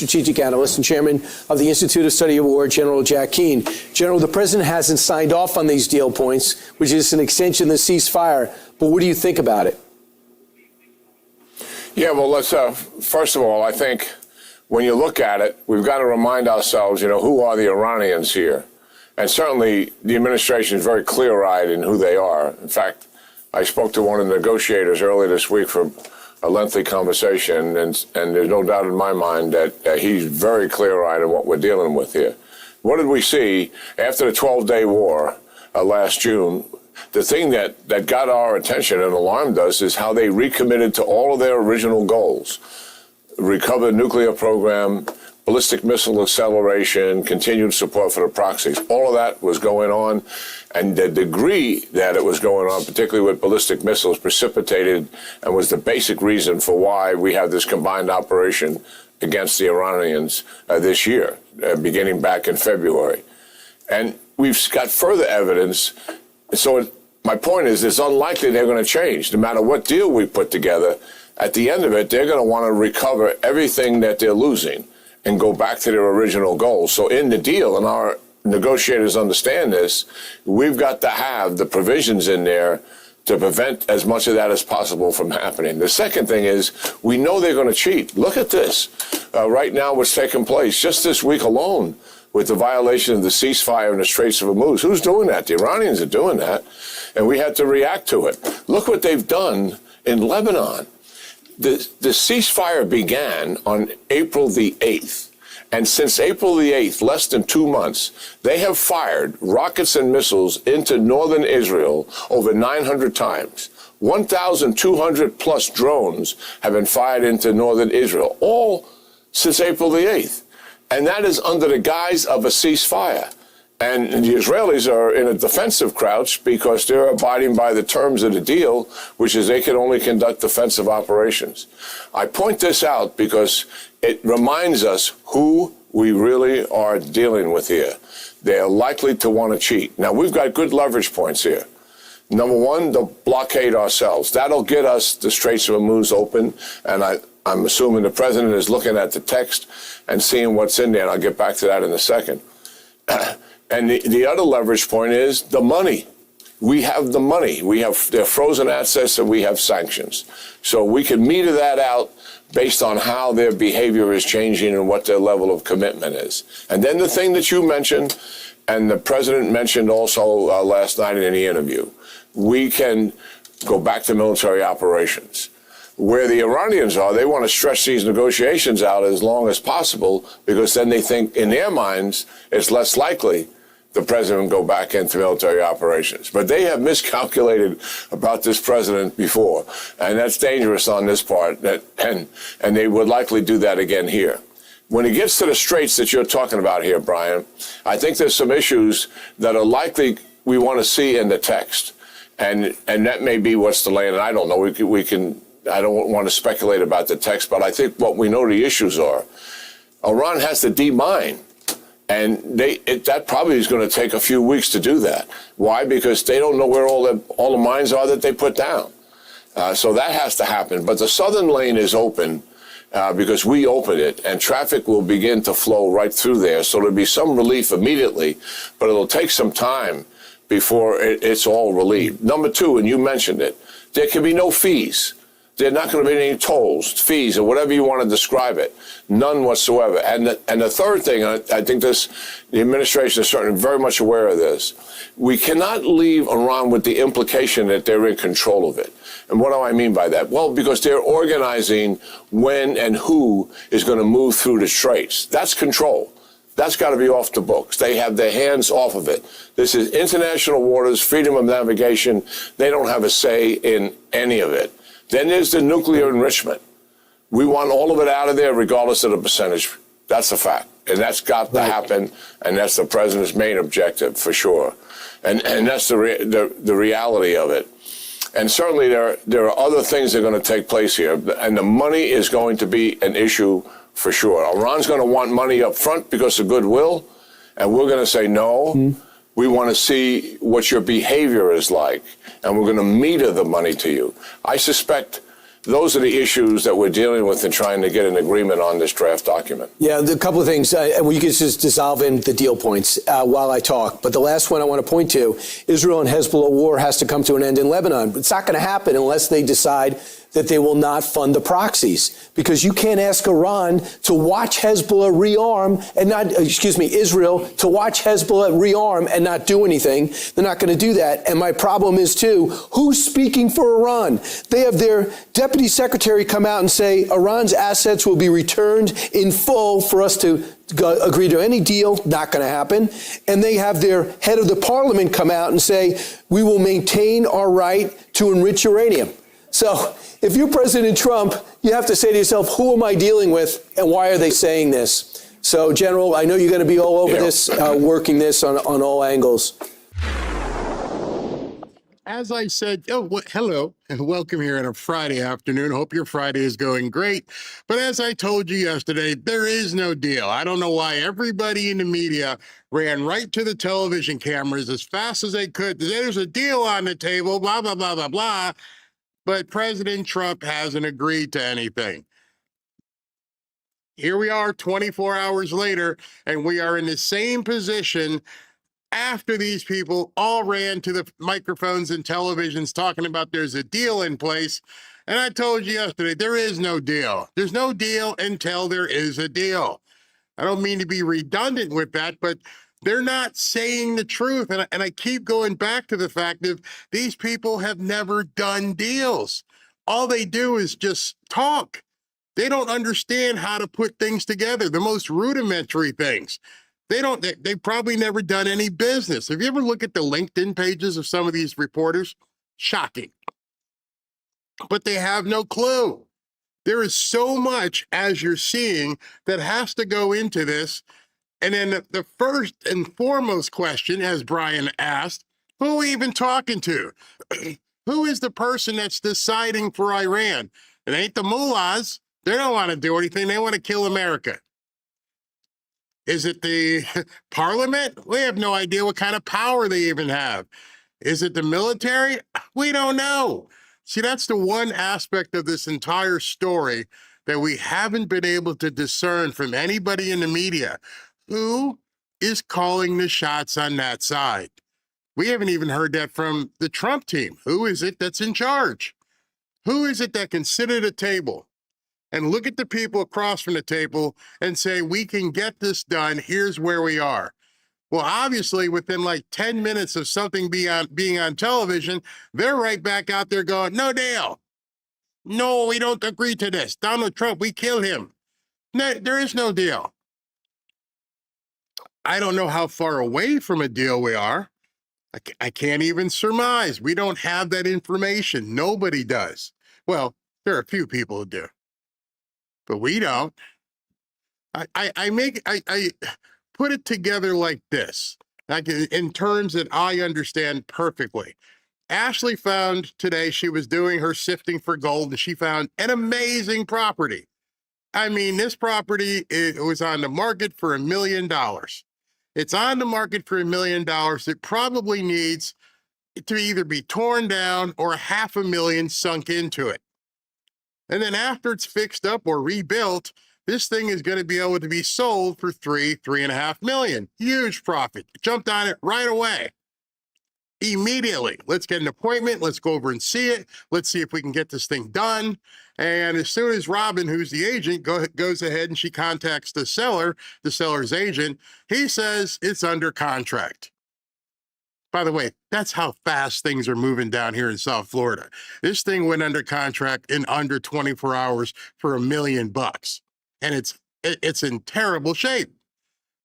strategic analyst and chairman of the Institute of Study of War, General Jack Keane. General, the president hasn't signed off on these deal points, which is an extension of the ceasefire. But what do you think about it? Yeah, well, let's first of all, I think when you look at it, we've got to remind ourselves, who are the Iranians here? And certainly the administration is very clear-eyed in who they are. In fact, I spoke to one of the negotiators earlier this week for a lengthy conversation, and there's no doubt in my mind that he's very clear-eyed in what we're dealing with here. What did we see after the 12-day war last June? The thing that got our attention and alarmed us is how they recommitted to all of their original goals. Recover the nuclear program, ballistic missile acceleration, continued support for the proxies. All of that was going on, and the degree that it was going on, particularly with ballistic missiles, precipitated and was the basic reason for why we have this combined operation against the Iranians this year, beginning back in February. And we've got further evidence. So my point is, it's unlikely they're going to change. No matter what deal we put together, at the end of it, they're going to want to recover everything that they're losing and go back to their original goals. So in the deal, and our negotiators understand this, we've got to have the provisions in there to prevent as much of that as possible from happening. The second thing is, we know they're going to cheat. Look at this. Right now, what's taking place just this week alone with the violation of the ceasefire in the Straits of Hormuz. Who's doing that? The Iranians are doing that, and we had to react to it. Look what they've done in Lebanon. The ceasefire began on April the 8th. And since April the 8th, less than 2 months, they have fired rockets and missiles into northern Israel over 900 times. 1,200 plus drones have been fired into northern Israel, all since April the 8th. And that is under the guise of a ceasefire. And the Israelis are in a defensive crouch because they're abiding by the terms of the deal, which is they can only conduct defensive operations. I point this out because it reminds us who we really are dealing with here. They are likely to want to cheat. Now, we've got good leverage points here. Number one, to blockade ourselves. That'll get us the Straits of Hormuz open, and I'm assuming the president is looking at the text and seeing what's in there, and I'll get back to that in a second. And the other leverage point is the money. We have the money. We have their frozen assets, and we have sanctions. So we can meter that out based on how their behavior is changing and what their level of commitment is. And then the thing that you mentioned, and the president mentioned also last night in the interview, we can go back to military operations. Where the Iranians are, they want to stretch these negotiations out as long as possible because then they think in their minds it's less likely the president will go back into military operations. But they have miscalculated about this president before, and that's dangerous on this part, and they would likely do that again here. When it gets to the straits that you're talking about here, Brian, I think there's some issues that are likely we want to see in the text, and that may be what's delaying. And I don't know. We can. I don't want to speculate about the text, but I think what we know the issues are. Iran has to demine, and that probably is going to take a few weeks to do that. Why? Because they don't know where all the mines are that they put down. So that has to happen. But the southern lane is open because we opened it, and traffic will begin to flow right through there. So there'll be some relief immediately, but it'll take some time before it's all relieved. Number two, and you mentioned it, there can be no fees. There are not going to be any tolls, fees, or whatever you want to describe it. None whatsoever. And the third thing, I think the administration is certainly very much aware of this. We cannot leave Iran with the implication that they're in control of it. And what do I mean by that? Well, because they're organizing when and who is going to move through the straits. That's control. That's got to be off the books. They have their hands off of it. This is international waters, freedom of navigation. They don't have a say in any of it. Then there's the nuclear enrichment. We want all of it out of there regardless of the percentage. That's a fact. And that's got to happen, and that's the president's main objective for sure. And that's the reality of it. And certainly there are other things that are going to take place here, and the money is going to be an issue for sure. Iran's going to want money up front because of goodwill, and we're going to say no. We want to see what your behavior is like, and we're going to meter the money to you. I suspect those are the issues that we're dealing with in trying to get an agreement on this draft document. Yeah, a couple of things. We could just dissolve in the deal points while I talk. But the last one I want to point to, Israel and Hezbollah war has to come to an end in Lebanon. It's not going to happen unless they decide that they will not fund the proxies, because you can't ask Iran to watch Hezbollah rearm and not, Israel to watch Hezbollah rearm and not do anything. They're not going to do that. And my problem is, too, who's speaking for Iran? They have their deputy secretary come out and say Iran's assets will be returned in full for us to agree to any deal. Not going to happen. And they have their head of the parliament come out and say we will maintain our right to enrich uranium. So if you're President Trump, you have to say to yourself, who am I dealing with and why are they saying this? So, General, I know you're going to be all over this, working this on all angles. As I said, hello and welcome here on a Friday afternoon. Hope your Friday is going great. But as I told you yesterday, there is no deal. I don't know why everybody in the media ran right to the television cameras as fast as they could. There's a deal on the table, blah, blah, blah, blah, blah. But President Trump hasn't agreed to anything. Here we are 24 hours later, and we are in the same position after these people all ran to the microphones and televisions talking about there's a deal in place. And I told you yesterday, there is no deal. There's no deal until there is a deal. I don't mean to be redundant with that, but they're not saying the truth. And I keep going back to the fact that these people have never done deals. All they do is just talk. They don't understand how to put things together, the most rudimentary things. They've probably never done any business. Have you ever looked at the LinkedIn pages of some of these reporters? Shocking. But they have no clue. There is so much, as you're seeing, that has to go into this. And then the first and foremost question, as Brian asked, who are we even talking to? Who is the person that's deciding for Iran? It ain't the mullahs. They don't want to do anything. They want to kill America. Is it the parliament? We have no idea what kind of power they even have. Is it the military? We don't know. See, that's the one aspect of this entire story that we haven't been able to discern from anybody in the media. Who is calling the shots on that side? We haven't even heard that from the Trump team. Who is it that's in charge? Who is it that can sit at a table and look at the people across from the table and say, we can get this done, here's where we are? Well, obviously, within like 10 minutes of something being on television, they're right back out there going, no deal. No, we don't agree to this. Donald Trump, we kill him. No, there is no deal. I don't know how far away from a deal we are. I can't even surmise. We don't have that information. Nobody does. Well, there are a few people who do, but we don't. I put it together like this, in terms that I understand perfectly. Ashley found today, she was doing her sifting for gold, and she found an amazing property. I mean, this property, it was on the market for $1 million. It's on the market for $1 million. It probably needs to either be torn down or $500,000 sunk into it. And then after it's fixed up or rebuilt, this thing is going to be able to be sold for $3.5 million. Huge profit. Jumped on it right away. Immediately. Let's get an appointment. Let's go over and see it. Let's see if we can get this thing done. And as soon as Robin, who's the agent, goes ahead and she contacts the seller's agent, he says it's under contract. By the way, that's how fast things are moving down here in South Florida. This thing went under contract in under 24 hours for $1 million. And it's in terrible shape.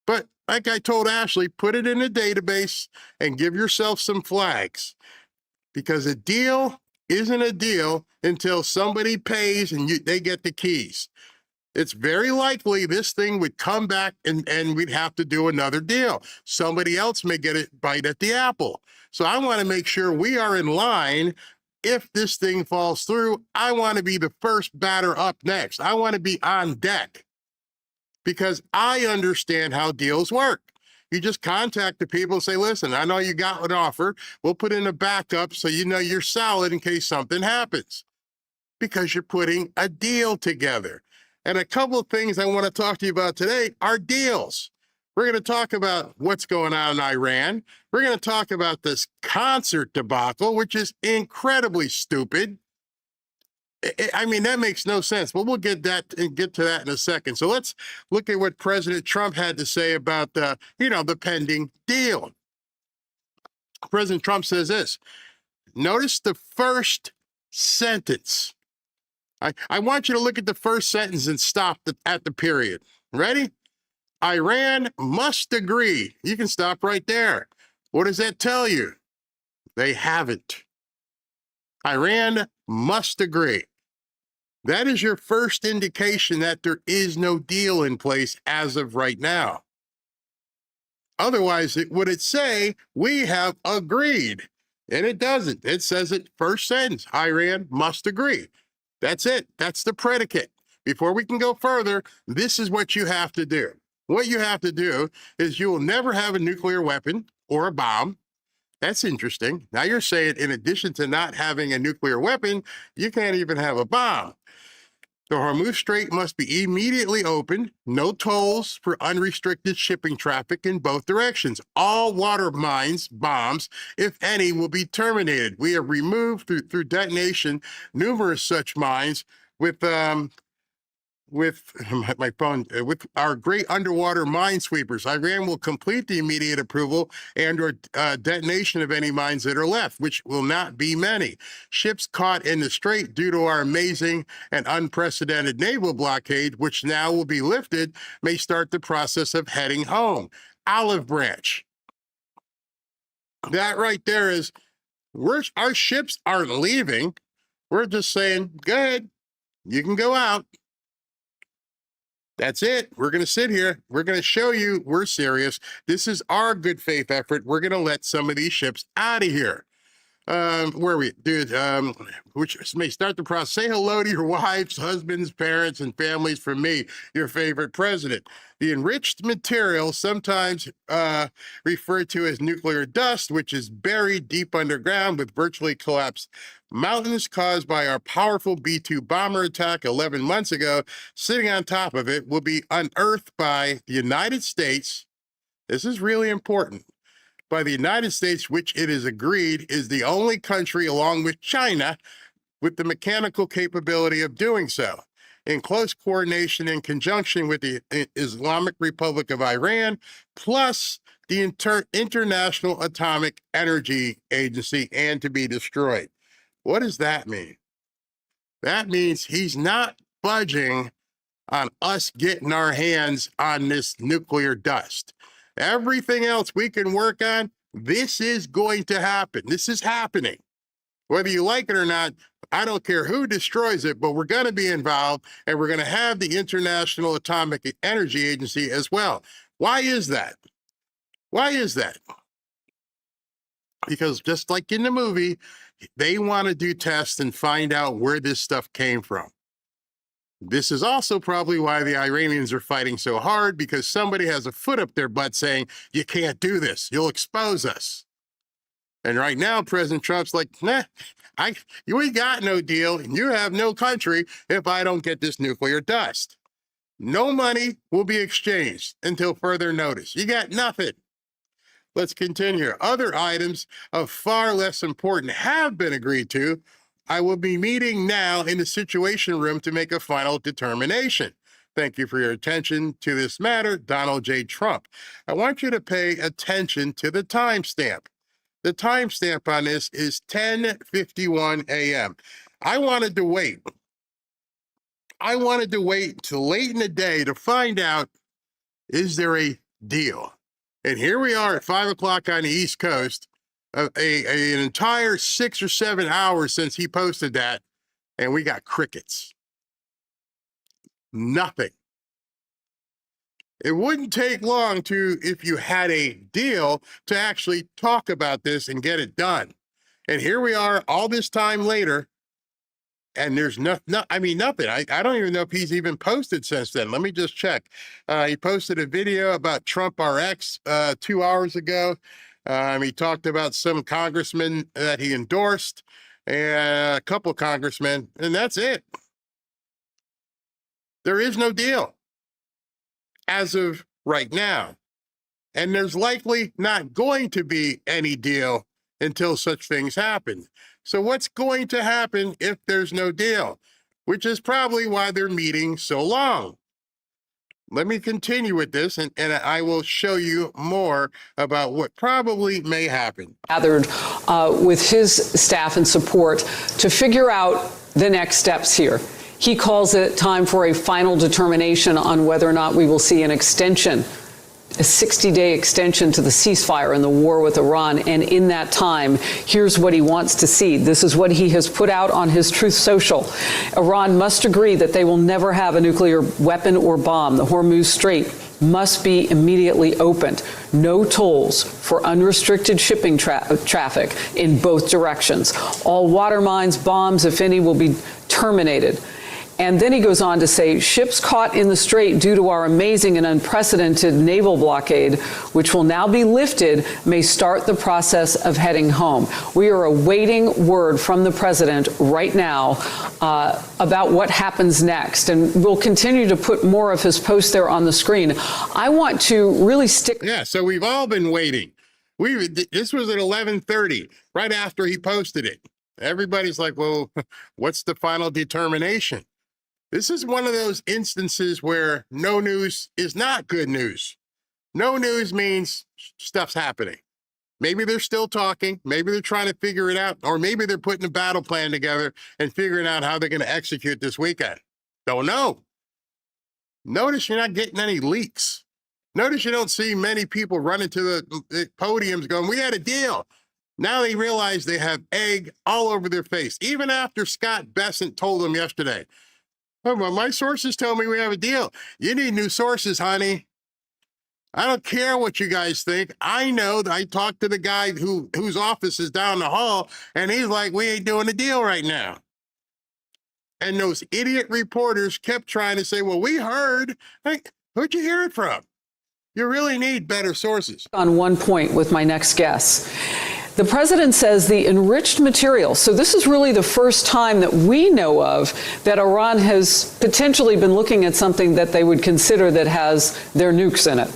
But like I told Ashley, put it in a database and give yourself some flags, because a deal isn't a deal until somebody pays and they get the keys. It's very likely this thing would come back and we'd have to do another deal. Somebody else may get a bite at the apple. So I want to make sure we are in line. If this thing falls through, I want to be the first batter up next. I want to be on deck, because I understand how deals work. You just contact the people and say, listen, I know you got an offer. We'll put in a backup so you know you're solid in case something happens. because you're putting a deal together. And a couple of things I want to talk to you about today are deals. We're going to talk about what's going on in Iran. We're going to talk about this concert debacle, which is incredibly stupid. I mean, that makes no sense, but we'll get to that in a second. So let's look at what President Trump had to say about the pending deal. President Trump says this. Notice the first sentence. I want you to look at the first sentence and stop at the period. Ready? Iran must agree. You can stop right there. What does that tell you? They haven't. Iran must agree. That is your first indication that there is no deal in place as of right now. Otherwise, would it say, we have agreed? And it doesn't. It says it first sentence, Iran must agree. That's it. That's the predicate. Before we can go further, this is what you have to do. What you have to do is you will never have a nuclear weapon or a bomb. That's interesting. Now you're saying in addition to not having a nuclear weapon, you can't even have a bomb. The Hormuz Strait must be immediately opened. No tolls for unrestricted shipping traffic in both directions. All water mines, bombs, if any, will be terminated. We have removed through detonation numerous such mines with our great underwater minesweepers. Iran will complete the immediate approval and/or detonation of any mines that are left, which will not be many. Ships caught in the strait due to our amazing and unprecedented naval blockade, which now will be lifted, may start the process of heading home. Olive branch. That right there is, our ships aren't leaving. We're just saying, go ahead, you can go out. That's it. We're going to sit here. We're going to show you we're serious. This is our good faith effort. We're going to let some of these ships out of here. Where are we? Dude, which may start the process. Say hello to your wives, husbands, parents, and families from me, your favorite president. The enriched material, sometimes referred to as nuclear dust, which is buried deep underground with virtually collapsed mountains caused by our powerful B-2 bomber attack 11 months ago, sitting on top of it, will be unearthed by the United States. This is really important. By the United States, which it is agreed is the only country, along with China, with the mechanical capability of doing so, in close coordination and conjunction with the Islamic Republic of Iran, plus the International Atomic Energy Agency, and to be destroyed. What does that mean? That means he's not budging on us getting our hands on this nuclear dust. Everything else we can work on, this is going to happen. This is happening. Whether you like it or not, I don't care who destroys it, but we're going to be involved, and we're going to have the International Atomic Energy Agency as well. Why is that? Why is that? Because just like in the movie, they want to do tests and find out where this stuff came from. This is also probably why the Iranians are fighting so hard, because somebody has a foot up their butt saying, you can't do this, you'll expose us. And right now, President Trump's like, nah, we got no deal, and you have no country if I don't get this nuclear dust. No money will be exchanged until further notice. You got nothing. Let's continue. Other items of far less importance have been agreed to. I will be meeting now in the Situation Room to make a final determination. Thank you for your attention to this matter, Donald J. Trump. I want you to pay attention to the timestamp. The timestamp on this is 10:51 a.m. I wanted to wait. I wanted to wait till late in the day to find out, is there a deal? And here we are at 5 o'clock on the East Coast, an entire 6 or 7 hours since he posted that, and we got crickets. Nothing. It wouldn't take long if you had a deal, to actually talk about this and get it done. And here we are all this time later, and there's nothing. I don't even know if he's even posted since then. Let me just check. He posted a video about Trump RX 2 hours ago. He talked about some congressman that he endorsed, and a couple congressmen, and that's it. There is no deal as of right now. And there's likely not going to be any deal until such things happen. So what's going to happen if there's no deal? Which is probably why they're meeting so long. Let me continue with this, and I will show you more about what probably may happen. Gathered with his staff and support to figure out the next steps here. He calls it time for a final determination on whether or not we will see an extension, a 60-day extension to the ceasefire in the war with Iran. And in that time, here's what he wants to see. This is what he has put out on his Truth Social. Iran must agree that they will never have a nuclear weapon or bomb. The Hormuz Strait must be immediately opened. No tolls for unrestricted shipping traffic in both directions. All water mines, bombs, if any, will be terminated. And then he goes on to say, ships caught in the strait due to our amazing and unprecedented naval blockade, which will now be lifted, may start the process of heading home. We are awaiting word from the president right now about what happens next. And we'll continue to put more of his posts there on the screen. I want to really stick. Yeah, so we've all been waiting. This was at 11:30, right after he posted it. Everybody's like, well, what's the final determination? This is one of those instances where no news is not good news. No news means stuff's happening. Maybe they're still talking. Maybe they're trying to figure it out. Or maybe they're putting a battle plan together and figuring out how they're going to execute this weekend. Don't know. Notice you're not getting any leaks. Notice you don't see many people running to the podiums going, we had a deal. Now they realize they have egg all over their face. Even after Scott Bessent told them yesterday, oh, well, my sources tell me we have a deal. You need new sources, honey. I don't care what you guys think. I know that I talked to the guy whose office is down the hall, and he's like, we ain't doing a deal right now. And those idiot reporters kept trying to say, well, we heard. Hey, who'd you hear it from? You really need better sources. On one point with my next guest. The president says the enriched material, so this is really the first time that we know of that Iran has potentially been looking at something that they would consider that has their nukes in it.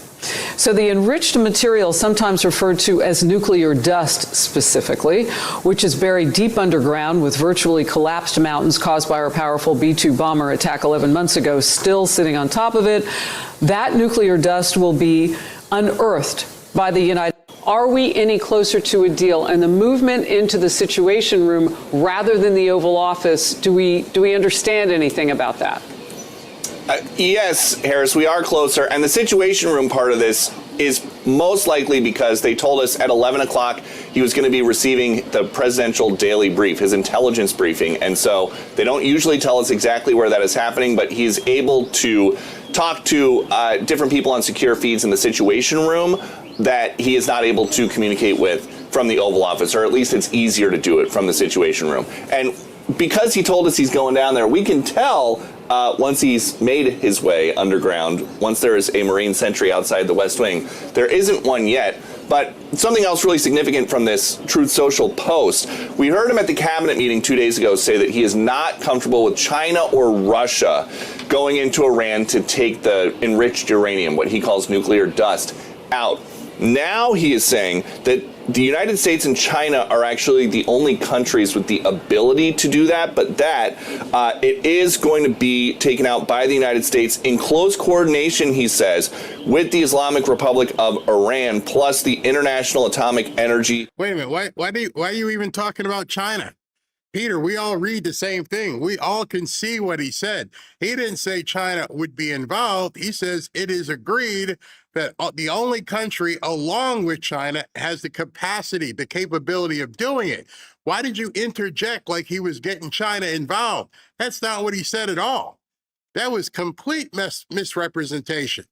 So the enriched material, sometimes referred to as nuclear dust specifically, which is buried deep underground with virtually collapsed mountains caused by our powerful B-2 bomber attack 11 months ago, still sitting on top of it. That nuclear dust will be unearthed by the United States. Are we any closer to a deal? And the movement into the Situation Room rather than the Oval Office, do we understand anything about that? Yes, Harris, we are closer. And the Situation Room part of this is most likely because they told us at 11 o'clock he was going to be receiving the presidential daily brief, his intelligence briefing. And so they don't usually tell us exactly where that is happening, but he's able to talk to different people on secure feeds in the Situation Room that he is not able to communicate with from the Oval Office, or at least it's easier to do it from the Situation Room. And because he told us he's going down there, we can tell once he's made his way underground, once there is a Marine sentry outside the West Wing. There isn't one yet, but something else really significant from this Truth Social post. We heard him at the cabinet meeting 2 days ago say that he is not comfortable with China or Russia going into Iran to take the enriched uranium, what he calls nuclear dust, out. Now he is saying that the United States and China are actually the only countries with the ability to do that, but that it is going to be taken out by the United States in close coordination, he says, with the Islamic Republic of Iran, plus the International Atomic Energy. Wait a minute. Why are you even talking about China? Peter, we all read the same thing. We all can see what he said. He didn't say China would be involved. He says it is agreed that the only country along with China has the capacity, the capability of doing it. Why did you interject like he was getting China involved? That's not what he said at all. That was complete misrepresentation.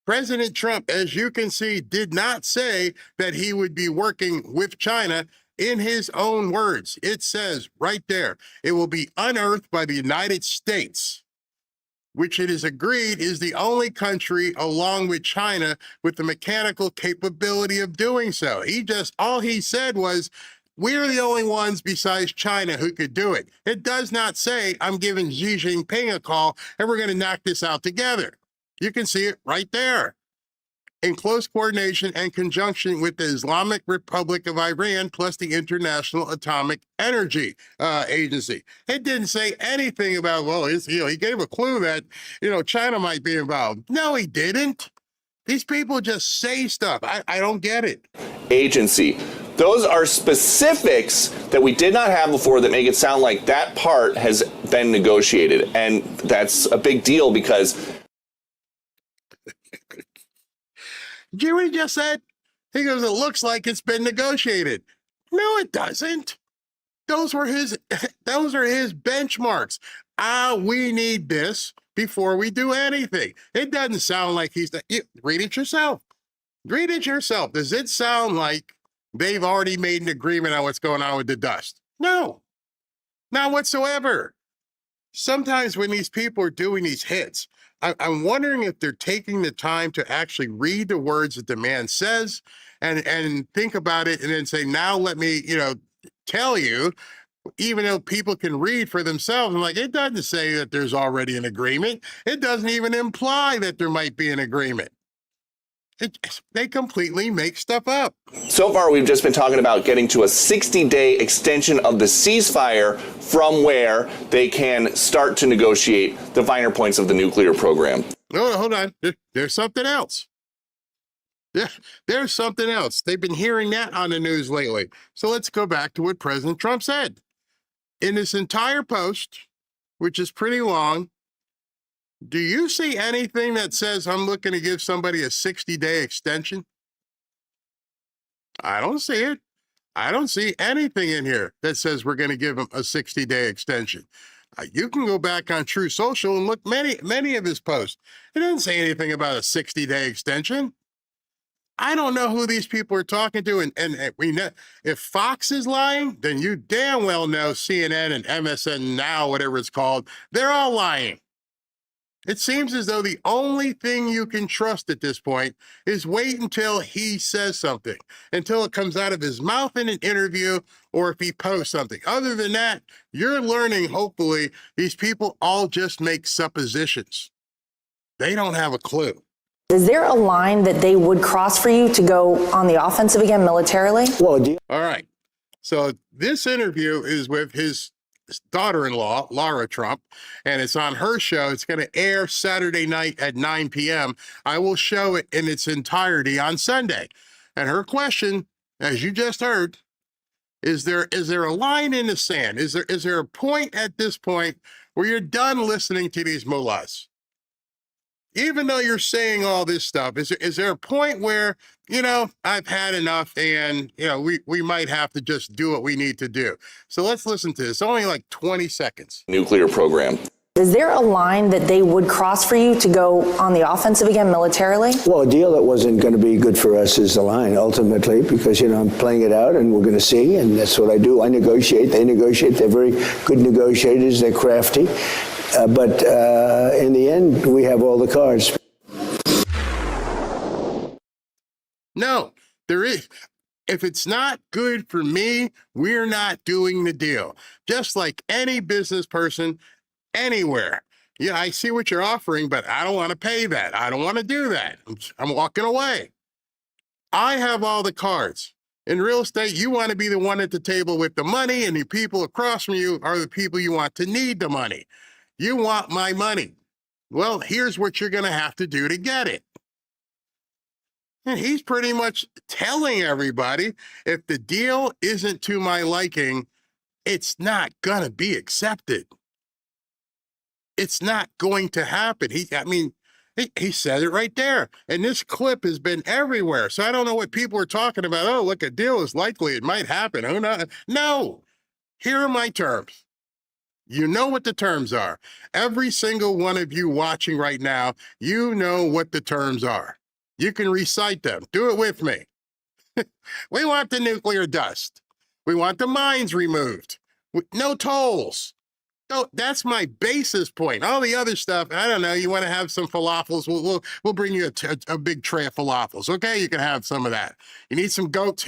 President Trump, as you can see, did not say that he would be working with China. In his own words, it says right there, it will be unearthed by the United States, which it is agreed is the only country along with China with the mechanical capability of doing so. All he said was, We're the only ones besides China who could do it. It does not say, I'm giving Xi Jinping a call and we're going to knock this out together. You can see it right there. In close coordination and conjunction with the Islamic Republic of Iran, plus the International Atomic Energy Agency. It didn't say anything about, well, he gave a clue that, China might be involved. No, he didn't. These people just say stuff. I don't get it. Agency. Those are specifics that we did not have before that make it sound like that part has been negotiated. And that's a big deal because... Did you hear what he just said? He goes, it looks like it's been negotiated. No, it doesn't. Those are his benchmarks. We need this before we do anything. It doesn't sound like read it yourself. Read it yourself. Does it sound like they've already made an agreement on what's going on with the dust? No, not whatsoever. Sometimes when these people are doing these hits, I'm wondering if they're taking the time to actually read the words that the man says and think about it and then say, now let me, tell you, even though people can read for themselves. I'm like, it doesn't say that there's already an agreement. It doesn't even imply that there might be an agreement. They completely make stuff up. So far, we've just been talking about getting to a 60-day extension of the ceasefire from where they can start to negotiate the finer points of the nuclear program. No, hold on. There's something else. There's something else. They've been hearing that on the news lately. So let's go back to what President Trump said. In this entire post, which is pretty long, do you see anything that says I'm looking to give somebody a 60-day extension? I don't see it. I don't see anything in here that says we're going to give him a 60-day extension. You can go back on True Social and look many of his posts. It doesn't say anything about a 60-day extension. I don't know who these people are talking to, and we know if Fox is lying, then you damn well know CNN and MSN Now, whatever it's called, they're all lying. It seems as though the only thing you can trust at this point is wait until he says something, until it comes out of his mouth in an interview or if he posts something. Other than that, you're learning, hopefully, these people all just make suppositions. They don't have a clue. Is there a line that they would cross for you to go on the offensive again militarily? Well, All right. So this interview is with his daughter-in-law, Lara Trump, and it's on her show. It's going to air Saturday night at 9 p.m. I will show it in its entirety on Sunday. And her question, as you just heard, is there a line in the sand? Is there a point at this point where you're done listening to these mullahs? Even though you're saying all this stuff, is there a point where, I've had enough and, we might have to just do what we need to do? So let's listen to this. Only like 20 seconds. Nuclear program. Is there a line that they would cross for you to go on the offensive again militarily? Well, a deal that wasn't going to be good for us is the line, ultimately, because, I'm playing it out and we're going to see, and that's what I do. I negotiate, they negotiate. They're very good negotiators. They're crafty. But in the end, we have all the cards. No, there is. If it's not good for me, we're not doing the deal. Just like any business person anywhere. Yeah, I see what you're offering, but I don't want to pay that. I don't want to do that. I'm walking away. I have all the cards. In real estate, you want to be the one at the table with the money, and the people across from you are the people you want to need the money. You want my money. Well, here's what you're going to have to do to get it. And he's pretty much telling everybody, if the deal isn't to my liking, it's not going to be accepted. It's not going to happen. He said it right there. And this clip has been everywhere. So I don't know what people are talking about. Oh, look, a deal is likely. It might happen. Who knows? No. Here are my terms. You know what the terms are. Every single one of you watching right now, you know what the terms are. You can recite them. Do it with me. We want the nuclear dust. We want the mines removed. No tolls. That's my basis point. All the other stuff, I don't know. You want to have some falafels? We'll bring you a big tray of falafels. Okay, you can have some of that. You need some goats?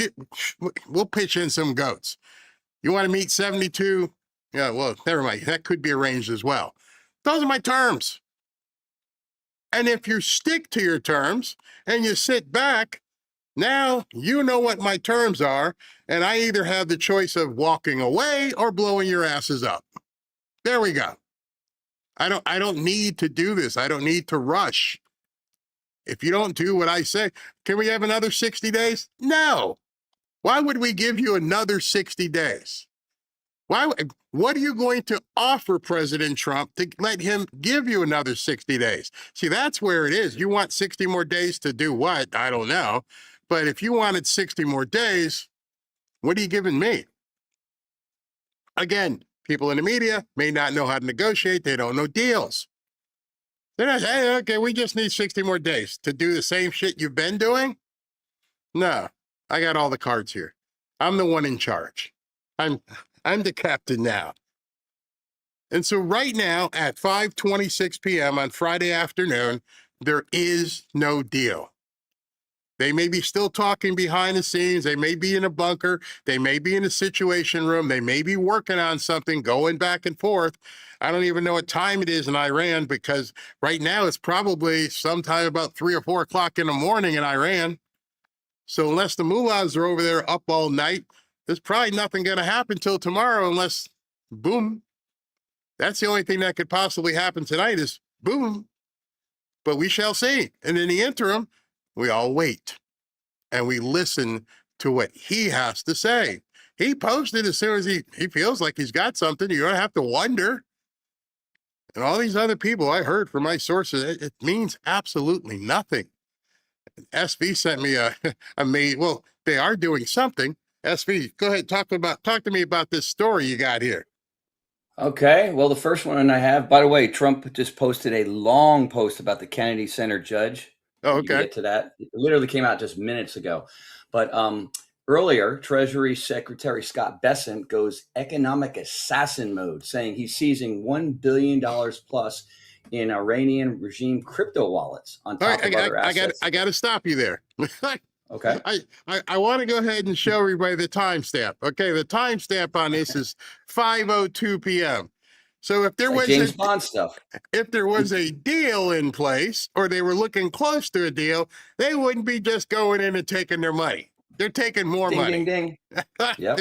We'll pitch in some goats. You want to meet 72? Yeah, well, never mind. That could be arranged as well. Those are my terms. And if you stick to your terms and you sit back, now you know what my terms are, and I either have the choice of walking away or blowing your asses up. There we go. I don't need to do this. I don't need to rush. If you don't do what I say, can we have another 60 days? No. Why would we give you another 60 days? What are you going to offer President Trump to let him give you another 60 days? See, that's where it is. You want 60 more days to do what? I don't know. But if you wanted 60 more days, what are you giving me? Again, people in the media may not know how to negotiate. They don't know deals. They're not, hey, okay, we just need 60 more days to do the same shit you've been doing. No, I got all the cards here. I'm the one in charge. I'm the captain now. And so right now at 5:26 p.m. on Friday afternoon, there is no deal. They may be still talking behind the scenes. They may be in a bunker. They may be in a situation room. They may be working on something, going back and forth. I don't even know what time it is in Iran, because right now it's probably sometime about 3 or 4 o'clock in the morning in Iran. So unless the mullahs are over there up all night, there's probably nothing going to happen till tomorrow unless, boom. That's the only thing that could possibly happen tonight is boom. But we shall see. And in the interim, we all wait and we listen to what he has to say. He posted as soon as he feels like he's got something. You don't have to wonder. And all these other people I heard from my sources, it means absolutely nothing. SV sent me a mail. Well, they are doing something. SV, go ahead, talk to me about this story you got here. Okay, well, the first one I have, by the way, Trump just posted a long post about the Kennedy Center judge. Oh, You can okay. get to that. It literally came out just minutes ago. But earlier, Treasury Secretary Scott Bessent goes economic assassin mode, saying he's seizing $1 billion plus in Iranian regime crypto wallets on All top right, of other assets. I got to stop you there. Okay. I want to go ahead and show everybody the timestamp. Okay, the timestamp on this is 5:02 p.m. So if there Like was James Bond stuff. if there was a deal in place, or they were looking close to a deal, they wouldn't be just going in and taking their money. They're taking more Ding, money. ding, ding. Yep.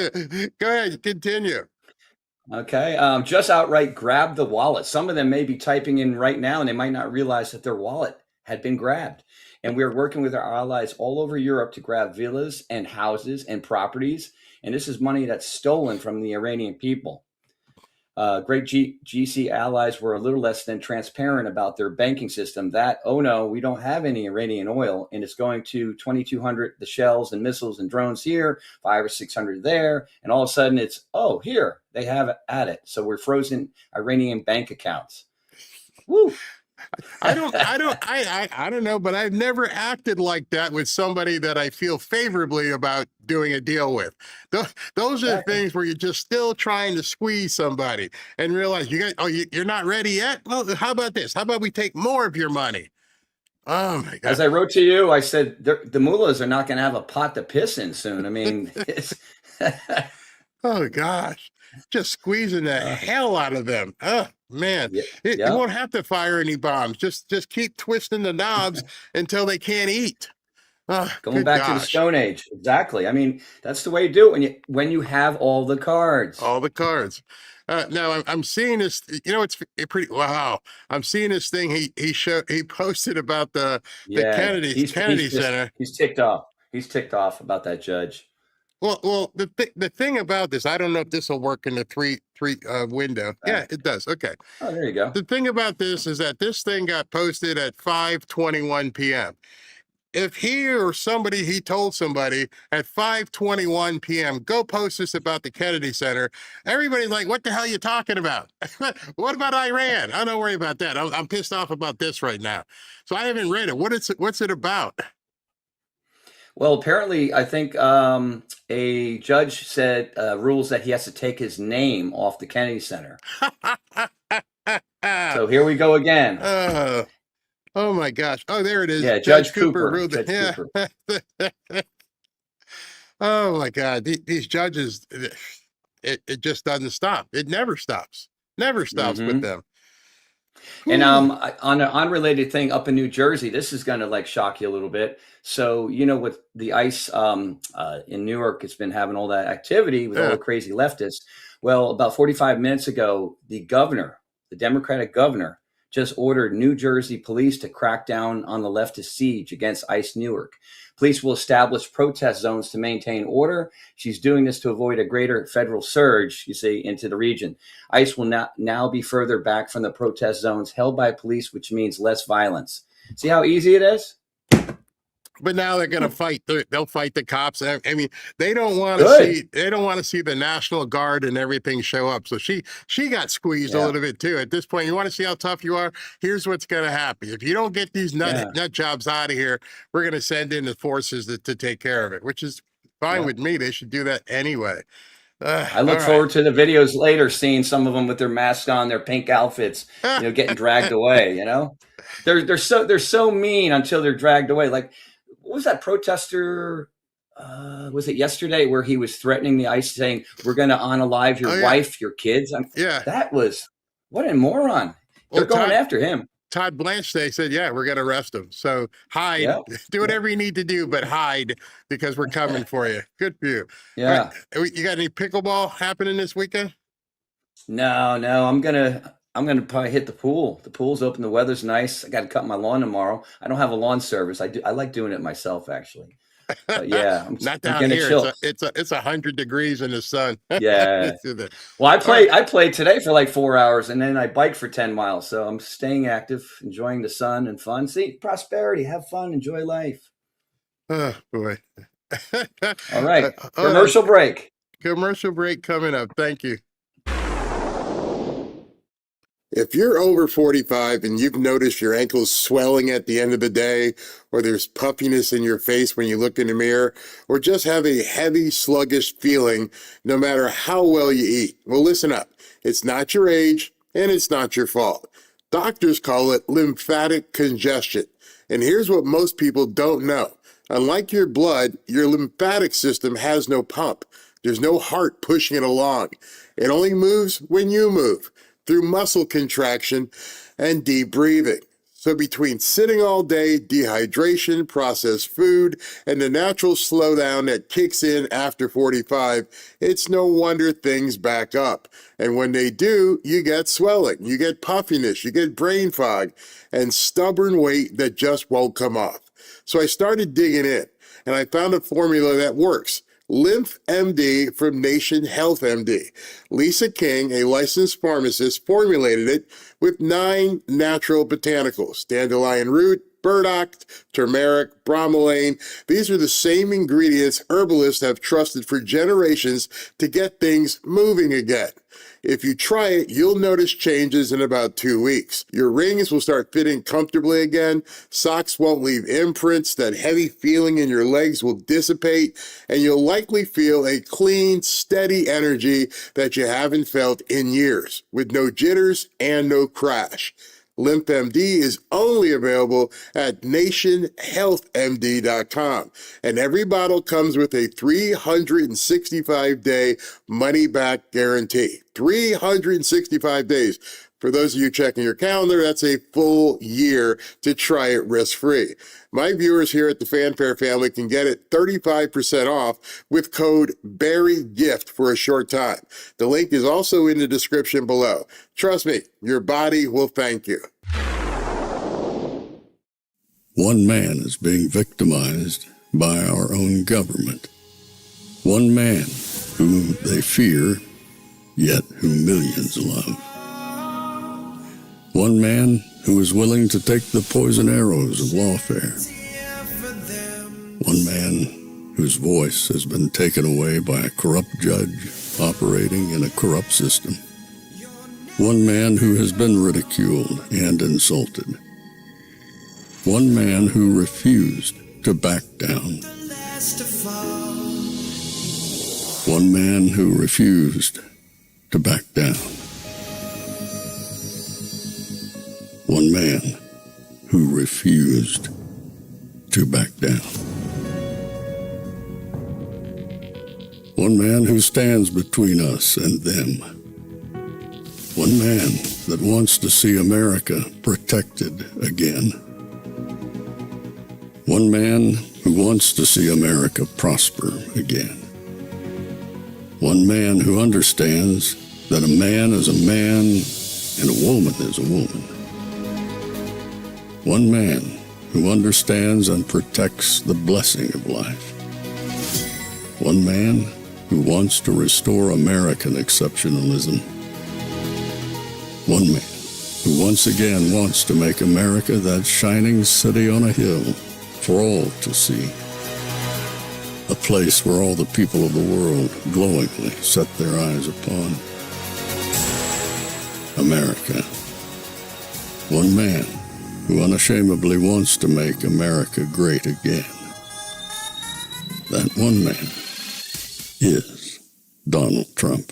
Go ahead, continue. Okay. Just outright grab the wallet. Some of them may be typing in right now and they might not realize that their wallet had been grabbed. And we are working with our allies all over Europe to grab villas and houses and properties. And this is money that's stolen from the Iranian people. Great GC allies were a little less than transparent about their banking system. That, oh no, we don't have any Iranian oil, and it's going to 2,200 the shells and missiles and drones here, 500 or 600 there, and all of a sudden it's, oh, here they have it at it. So we're frozen Iranian bank accounts. Woo. I don't know, but I've never acted like that with somebody that I feel favorably about doing a deal with. Those are the things where you're just still trying to squeeze somebody and realize you're not ready yet. Well, how about this? How about we take more of your money? Oh my God. As I wrote to you, I said the mullahs are not going to have a pot to piss in soon. I mean, it's oh gosh, just squeezing the hell out of them. Oh man, you won't have to fire any bombs. Just keep twisting the knobs until they can't eat. Oh, going back to the Stone Age. Exactly. I mean, that's the way you do it when you have all the cards. All the cards. Now I'm seeing this. You know, it's pretty. Wow, I'm seeing this thing. He posted about the Kennedy Center. He's ticked off. He's ticked off about that judge. Well, the thing about this, I don't know if this will work in the three window. Yeah, it does. Okay. Oh, there you go. The thing about this is that this thing got posted at 5:21 p.m. If he told somebody at 5:21 p.m., go post this about the Kennedy Center, everybody's like, what the hell are you talking about? What about Iran? I don't worry about that. I'm pissed off about this right now. So I haven't read it. What's it about? Well, apparently, I think a judge said rules that he has to take his name off the Kennedy Center. So here we go again. Oh my gosh. Oh, there it is. Yeah, Judge Cooper Cooper. ruled Judge yeah. Cooper. Oh my God. These judges, it just doesn't stop. It never stops. Never stops with them. And on an unrelated thing, up in New Jersey, this is going to like shock you a little bit. So, you know, with the ICE in Newark, it's been having all that activity with all the crazy leftists. Well, about 45 minutes ago, the governor, the Democratic governor, just ordered New Jersey police to crack down on the leftist siege against ICE Newark. Police will establish protest zones to maintain order. She's doing this to avoid a greater federal surge, you see, into the region. ICE will now be further back from the protest zones held by police, which means less violence. See how easy it is? But now they're going to fight. They'll fight the cops. I mean, they don't want to see. They don't want to see the National Guard and everything show up. So she got squeezed a little bit too. At this point, you want to see how tough you are. Here's what's going to happen. If you don't get these nut jobs out of here, we're going to send in the forces to take care of it, which is fine with me. They should do that anyway. I look forward to the videos later, seeing some of them with their masks on, their pink outfits, you know, getting dragged away. You know, they're so mean until they're dragged away. Like, what was that protester? Was it yesterday where he was threatening the ICE, saying, "We're going to unalive your wife, your kids"? That was what a moron. They're going after him. Todd Blanchett said, "Yeah, we're going to arrest him. So hide, do whatever you need to do, but hide because we're coming for you." Good for you. Yeah. Right. You got any pickleball happening this weekend? No. I'm gonna probably hit the pool. The pool's open. The weather's nice. I got to cut my lawn tomorrow. I don't have a lawn service. I like doing it myself, actually. But yeah, not down here. It's 100 degrees in the sun. Yeah. Well, I played today for like 4 hours, and then I biked for 10 miles. So I'm staying active, enjoying the sun and fun. See, prosperity, have fun, enjoy life. Oh boy. All right. Commercial break. Commercial break coming up. Thank you. If you're over 45 and you've noticed your ankles swelling at the end of the day, or there's puffiness in your face when you look in the mirror, or just have a heavy, sluggish feeling no matter how well you eat, well, listen up. It's not your age, and it's not your fault. Doctors call it lymphatic congestion. And here's what most people don't know. Unlike your blood, your lymphatic system has no pump. There's no heart pushing it along. It only moves when you move, through muscle contraction and deep breathing. So between sitting all day, dehydration, processed food, and the natural slowdown that kicks in after 45, it's no wonder things back up. And when they do, you get swelling, you get puffiness, you get brain fog, and stubborn weight that just won't come off. So I started digging in, and I found a formula that works. Lymph MD from Nation Health MD. Lisa King, a licensed pharmacist, formulated it with 9 natural botanicals: dandelion root, burdock, turmeric, bromelain. These are the same ingredients herbalists have trusted for generations to get things moving again. If you try it, you'll notice changes in about 2 weeks. Your rings will start fitting comfortably again. Socks won't leave imprints. That heavy feeling in your legs will dissipate, and you'll likely feel a clean, steady energy that you haven't felt in years, with no jitters and no crash. Lymph MD is only available at nationhealthmd.com. And every bottle comes with a 365-day money-back guarantee. 365 days. For those of you checking your calendar, that's a full year to try it risk-free. My viewers here at the Fanfare family can get it 35% off with code BARRYGIFT for a short time. The link is also in the description below. Trust me, your body will thank you. One man is being victimized by our own government. One man whom they fear, yet who millions love. One man who is willing to take the poison arrows of lawfare. One man whose voice has been taken away by a corrupt judge operating in a corrupt system. One man who has been ridiculed and insulted. One man who refused to back down. One man who refused to back down. One man who refused to back down. One man who stands between us and them. One man that wants to see America protected again. One man who wants to see America prosper again. One man who understands that a man is a man and a woman is a woman. One man who understands and protects the blessing of life. One man who wants to restore American exceptionalism. One man who once again wants to make America that shining city on a hill for all to see. A place where all the people of the world glowingly set their eyes upon. America. One man who unashamedly wants to make America great again. That one man is Donald Trump.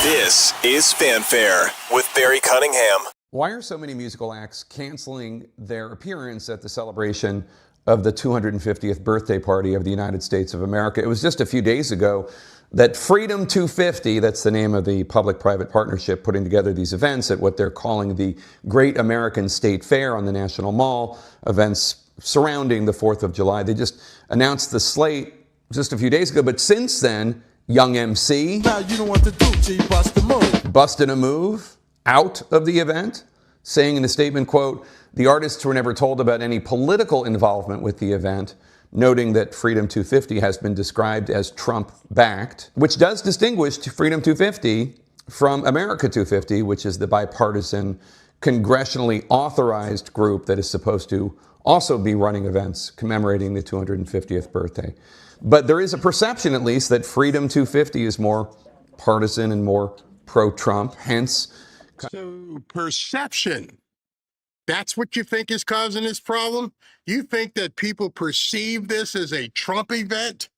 This is Fanfare with Barry Cunningham. Why are so many musical acts canceling their appearance at the celebration of the 250th birthday party of the United States of America? It was just a few days ago that Freedom 250, that's the name of the public-private partnership putting together these events at what they're calling the Great American State Fair on the National Mall, events surrounding the 4th of July. They just announced the slate just a few days ago, but since then, Young MC, now you know what to do, G, bust a move. Busted a move out of the event, saying in a statement, quote, the artists were never told about any political involvement with the event, noting that Freedom 250 has been described as Trump-backed, which does distinguish Freedom 250 from America 250, which is the bipartisan, congressionally authorized group that is supposed to also be running events commemorating the 250th birthday. But there is a perception, at least, that Freedom 250 is more partisan and more pro-Trump, hence... So perception, that's what you think is causing this problem? You think that people perceive this as a Trump event?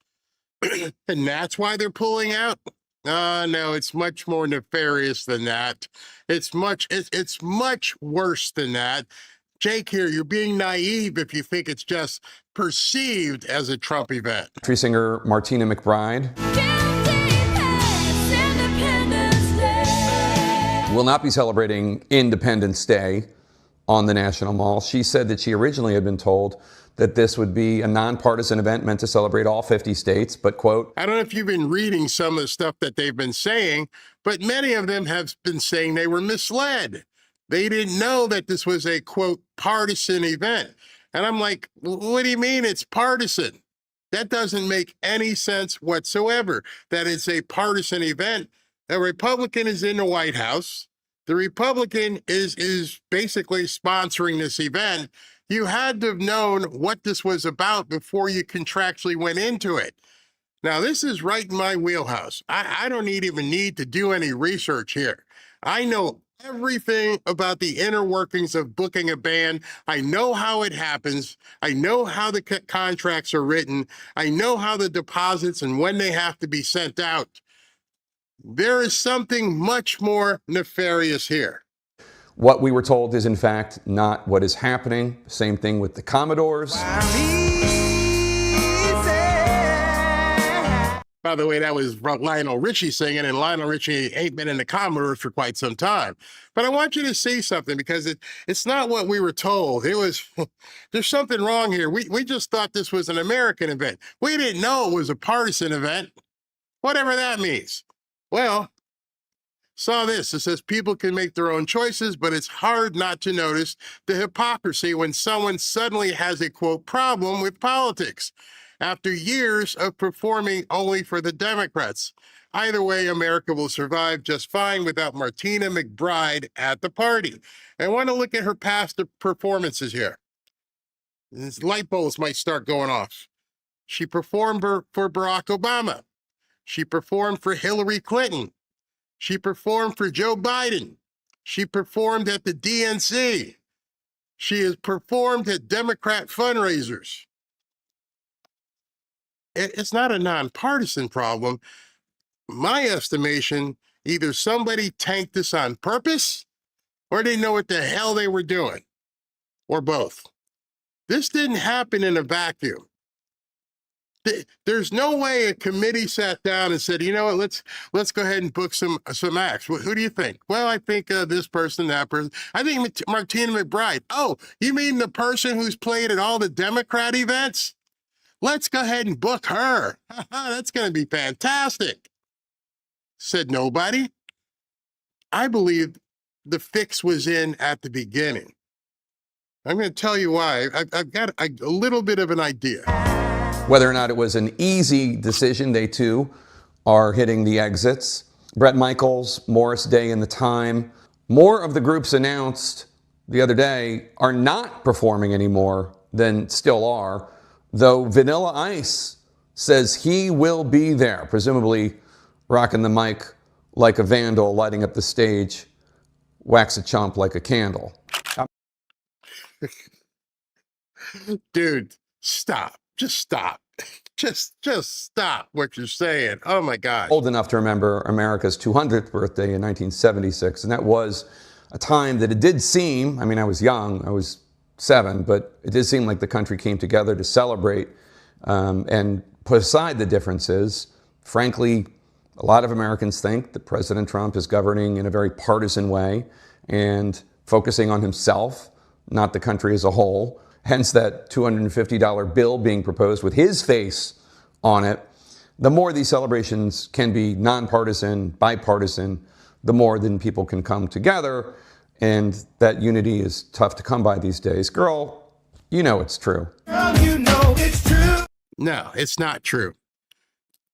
And that's why they're pulling out? No, it's much more nefarious than that. It's much worse than that. Jake here, you're being naive if you think it's just perceived as a Trump event. Country singer Martina McBride will not be celebrating Independence Day on the National Mall. She said that she originally had been told that this would be a nonpartisan event meant to celebrate all 50 states, but, quote, I don't know if you've been reading some of the stuff that they've been saying, but many of them have been saying they were misled. They didn't know that this was a, quote, partisan event. And I'm like, what do you mean it's partisan? That doesn't make any sense whatsoever, that it's a partisan event. A Republican is in the White House. The Republican is basically sponsoring this event. You had to have known what this was about before you contractually went into it. Now, this is right in my wheelhouse. I don't even need to do any research here. I know everything about the inner workings of booking a band. I know how it happens. I know how the contracts are written. I know how the deposits and when they have to be sent out. There is something much more nefarious here. What we were told is, in fact, not what is happening. Same thing with the Commodores. By the way, that was Lionel Richie singing, and Lionel Richie ain't been in the Commodores for quite some time. But I want you to see something, because it's not what we were told. It was, there's something wrong here. We just thought this was an American event. We didn't know it was a partisan event, whatever that means. Well, saw this. It says people can make their own choices, but it's hard not to notice the hypocrisy when someone suddenly has a, quote, problem with politics after years of performing only for the Democrats. Either way, America will survive just fine without Martina McBride at the party. I want to look at her past performances here. These light bulbs might start going off. She performed for Barack Obama. She performed for Hillary Clinton. She performed for Joe Biden. She performed at the DNC. She has performed at Democrat fundraisers. It's not a nonpartisan problem. My estimation, either somebody tanked this on purpose or they know what the hell they were doing, or both. This didn't happen in a vacuum. There's no way a committee sat down and said, you know what, let's go ahead and book some acts. Well, who do you think? Well, I think this person, that person. I think Martina McBride. Oh, you mean the person who's played at all the Democrat events? Let's go ahead and book her. That's going to be fantastic. Said nobody. I believe the fix was in at the beginning. I'm going to tell you why. I've got a little bit of an idea. Whether or not it was an easy decision, they too are hitting the exits. Brett Michaels, Morris Day in the Time. More of the groups announced the other day are not performing anymore than still are, though Vanilla Ice says he will be there, presumably rocking the mic like a vandal, lighting up the stage, wax a chomp like a candle. Dude, stop. Just stop. Just stop what you're saying. Oh my gosh. Old enough to remember America's 200th birthday in 1976, and that was a time that it did seem, I mean, I was young, I was 7, but it did seem like the country came together to celebrate and put aside the differences. Frankly, a lot of Americans think that President Trump is governing in a very partisan way and focusing on himself, not the country as a whole. Hence that $250 bill being proposed with his face on it. The more these celebrations can be nonpartisan, bipartisan, the more then people can come together. And that unity is tough to come by these days. Girl, you know it's true. Girl, you know it's true. No, it's not true.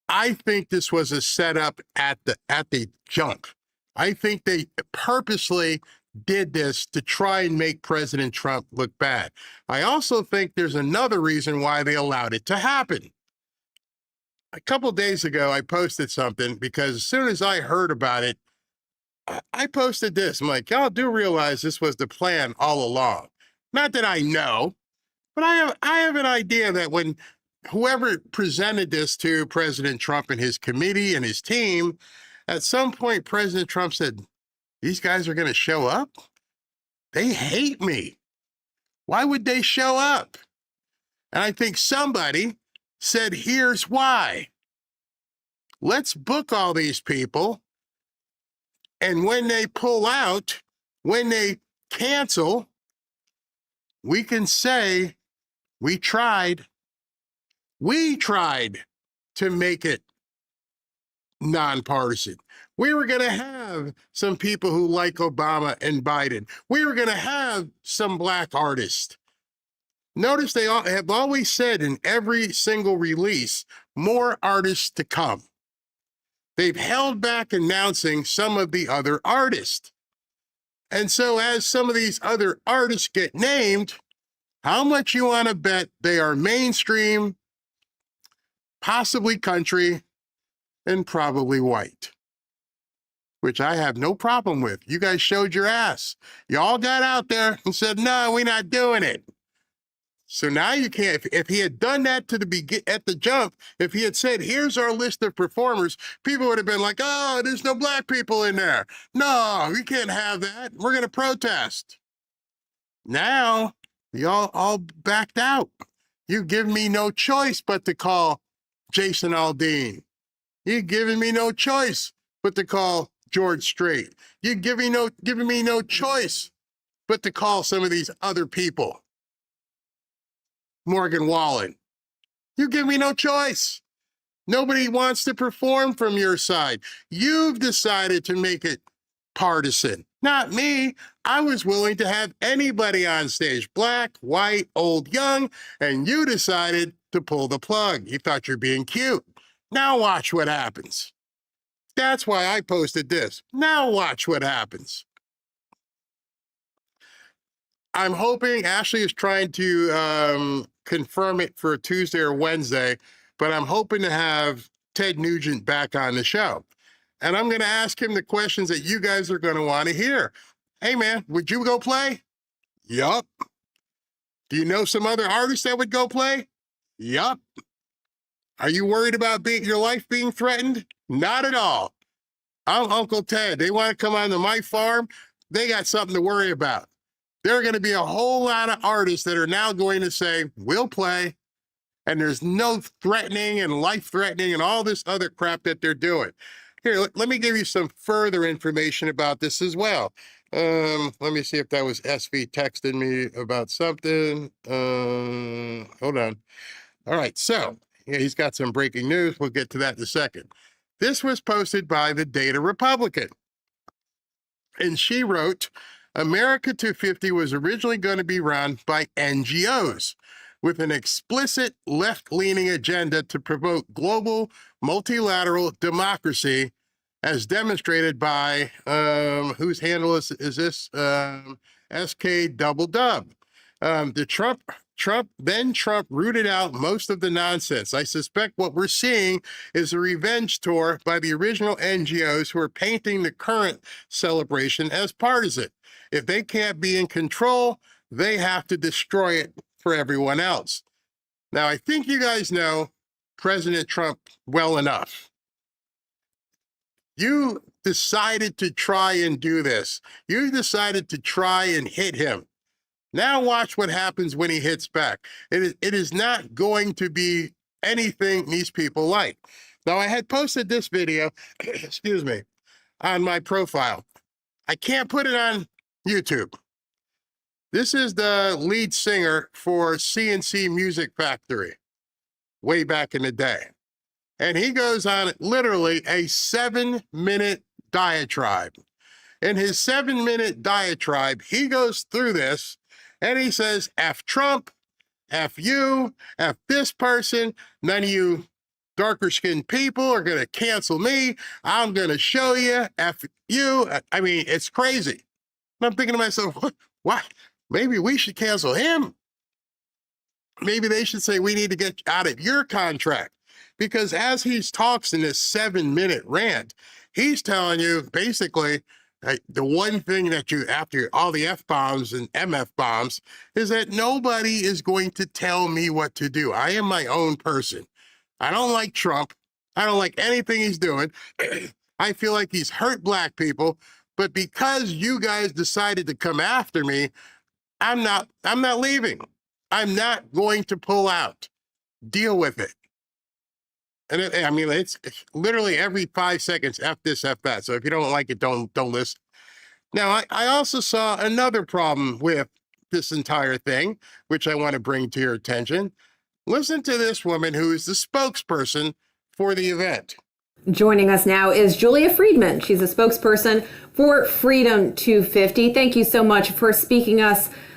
I think this was a setup at the jump. I think they purposely did this to try and make President Trump look bad. I also think there's another reason why they allowed it to happen. A couple of days ago, I posted something because as soon as I heard about it, I posted this. I'm like, y'all do realize this was the plan all along. Not that I know, but I have an idea that when whoever presented this to President Trump and his committee and his team, at some point, President Trump said, these guys are going to show up? They hate me. Why would they show up? And I think somebody said, here's why. Let's book all these people. And when they pull out, when they cancel, we can say, we tried to make it nonpartisan. We were going to have some people who like Obama and Biden. We were going to have some black artists. Notice they all have always said in every single release, more artists to come. They've held back announcing some of the other artists. And so as some of these other artists get named, how much you want to bet they are mainstream, possibly country, and probably white? Which I have no problem with. You guys showed your ass. Y'all got out there and said, no, we're not doing it. So now you can't, if he had done that at the jump, if he had said, here's our list of performers, people would have been like, oh, there's no black people in there. No, we can't have that. We're going to protest. Now, y'all all backed out. You give me no choice but to call Jason Aldean. You giving me no choice but to call George Strait. You're giving me no choice but to call some of these other people. Morgan Wallen. You give me no choice. Nobody wants to perform from your side. You've decided to make it partisan. Not me. I was willing to have anybody on stage, black, white, old, young, and you decided to pull the plug. You thought you're being cute. Now watch what happens. That's why I posted this. Now watch what happens. I'm hoping Ashley is trying to confirm it for Tuesday or Wednesday, but I'm hoping to have Ted Nugent back on the show. And I'm going to ask him the questions that you guys are going to want to hear. Hey, man, would you go play? Yup. Do you know some other artists that would go play? Yup. Are you worried about your life being threatened? Not at all. I'm Uncle Ted. They want to come onto my farm. They got something to worry about. There are going to be a whole lot of artists that are now going to say, we'll play. And there's no threatening and life threatening and all this other crap that they're doing. Here, let me give you some further information about this as well. Let me see if that was SV texting me about something. Hold on. All right, so yeah, he's got some breaking news. We'll get to that in a second. This was posted by the Data Republican. And she wrote, America 250 was originally going to be run by NGOs with an explicit left-leaning agenda to promote global multilateral democracy as demonstrated by, whose handle is this? SK Double Dub. Trump rooted out most of the nonsense. I suspect what we're seeing is a revenge tour by the original NGOs who are painting the current celebration as partisan. If they can't be in control, they have to destroy it for everyone else. Now, I think you guys know President Trump well enough. You decided to try and do this. You decided to try and hit him. Now watch what happens when he hits back. It is not going to be anything these people like. Now, I had posted this video, excuse me, on my profile. I can't put it on YouTube. This is the lead singer for CNC Music Factory way back in the day. And he goes on literally a 7-minute diatribe. In his 7-minute diatribe, he goes through this and he says, F Trump, F you, F this person, none of you darker skinned people are going to cancel me. I'm going to show you, F you. I mean, it's crazy. And I'm thinking to myself, what? Maybe we should cancel him. Maybe they should say, we need to get out of your contract. Because as he talks in this 7-minute rant, he's telling you basically the one thing that you, after all the F-bombs and MF bombs, is that nobody is going to tell me what to do. I am my own person. I don't like Trump. I don't like anything he's doing. I feel like he's hurt black people. But because you guys decided to come after me, I'm not leaving. I'm not going to pull out. Deal with it. And I mean, it's literally every 5 seconds, F this, F that. So if you don't like it, don't listen. Now, I also saw another problem with this entire thing, which I want to bring to your attention. Listen to this woman who is the spokesperson for the event. Joining us now is Julia Friedman. She's a spokesperson for Freedom 250. Thank you so much for speaking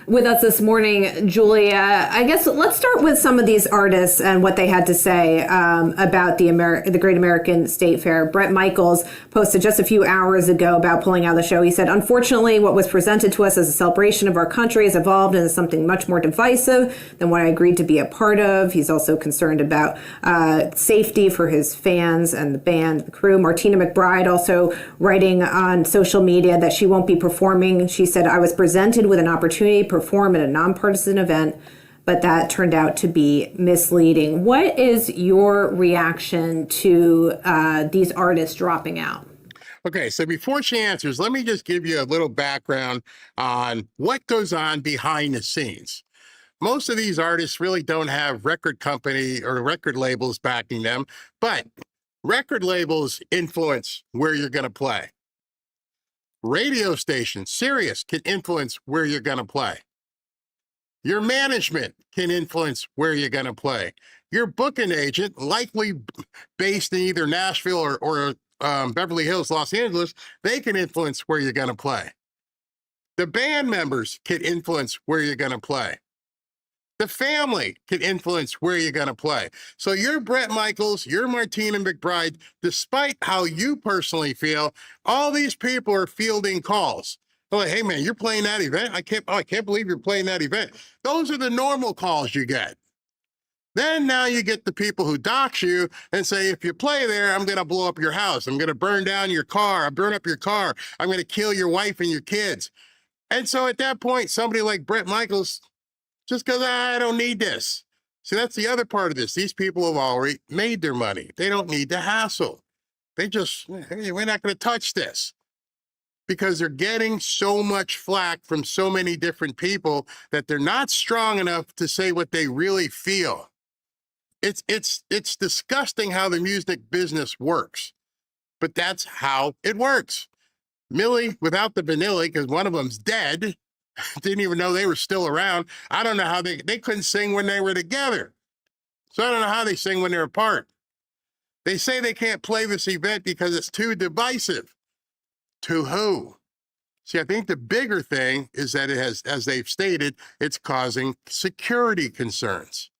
with us this morning, Julia. I guess let's start with some of these artists and what they had to say about the Great American State Fair. Brett Michaels posted just a few hours ago about pulling out of the show. He said, unfortunately, what was presented to us as a celebration of our country has evolved into something much more divisive than what I agreed to be a part of. He's also concerned about safety for his fans and the band, the crew. Martina McBride also writing on social media that she won't be performing. She said, I was presented with an opportunity to perform at a nonpartisan event, but that turned out to be misleading. What is your reaction to these artists dropping out? Okay, so before she answers, let me just give you a little background on what goes on behind the scenes. Most of these artists really don't have record company or record labels backing them, but record labels influence where you're going to play. Radio stations, Sirius, can influence where you're going to play. Your management can influence where you're going to play. Your booking agent, likely based in either Nashville or Beverly Hills, Los Angeles, they can influence where you're going to play. The band members can influence where you're going to play. The family can influence where you're going to play. So you're Bret Michaels, you're Martina McBride. Despite how you personally feel, all these people are fielding calls. They're like, hey man, you're playing that event? I can't believe you're playing that event. Those are the normal calls you get. Then now you get the people who dox you and say, if you play there, I'm going to blow up your house. I'm going to burn down your car. I'll burn up your car. I'm going to kill your wife and your kids. And so at that point, somebody like Bret Michaels just goes, I don't need this. See, that's the other part of this. These people have already made their money. They don't need the hassle. They just, hey, we're not going to touch this. Because they're getting so much flack from so many different people that they're not strong enough to say what they really feel. It's disgusting how the music business works, but that's how it works. Millie, without the vanilla, because one of them's dead, didn't even know they were still around. I don't know how they couldn't sing when they were together. So I don't know how they sing when they're apart. They say they can't play this event because it's too divisive. To who? See, I think the bigger thing is that it has, as they've stated, it's causing security concerns.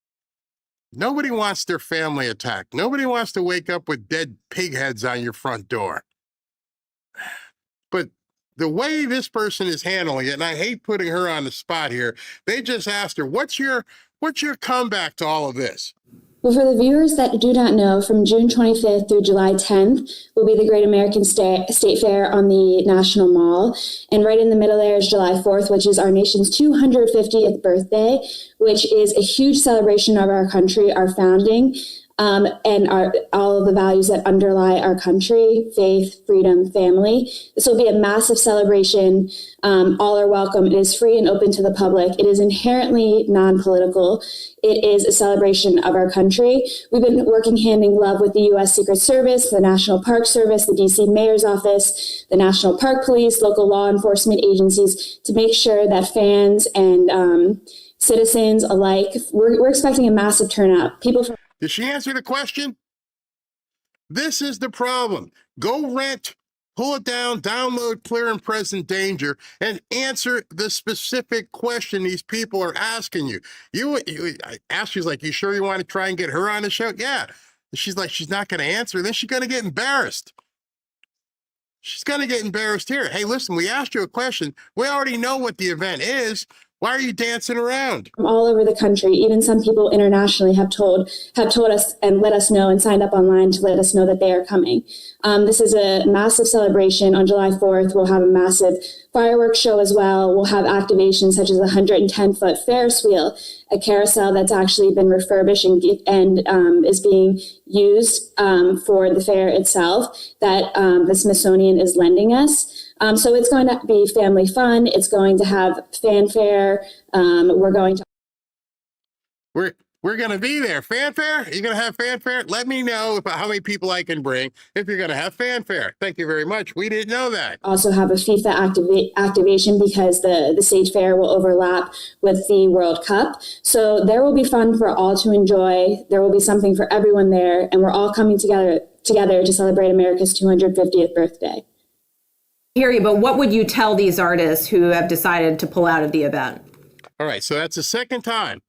Nobody wants their family attacked. Nobody wants to wake up with dead pig heads on your front door. But the way this person is handling it, and I hate putting her on the spot here, they just asked her, what's your comeback to all of this? Well, for the viewers that do not know, from June 25th through July 10th will be the Great American State Fair on the National Mall. And right in the middle there is July 4th, which is our nation's 250th birthday, which is a huge celebration of our country, our founding, and all of the values that underlie our country: faith, freedom, family. This will be a massive celebration. All are welcome. It is free and open to the public. It is inherently non-political. It is a celebration of our country. We've been working hand in glove with the U.S. Secret Service, the National Park Service, the D.C. Mayor's Office, the National Park Police, local law enforcement agencies to make sure that fans and citizens alike, we're expecting a massive turnout. People from Did she answer the question? This is the problem. Go rent, pull it down, download Clear and Present Danger, and answer the specific question these people are asking you. I asked, she's like, you sure you want to try and get her on the show? Yeah. She's like, she's not going to answer. Then she's going to get embarrassed. She's going to get embarrassed here. Hey, listen, we asked you a question. We already know what the event is. Why are you dancing around? From all over the country, even some people internationally have told us and let us know and signed up online to let us know that they are coming. This is a massive celebration. On July 4th, we'll have a massive fireworks show as well. We'll have activations such as a 110-foot Ferris wheel, a carousel that's actually been refurbished and is being used for the fair itself that the Smithsonian is lending us. So it's going to be family fun. It's going to have fanfare. We're going to be there. Fanfare? You're going to have fanfare? Let me know how many people I can bring if you're going to have fanfare. Thank you very much. We didn't know that. Also have a FIFA activation because the state fair will overlap with the World Cup. So there will be fun for all to enjoy. There will be something for everyone there, and we're all coming together to celebrate America's 250th birthday. Hear you, but what would you tell these artists who have decided to pull out of the event? All right, so that's the second time.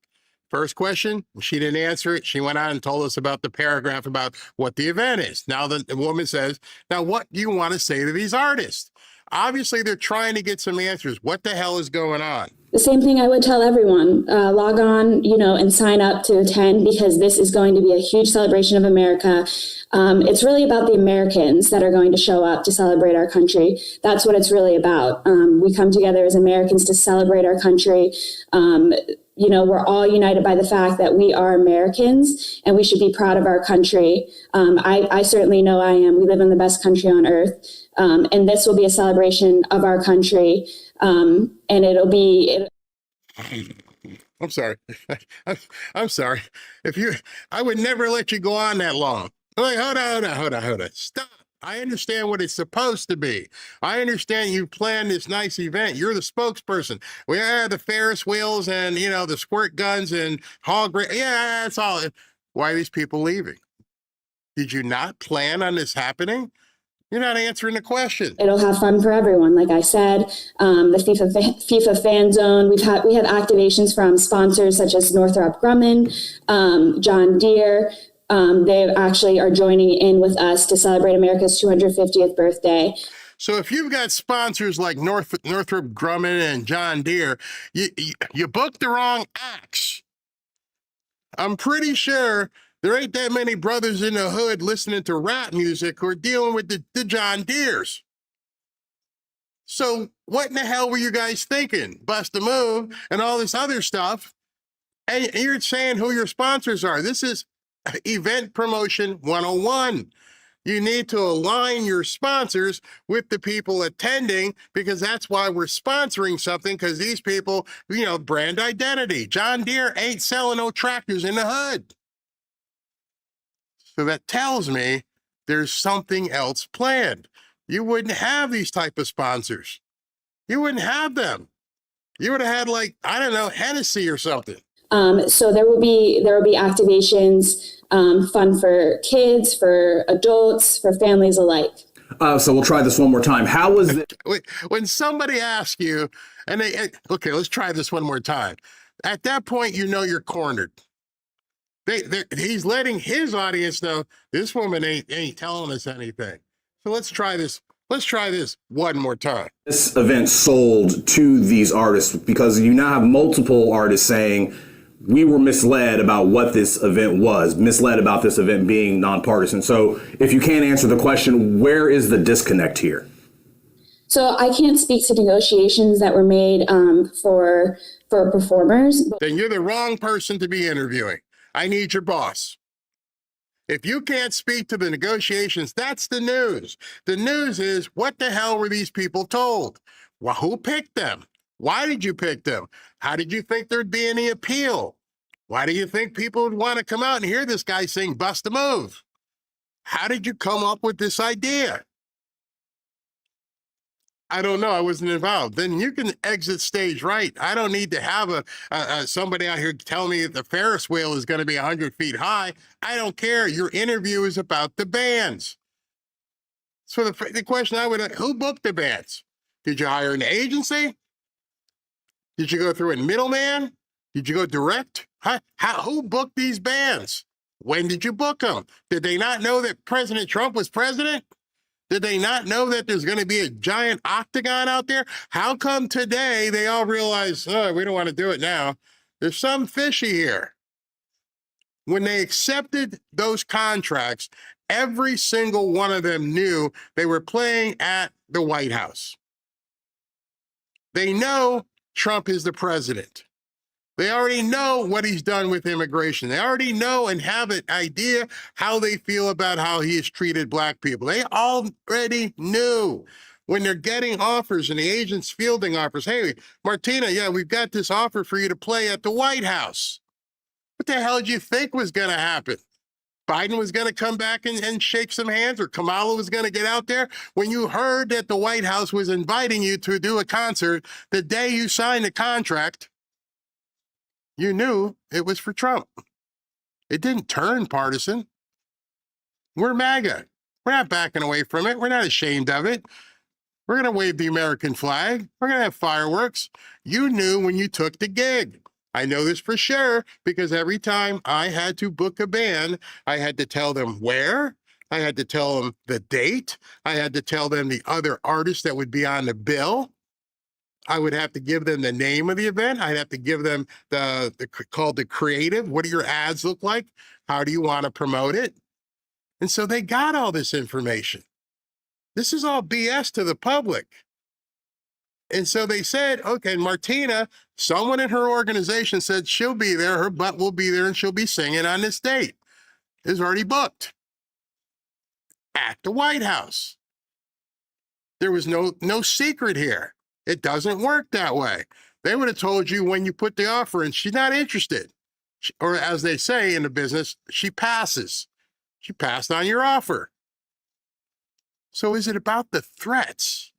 First question, she didn't answer it. She went on and told us about the paragraph about what the event is. Now the woman says, now what do you want to say to these artists? Obviously, they're trying to get some answers. What the hell is going on? The same thing I would tell everyone. Log on, and sign up to attend because this is going to be a huge celebration of America. It's really about the Americans that are going to show up to celebrate our country. That's what it's really about. We come together as Americans to celebrate our country. We're all united by the fact that we are Americans and we should be proud of our country. I certainly know I am. We live in the best country on earth. And this will be a celebration of our country. And I'm sorry. I'm sorry. I would never let you go on that long. I'm like, hold on. Stop. I understand what it's supposed to be. I understand you planned this nice event. You're the spokesperson. We have the Ferris wheels and, the squirt guns and hog. Yeah, that's all. Why are these people leaving? Did you not plan on this happening? You're not answering the question. It'll have fun for everyone. Like I said, the FIFA fan zone. We have activations from sponsors such as Northrop Grumman, John Deere. They actually are joining in with us to celebrate America's 250th birthday. So if you've got sponsors like Northrop Grumman and John Deere, you booked the wrong acts. I'm pretty sure there ain't that many brothers in the hood listening to rap music who are dealing with the John Deeres. So what in the hell were you guys thinking? Bust a move and all this other stuff. And you're saying who your sponsors are. This is event promotion 101. You need to align your sponsors with the people attending, because that's why we're sponsoring something, because these people, brand identity. John Deere ain't selling no tractors in the hood. So that tells me there's something else planned. You wouldn't have these type of sponsors. You wouldn't have them. You would have had Hennessy or something. So there will be activations, fun for kids, for adults, for families alike. So we'll try this one more time. How was it? When somebody asks you, okay, let's try this one more time. At that point, you're cornered. He's letting his audience know this woman ain't telling us anything. So let's try this. Let's try this one more time. This event sold to these artists, because you now have multiple artists saying we were misled about what this event was, misled about this event being nonpartisan. So if you can't answer the question, where is the disconnect here? So I can't speak to negotiations that were made for performers. Then you're the wrong person to be interviewing. I need your boss. If you can't speak to the negotiations, that's the news. The news is, what the hell were these people told? Well, who picked them? Why did you pick them? How did you think there'd be any appeal? Why do you think people would want to come out and hear this guy sing Bust a Move? How did you come up with this idea? I don't know. I wasn't involved. Then you can exit stage right. I don't need to have somebody out here tell me that the Ferris wheel is going to be 100 feet high. I don't care. Your interview is about the bands. So the question who booked the bands? Did you hire an agency? Did you go through a middleman? Did you go direct? Who booked these bands? When did you book them? Did they not know that President Trump was president? Did they not know that there's going to be a giant octagon out there? How come today they all realize, we don't want to do it now? There's some fishy here. When they accepted those contracts, every single one of them knew they were playing at the White House. They know Trump is the president. They already know what he's done with immigration. They already know and have an idea how they feel about how he has treated black people. They already knew. When they're getting offers and the agent's fielding offers, hey, Martina, we've got this offer for you to play at the White House. What the hell did you think was going to happen? Biden was going to come back and shake some hands, or Kamala was going to get out there? When you heard that the White House was inviting you to do a concert the day you signed the contract, you knew it was for Trump. It didn't turn partisan. We're MAGA. We're not backing away from it. We're not ashamed of it. We're going to wave the American flag. We're going to have fireworks. You knew when you took the gig. I know this for sure, because every time I had to book a band, I had to tell them where. I had to tell them the date. I had to tell them the other artists that would be on the bill. I would have to give them the name of the event. I'd have to give them called the creative. What do your ads look like? How do you want to promote it? And so they got all this information. This is all BS to the public. And so they said, okay, Martina, someone in her organization said she'll be there, her butt will be there, and she'll be singing on this date. It's already booked at the White House. There was no secret here. It doesn't work that way. They would have told you when you put the offer in, she's not interested. Or as they say in the business, she passes. She passed on your offer. So is it about the threats?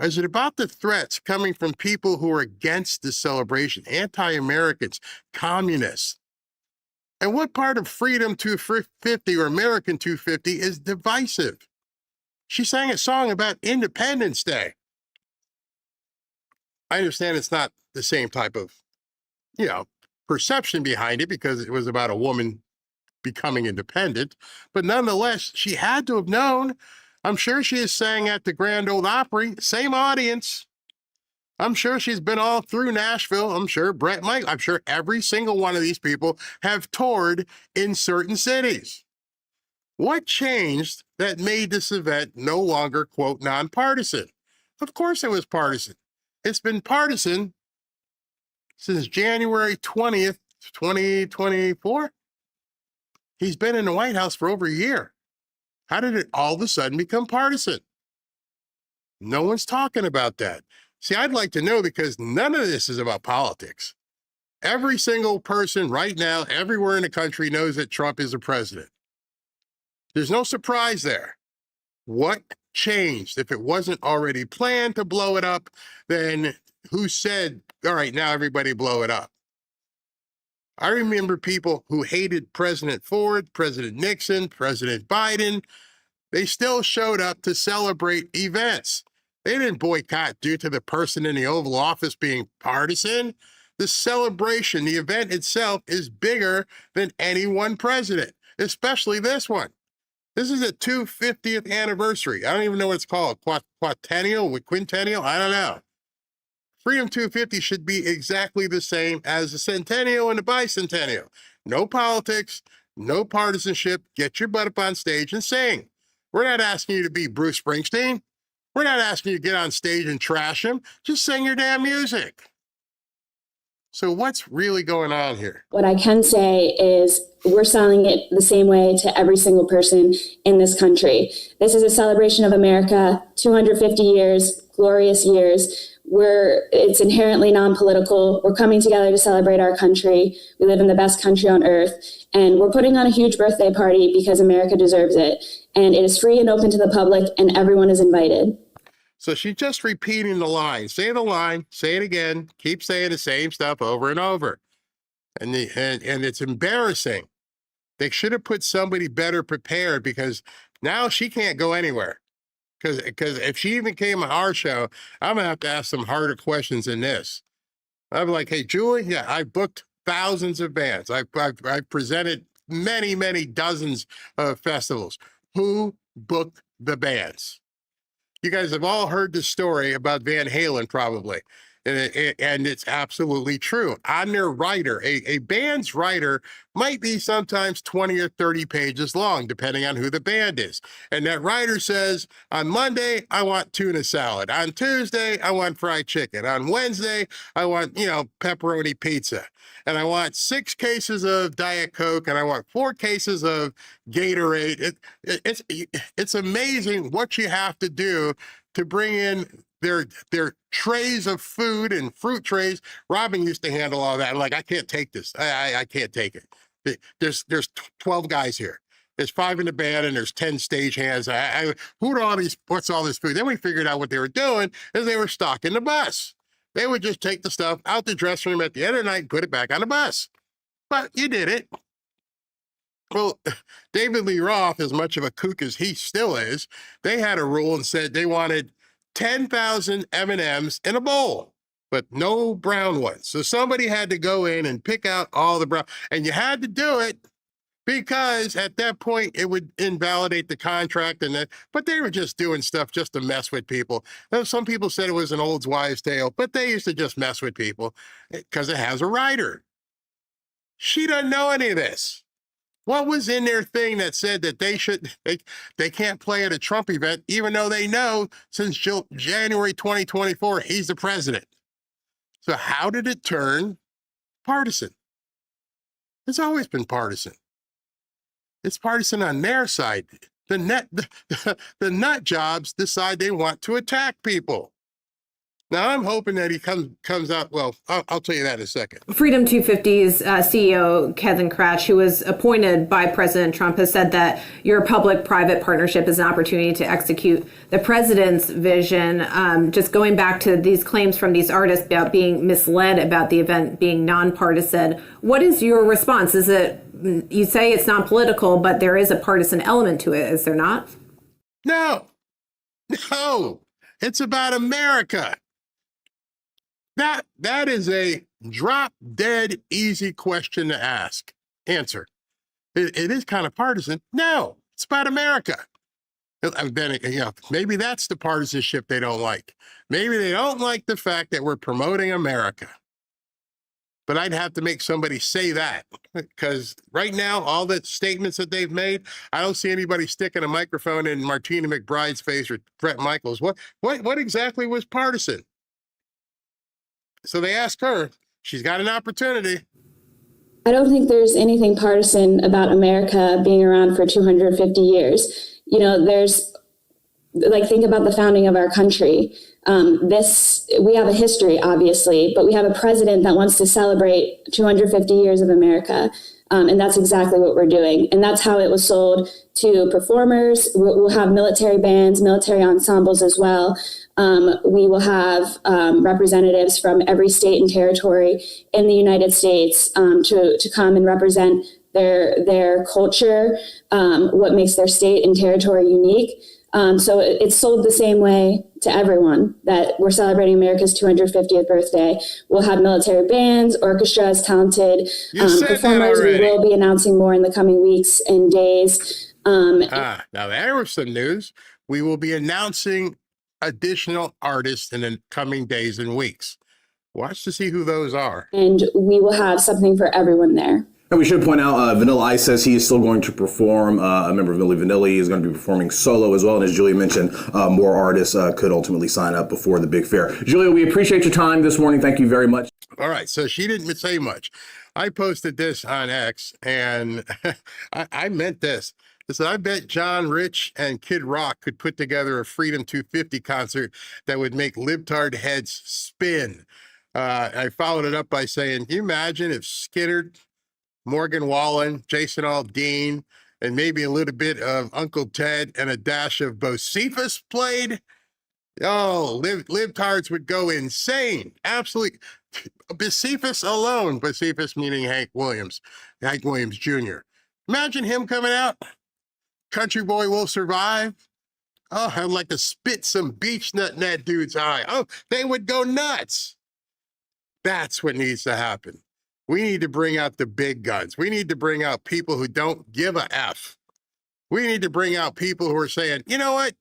Or is it about the threats coming from people who are against the celebration, anti-Americans, communists? And what part of Freedom 250 or American 250 is divisive? She sang a song about Independence Day. I understand it's not the same type of, perception behind it because it was about a woman becoming independent, but nonetheless, she had to have known. I'm sure she has sang at the Grand Ole Opry, same audience. I'm sure she's been all through Nashville. I'm sure Brett Mike, I'm sure every single one of these people have toured in certain cities. What changed that made this event no longer, quote, nonpartisan? Of course it was partisan. It's been partisan since January 20th, 2024. He's been in the White House for over a year. How did it all of a sudden become partisan? No one's talking about that. See, I'd like to know because none of this is about politics. Every single person right now, everywhere in the country knows that Trump is the president. There's no surprise there. What changed? If it wasn't already planned to blow it up, then who said, all right, now everybody blow it up? I remember people who hated President Ford, President Nixon, President Biden. They still showed up to celebrate events. They didn't boycott due to the person in the Oval Office being partisan. The celebration, the event itself is bigger than any one president, especially this one. This is a 250th anniversary. I don't even know what it's called, quintennial, I don't know. Freedom 250 should be exactly the same as the centennial and the bicentennial. No politics, no partisanship. Get your butt up on stage and sing. We're not asking you to be Bruce Springsteen. We're not asking you to get on stage and trash him. Just sing your damn music. So what's really going on here? What I can say is we're selling it the same way to every single person in this country. This is a celebration of America, 250 years, glorious years. It's inherently non-political. We're coming together to celebrate our country. We live in the best country on earth, and we're putting on a huge birthday party because America deserves it. And it is free and open to the public, and everyone is invited. So she's just repeating the line. Say the line, say it again, keep saying the same stuff over and over. And it's embarrassing. They should have put somebody better prepared because now she can't go anywhere. Because if she even came on our show, I'm going to have to ask some harder questions than this. I'm like, hey, Julie, yeah, I booked thousands of bands. I've presented many, many dozens of festivals. Who booked the bands? You guys have all heard the story about Van Halen, probably. And it's absolutely true. On their writer, a band's writer might be sometimes 20 or 30 pages long, depending on who the band is. And that writer says, on Monday, I want tuna salad. On Tuesday, I want fried chicken. On Wednesday, I want, pepperoni pizza. And I want 6 cases of Diet Coke, and I want 4 cases of Gatorade. It's amazing what you have to do to bring in their trays of food and fruit trays. Robin used to handle all that. Like, I can't take this. I can't take it. There's 12 guys here. There's 5 in the band and there's 10 stagehands. What's all this food? Then we figured out what they were doing is they were stocking the bus. They would just take the stuff out the dressing room at the end of the night and put it back on the bus. But you did it. Well, David Lee Roth, as much of a kook as he still is, they had a rule and said they wanted 10,000 M&Ms in a bowl, but no brown ones. So somebody had to go in and pick out all the brown, and you had to do it because at that point it would invalidate the contract. But they were just doing stuff just to mess with people. Some people said it was an old wives' tale, but they used to just mess with people because it has a writer. She doesn't know any of this. What was in their thing that said that they can't play at a Trump event, even though they know since January 2024, he's the president? So how did it turn partisan? It's always been partisan. It's partisan on their side. The nut jobs decide they want to attack people. Now, I'm hoping that he comes out, well, I'll tell you that in a second. Freedom 250's CEO, Kevin Cratch, who was appointed by President Trump, has said that your public-private partnership is an opportunity to execute the president's vision. Just going back to these claims from these artists about being misled about the event being nonpartisan, what is your response? Is it, you say it's not political, but there is a partisan element to it, is there not? No. No, it's about America. That is a drop dead easy question to ask. Answer. It is kind of partisan. No, it's about America. And then, maybe that's the partisanship they don't like. Maybe they don't like the fact that we're promoting America. But I'd have to make somebody say that, because right now, all the statements that they've made, I don't see anybody sticking a microphone in Martina McBride's face or Brett Michaels. What exactly was partisan? So they asked her. She's got an opportunity. I don't think there's anything partisan about America being around for 250 years. Think about the founding of our country. We have a history, obviously, but we have a president that wants to celebrate 250 years of America. And that's exactly what we're doing. And that's how it was sold to performers. We'll have military bands, military ensembles as well. We will have representatives from every state and territory in the United States to come and represent their culture, what makes their state and territory unique. So it's sold the same way to everyone, that we're celebrating America's 250th birthday. We'll have military bands, orchestras, talented performers. We will be announcing more in the coming weeks and days. Now there was some news. We will be announcing additional artists in the coming days and weeks. Watch to see who those are. And we will have something for everyone there. And we should point out, Vanilla Ice says he is still going to perform. A member of Milli Vanilli is going to be performing solo as well. And as Julia mentioned, more artists could ultimately sign up before the big fair. Julia, we appreciate your time this morning. Thank you very much. All right. So she didn't say much. I posted this on X, and I meant this. I said, I bet John Rich and Kid Rock could put together a Freedom 250 concert that would make libtard heads spin. I followed it up by saying, can you imagine if Skinner, Morgan Wallen, Jason Aldean, and maybe a little bit of Uncle Ted and a dash of Bocephus played? Oh, libtards would go insane. Absolutely. Bocephus alone, Bocephus meaning Hank Williams Jr. Imagine him coming out. Country Boy Will Survive. Oh, I'd like to spit some beach nut in that dude's eye. Oh, they would go nuts. That's what needs to happen. We need to bring out the big guns. We need to bring out people who don't give a F. We need to bring out people who are saying, you know what?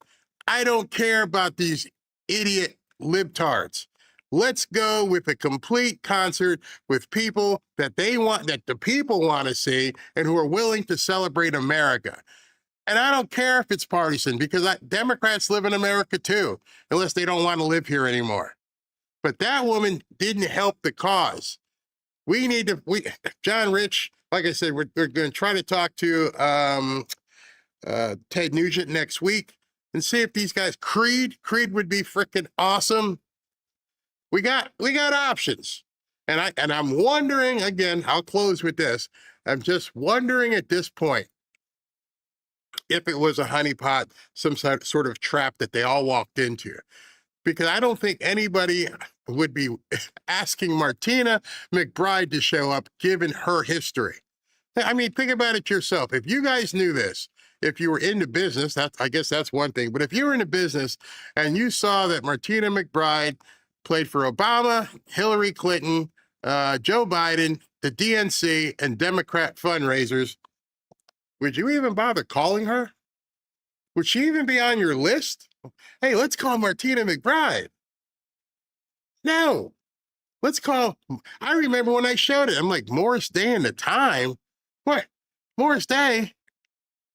I don't care about these idiot libtards. Let's go with a complete concert with people that the people want to see and who are willing to celebrate America. And I don't care if it's partisan, because Democrats live in America too, unless they don't want to live here anymore. But that woman didn't help the cause. John Rich, like I said, we're going to try to talk to Ted Nugent next week and see if these guys, Creed would be freaking awesome. We got options. And I'm wondering, again, I'll close with this. I'm just wondering at this point if it was a honeypot, some sort of trap that they all walked into. Because I don't think anybody would be asking Martina McBride to show up, given her history. I mean, think about it yourself. If you guys knew this, if you were into business, I guess that's one thing. But if you were into business and you saw that Martina McBride played for Obama, Hillary Clinton, Joe Biden, the DNC, and Democrat fundraisers, would you even bother calling her? Would she even be on your list? Hey, let's call Martina McBride. No, I remember when I showed it, I'm like, Morris Day in the time? What? Morris Day?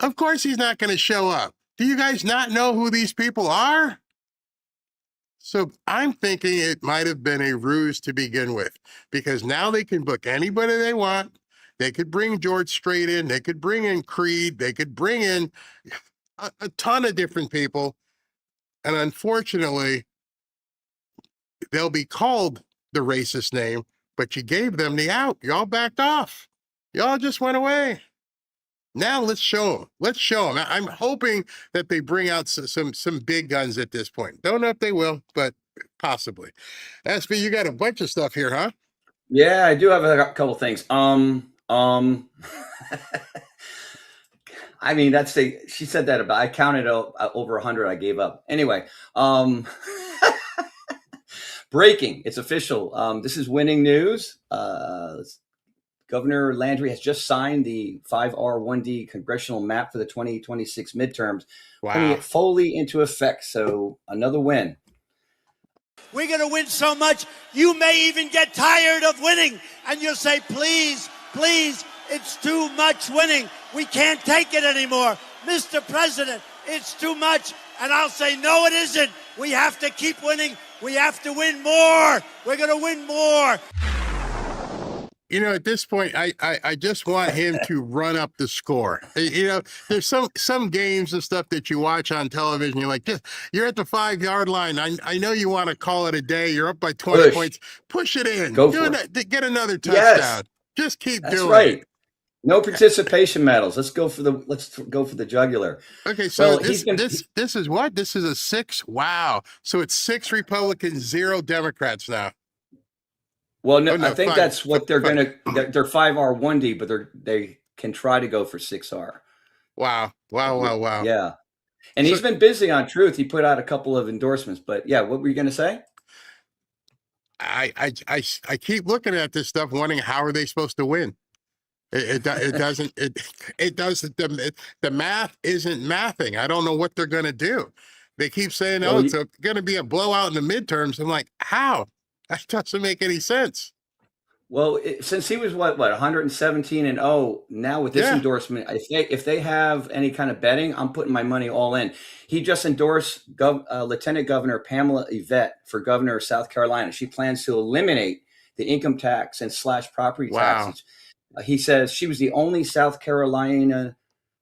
Of course he's not going to show up. Do you guys not know who these people are? So I'm thinking it might have been a ruse to begin with, because now they can book anybody they want. They could bring George Strait in. They could bring in Creed. They could bring in a ton of different people. And unfortunately, they'll be called the racist name, but you gave them the out. Y'all backed off. Y'all just went away. Now let's show them. Let's show them. I'm hoping that they bring out some big guns at this point. Don't know if they will, but possibly. SB, you got a bunch of stuff here, huh? Yeah, I do have a couple things. I mean, she said that about, I counted over 100. I gave up. Anyway, breaking, it's official. This is winning news. Governor Landry has just signed the 5R1D congressional map for the 2026 midterms, putting it fully into effect. So another win. We're going to win so much, you may even get tired of winning. And you'll say, please, please, it's too much winning. We can't take it anymore. Mr. President, it's too much. And I'll say, no, it isn't. We have to keep winning. We have to win more. We're going to win more. You know, at this point, I just want him to run up the score. You know, there's some games and stuff that you watch on television. You're like, you're at the 5-yard line. I know you want to call it a day. You're up by 20 points. Push it in. Go for it. Get another touchdown. Yes. Just keep doing right. it. No participation medals. Let's go for the jugular. Okay, so this is what? This is a 6. Wow. So it's 6 Republicans, 0 Democrats now. Well, no, I think that's what they're going to. They're 5R1D, but they can try to go for 6R. Wow! Yeah, and he's been busy on Truth. He put out a couple of endorsements, but yeah, what were you going to say? I keep looking at this stuff, wondering how are they supposed to win? It doesn't. It does. The math isn't mathing. I don't know what they're going to do. They keep saying, "Oh, it's going to be a blowout in the midterms." I'm like, how? That doesn't make any sense. Well, since he was what 117-0, now with this endorsement, if they have any kind of betting, I'm putting my money all in. He just endorsed Lieutenant Governor Pamela Yvette for governor of South Carolina. She plans to eliminate the income tax and slash property taxes. He says she was the only South Carolina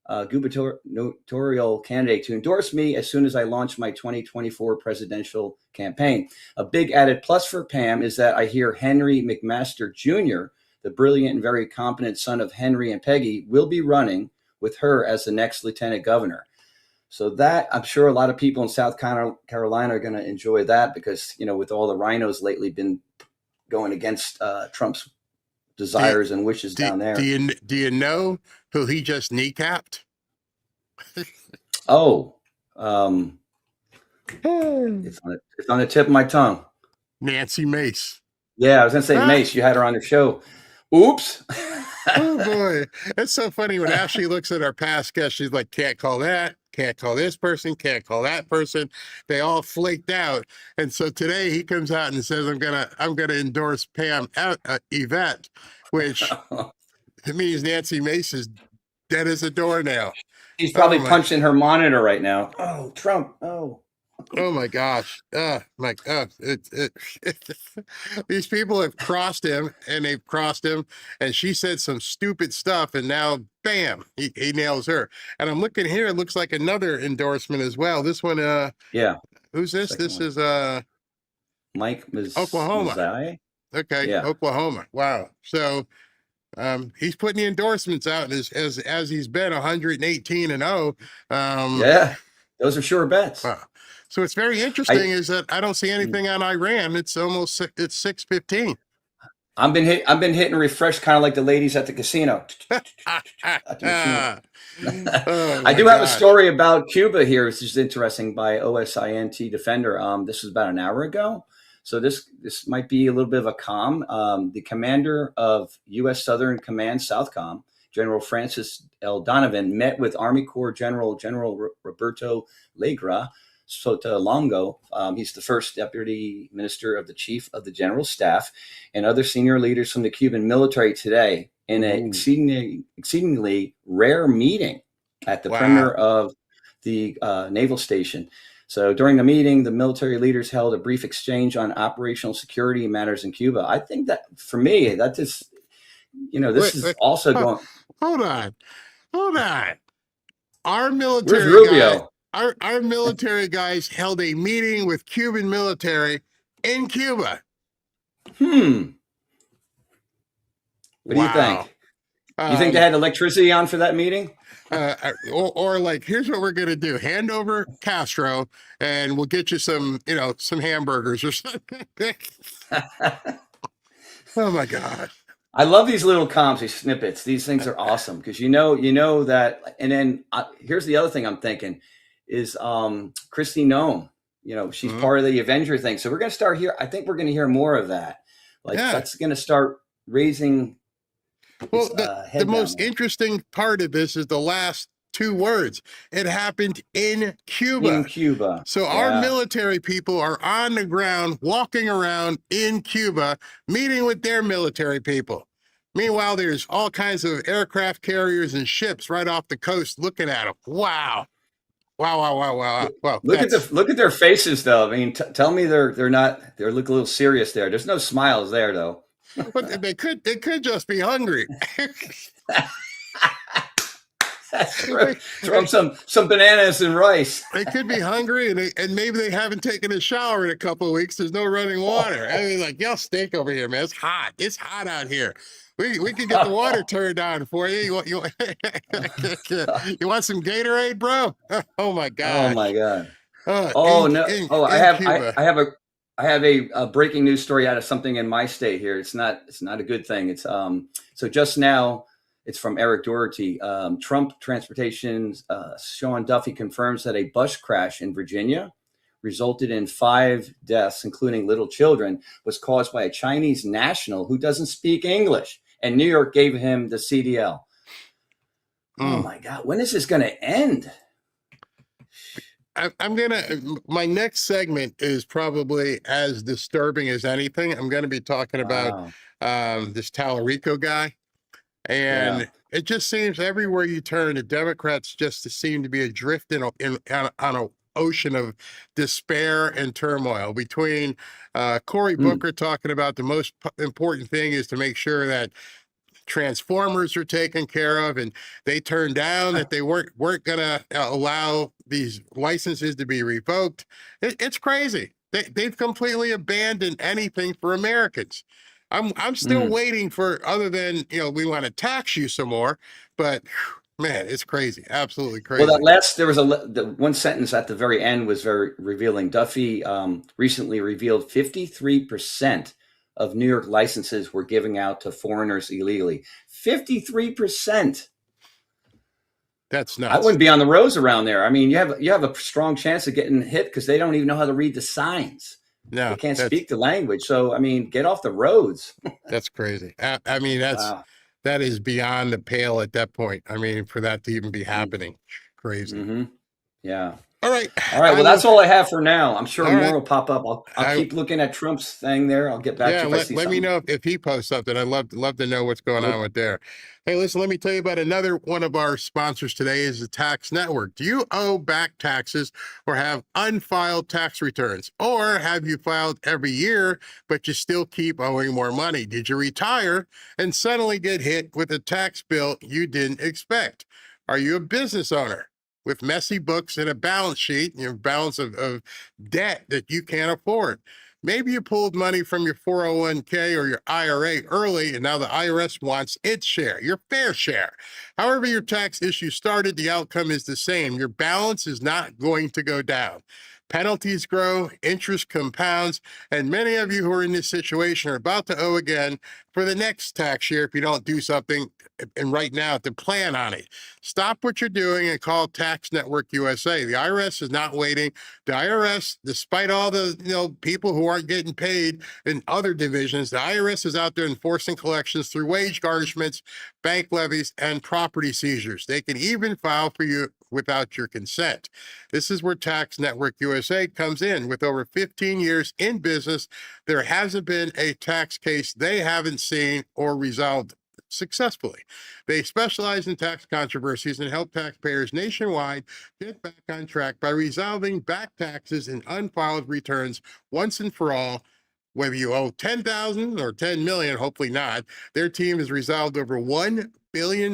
gubernatorial candidate to endorse me as soon as I launched my 2024 presidential campaign. A big added plus for Pam is that I hear Henry McMaster Jr., the brilliant and very competent son of Henry and Peggy, will be running with her as the next lieutenant governor. So that, I'm sure a lot of people in South Carolina are going to enjoy that because, you know, with all the rhinos lately been going against Trump's desires and wishes down there. Do you know who he just kneecapped? It's on the tip of my tongue. Nancy Mace. Yeah, I was going to say Mace. You had her on the show. Oops. Oh, boy. It's so funny when Ashley looks at our past guests. She's like, can't call that. Can't call this person. Can't call that person. They all flaked out. And so today he comes out and says, I'm gonna endorse Pam Yvette, which it means Nancy Mace is dead as a doornail. He's probably punching her monitor right now. Oh, Trump. Oh my gosh. These people have crossed him and she said some stupid stuff and now bam, he nails her. And I'm looking here, it looks like another endorsement as well. This one, who's this? This is Mike Oklahoma. Mazzei? Okay, yeah. Oklahoma. Wow. So he's putting the endorsements out as he's been 118-0. Yeah, those are sure bets. So it's very interesting is that I don't see anything on Iran. It's 6:15. I've been hitting refresh kind of like the ladies at the casino. I do have a story about Cuba here, which is interesting, by OSINT Defender. This was about an hour ago. So this might be a little bit of a calm. The commander of U.S. Southern Command, Southcom, General Francis L. Donovan, met with Army Corps General Roberto Legra Sotolongo. He's the first deputy minister of the chief of the general staff and other senior leaders from the Cuban military today in an exceedingly rare meeting at the perimeter of the naval station. So during the meeting, the military leaders held a brief exchange on operational security matters in Cuba. I think that for me, that just, this is also going. Hold on. Our military Rubio? Our military guys held a meeting with Cuban military in Cuba. What do you think? You think they had electricity on for that meeting? Or like, here's what we're going to do. Hand over Castro and we'll get you some hamburgers or something. Oh my God. I love these little comps, these snippets. These things are awesome because you know that. And then here's the other thing I'm thinking is Christy Nome. She's part of the Avenger thing. So we're going to start here. I think we're going to hear more of that. That's going to start raising. Well, the most interesting part of this is the last two words. It happened in Cuba. In Cuba. So our military people are on the ground, walking around in Cuba, meeting with their military people. Meanwhile, there's all kinds of aircraft carriers and ships right off the coast looking at them. Wow. Wow. Look at their faces, though. I mean, tell me they look a little serious there. There's no smiles there, though. But they could just be hungry. Throw some bananas and rice. They could be hungry, and maybe they haven't taken a shower in a couple of weeks. There's no running water. I mean, y'all stink over here, man. It's hot. It's hot out here. We can get the water turned on for you. You want some Gatorade, bro? Oh my God. Oh my God. I have a breaking news story out of something in my state here. It's not a good thing. It's so just now. It's from Eric Doherty. Trump Transportation's Sean Duffy confirms that a bus crash in Virginia resulted in 5 deaths, including little children, was caused by a Chinese national who doesn't speak English. And New York gave him the CDL. Oh my God, when is this going to end? My next segment is probably as disturbing as anything. I'm going to be talking about this Talarico guy. And it just seems everywhere you turn, the Democrats just seem to be adrift on an ocean of despair and turmoil. Between Cory Booker talking about the most important thing is to make sure that transformers are taken care of, and they turned down that they weren't going to allow these licenses to be revoked. It's crazy. They've completely abandoned anything for Americans. I'm still waiting for, other than, we want to tax you some more, but man, it's crazy. Absolutely crazy. Well, there was the one sentence at the very end was very revealing. Duffy recently revealed 53% of New York licenses were giving out to foreigners illegally. 53%. That's nuts. I wouldn't be on the roads around there. I mean, you have a strong chance of getting hit because they don't even know how to read the signs. No, they can't speak the language. So, I mean, get off the roads. That's crazy. I mean, that is beyond the pale at that point. I mean, for that to even be happening, crazy. Mm-hmm. Yeah. All right. Well, that's all I have for now. I'm sure more will pop up. I'll keep looking at Trump's thing there. I'll get back to you if I see let me know if he posts something. I'd love to know what's going on with there. Hey, listen, let me tell you about another one of our sponsors today is the Tax Network. Do you owe back taxes or have unfiled tax returns? Or have you filed every year, but you still keep owing more money? Did you retire and suddenly get hit with a tax bill you didn't expect? Are you a business owner with messy books and a balance sheet, balance of debt that you can't afford? Maybe you pulled money from your 401k or your IRA early, and now the IRS wants its share, your fair share. However your tax issue started, the outcome is the same. Your balance is not going to go down. Penalties grow, interest compounds, and many of you who are in this situation are about to owe again for the next tax year if you don't do something, and right now to plan on it. Stop what you're doing and call Tax Network USA. The IRS is not waiting. The IRS, despite all the people who aren't getting paid in other divisions, the IRS is out there enforcing collections through wage garnishments, bank levies, and property seizures. They can even file for you without your consent. This is where Tax Network USA comes in. With over 15 years in business, there hasn't been a tax case they haven't seen or resolved successfully. They specialize in tax controversies and help taxpayers nationwide get back on track by resolving back taxes and unfiled returns once and for all. Whether you owe $10,000 or $10 million, hopefully not, their team has resolved over $1 billion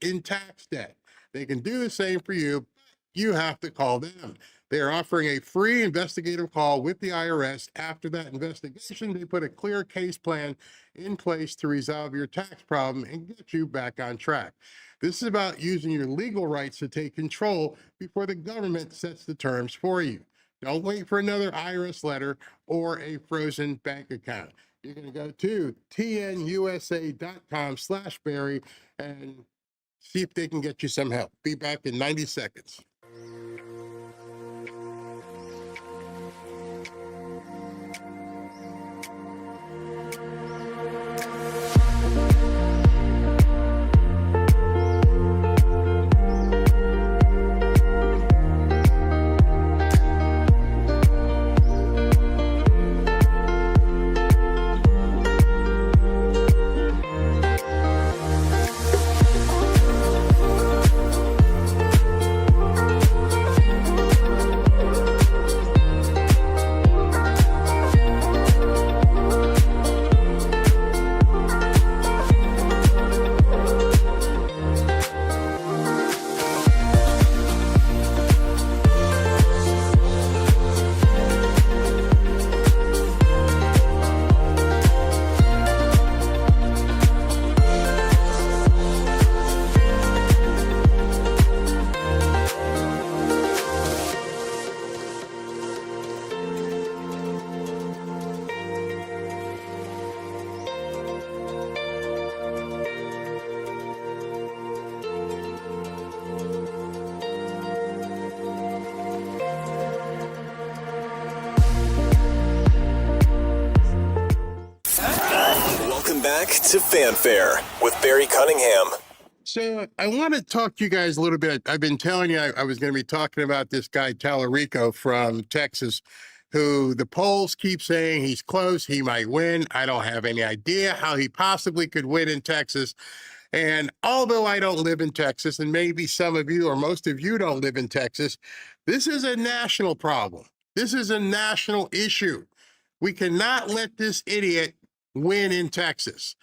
in tax debt. They can do the same for you. You have to call them. They are offering a free investigative call with the IRS. After that investigation, they put a clear case plan in place to resolve your tax problem and get you back on track. This is about using your legal rights to take control before the government sets the terms for you. Don't wait for another IRS letter or a frozen bank account. You're going to go to tnusa.com/Barry and see if they can get you some help. Be back in 90 seconds. Welcome back to Fanfare with Barry Cunningham. So I want to talk to you guys a little bit. I've been telling you I was going to be talking about this guy, Talarico from Texas, who the polls keep saying he's close, he might win. I don't have any idea how he possibly could win in Texas. And although I don't live in Texas, and maybe some of you or most of you don't live in Texas, this is a national problem. This is a national issue. We cannot let this idiot win in Texas.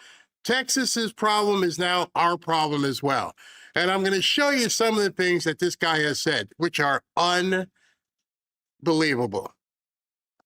Texas's problem is now our problem as well. And I'm going to show you some of the things that this guy has said, which are unbelievable.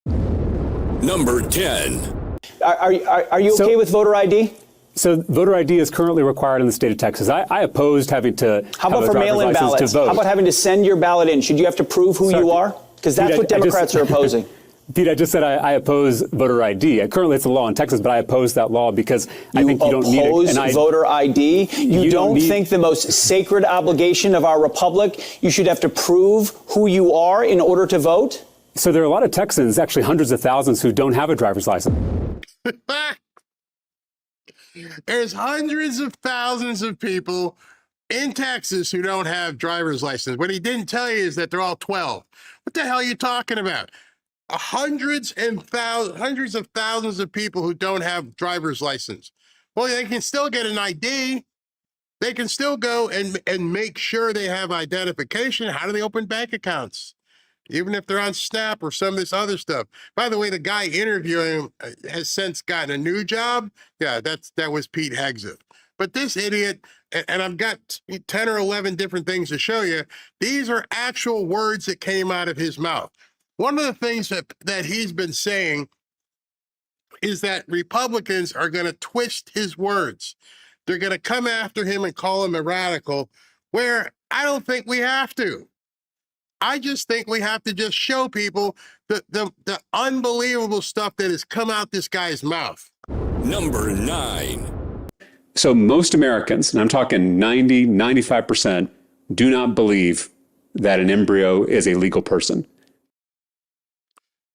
Number 10. Are you okay with voter ID? So voter ID is currently required in the state of Texas. I opposed having to How about for mail-in ballots? How about having to send your ballot in? Should you have to prove who you are? Because that's what Democrats are opposing. Pete, I just said I oppose voter ID. Currently, it's a law in Texas, but I oppose that law because I think you don't need it. You oppose voter ID? You don't think the most sacred obligation of our republic, you should have to prove who you are in order to vote? So there are a lot of Texans, actually hundreds of thousands, who don't have a driver's license. There's hundreds of thousands of people in Texas who don't have driver's license. What he didn't tell you is that they're all 12. What the hell are you talking about? Hundreds of thousands of people who don't have driver's license. Well, they can still get an ID. They can still go and make sure they have identification. How do they open bank accounts? Even if they're on Snap or some of this other stuff. By the way, the guy interviewing him has since gotten a new job. Yeah, that was Pete Hegseth. But this idiot, and I've got 10 or 11 different things to show you, these are actual words that came out of his mouth. One of the things that he's been saying is that Republicans are going to twist his words. They're going to come after him and call him a radical, where I don't think we have to. I just think we have to just show people the unbelievable stuff that has come out this guy's mouth. Number 9. So most Americans, and I'm talking 90, 95%, do not believe that an embryo is a legal person.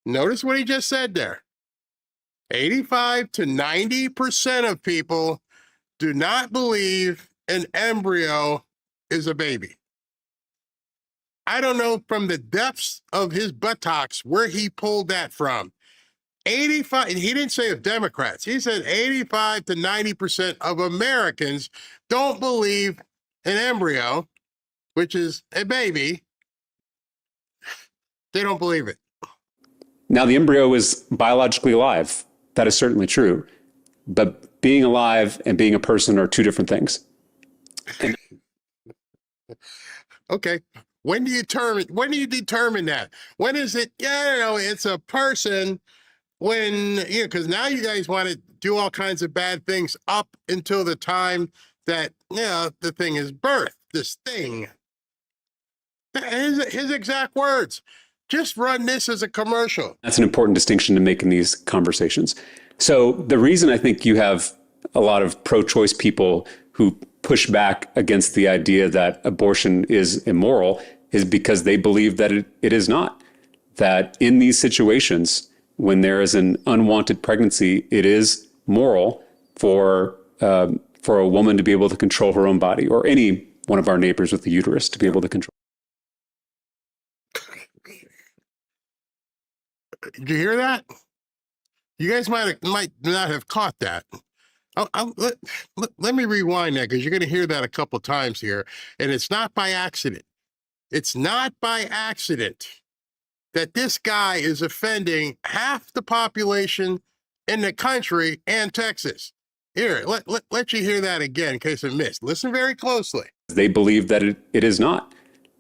Notice what he just said there. 85 to 90% of people do not believe an embryo is a baby. I don't know from the depths of his buttocks where he pulled that from. 85, and he didn't say of Democrats, he said 85 to 90% of Americans don't believe an embryo, which is a baby. They don't believe it. Now, the embryo is biologically alive. That is certainly true. But being alive and being a person are two different things. Okay. When do you determine that? When is it, it's a person when, because now you guys want to do all kinds of bad things up until the time that, the thing is birthed, this thing. His exact words. Just run this as a commercial. That's an important distinction to make in these conversations. So the reason I think you have a lot of pro-choice people who push back against the idea that abortion is immoral is because they believe that it is not. That in these situations, when there is an unwanted pregnancy, it is moral for a woman to be able to control her own body, or any one of our neighbors with a uterus to be able to control. Did you hear that? You guys might not have caught that. Let me rewind that, because you're going to hear that a couple times here, and it's not by accident. It's not by accident that this guy is offending half the population in the country and Texas. Here, let you hear that again in case I missed. Listen very closely. They believe that it is not.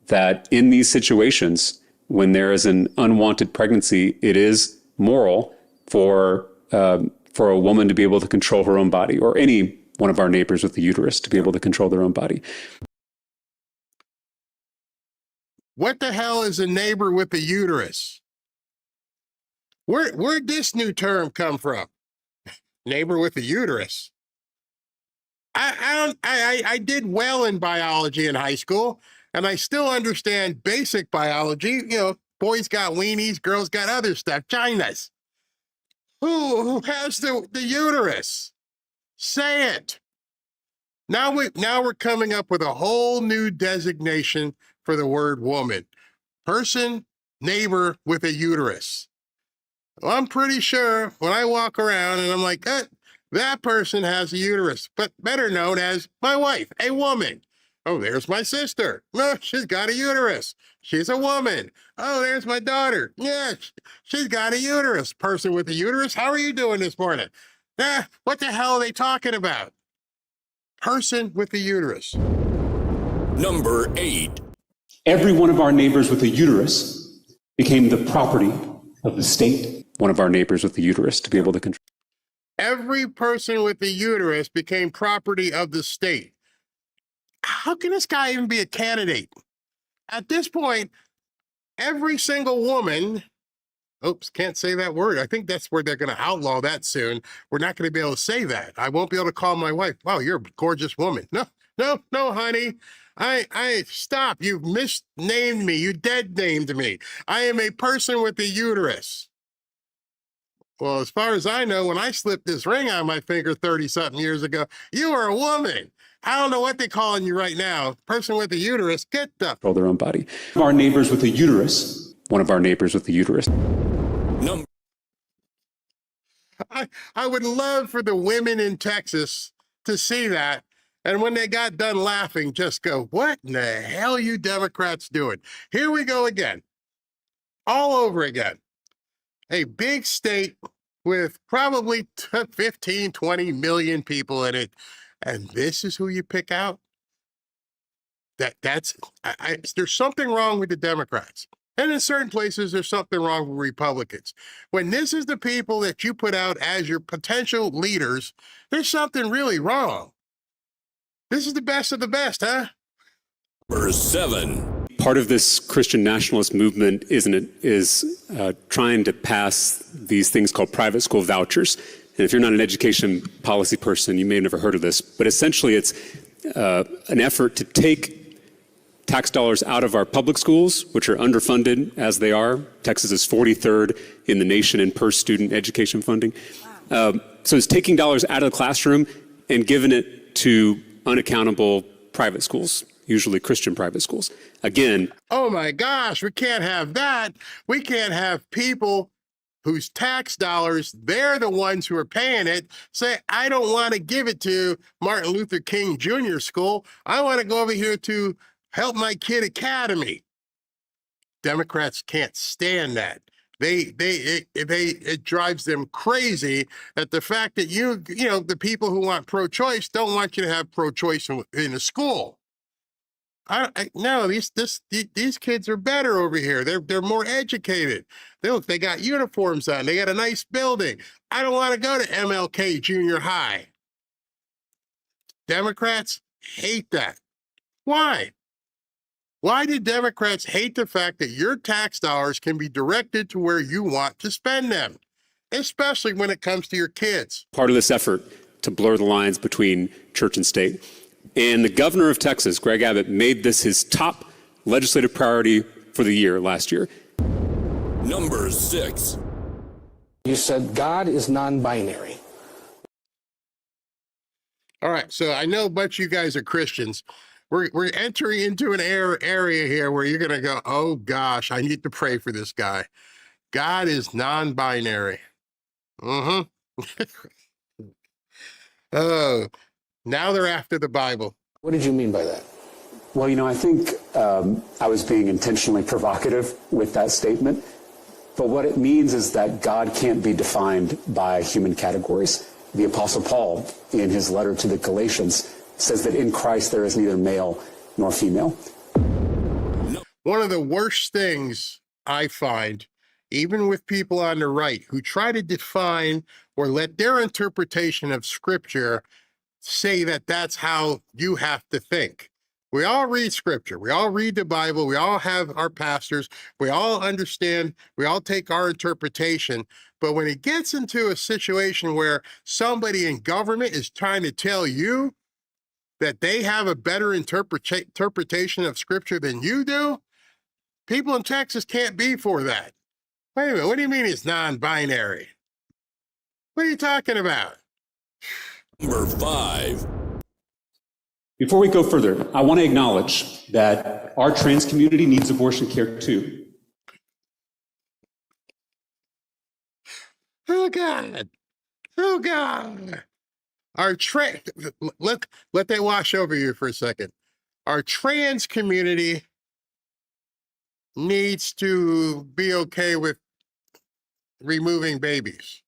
That in these situations, when there is an unwanted pregnancy, it is moral for a woman to be able to control her own body, or any one of our neighbors with a uterus to be able to control their own body. What the hell is a neighbor with a uterus? Where'd this new term come from? Neighbor with a uterus. I did well in biology in high school, and I still understand basic biology. You know, boys got weenies, girls got other stuff, vaginas. Who has the uterus? Say it. Now we're coming up with a whole new designation for the word woman. Person, neighbor with a uterus. Well, I'm pretty sure when I walk around and I'm like, that person has a uterus, but better known as my wife, a woman. Oh, there's my sister. No, she's got a uterus. She's a woman. Oh, there's my daughter. Yeah, she's got a uterus. Person with a uterus. How are you doing this morning? What the hell are they talking about? Person with a uterus. Number 8. Every one of our neighbors with a uterus became the property of the state. One of our neighbors with a uterus to be able to control. Every person with a uterus became property of the state. How can this guy even be a candidate? At this point, every single woman, oops, can't say that word. I think that's where they're going to outlaw that soon. We're not going to be able to say that. I won't be able to call my wife, wow, you're a gorgeous woman. No, honey. I stop. You've misnamed me. You dead named me. I am a person with a uterus. Well, as far as I know, when I slipped this ring on my finger 30-something years ago, you were a woman. I don't know what they're calling you right now. Person with a uterus, get the... Control their own body. Our neighbors with a uterus. One of our neighbors with a uterus. I would love for the women in Texas to see that, and when they got done laughing, just go, what in the hell are you Democrats doing? Here we go again. All over again. A big state with probably 15, 20 million people in it. And this is who you pick out? There's something wrong with the Democrats. And in certain places, there's something wrong with Republicans. When this is the people that you put out as your potential leaders, there's something really wrong. This is the best of the best, huh? Number 7. Part of this Christian nationalist movement is trying to pass these things called private school vouchers. And if you're not an education policy person, you may have never heard of this, but essentially it's an effort to take tax dollars out of our public schools, which are underfunded as they are. Texas is 43rd in the nation in per student education funding. So it's taking dollars out of the classroom and giving it to unaccountable private schools, usually Christian private schools. Again. Oh my gosh, we can't have that. We can't have people whose tax dollars, they're the ones who are paying it, say, I don't want to give it to Martin Luther King Jr. School. I want to go over here to Help My Kid Academy. Democrats can't stand that. It drives them crazy that the fact that the people who want pro-choice don't want you to have pro-choice in a school. No, these kids are better over here. They're more educated. They got uniforms on. They got a nice building. I don't want to go to MLK Junior High. Democrats hate that. Why? Why do Democrats hate the fact that your tax dollars can be directed to where you want to spend them, especially when it comes to your kids? Part of this effort to blur the lines between church and state. And the governor of Texas, Greg Abbott, made this his top legislative priority for the year last year. Number 6. You said God is non-binary. All right, so I know a bunch of you guys are Christians. We're entering into an area here where you're going to go, oh gosh, I need to pray for this guy. God is non-binary. Mm-hmm. Oh, now they're after the Bible. What did you mean by that? Well, I think I was being intentionally provocative with that statement. But what it means is that God can't be defined by human categories. The Apostle Paul, in his letter to the Galatians, says that in Christ there is neither male nor female. One of the worst things I find, even with people on the right who try to define or let their interpretation of Scripture say that that's how you have to think. We all read Scripture. We all read the Bible. We all have our pastors. We all understand. We all take our interpretation. But when it gets into a situation where somebody in government is trying to tell you that they have a better interpretation of Scripture than you do, people in Texas can't be for that. Wait a minute. What do you mean it's non-binary? What are you talking about? Number 5. Before we go further, I want to acknowledge that our trans community needs abortion care too. Oh God. Oh God. Let that wash over you for a second. Our trans community needs to be okay with removing babies.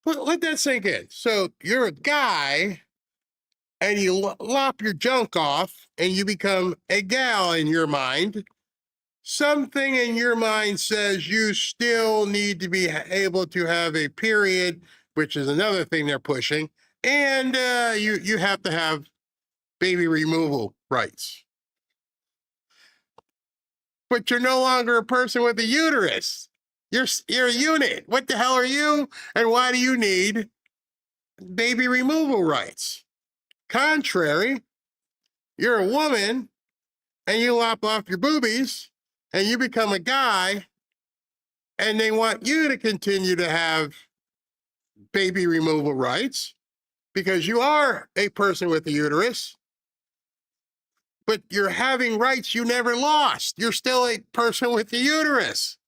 Let that sink in. So you're a guy and you lop your junk off and you become a gal in your mind. Something in your mind says you still need to be able to have a period, which is another thing they're pushing, and you have to have baby removal rights. But you're no longer a person with a uterus. You're a unit. What the hell are you? And why do you need baby removal rights? Contrary, you're a woman and you lop off your boobies and you become a guy and they want you to continue to have baby removal rights because you are a person with a uterus, but you're having rights you never lost. You're still a person with a uterus.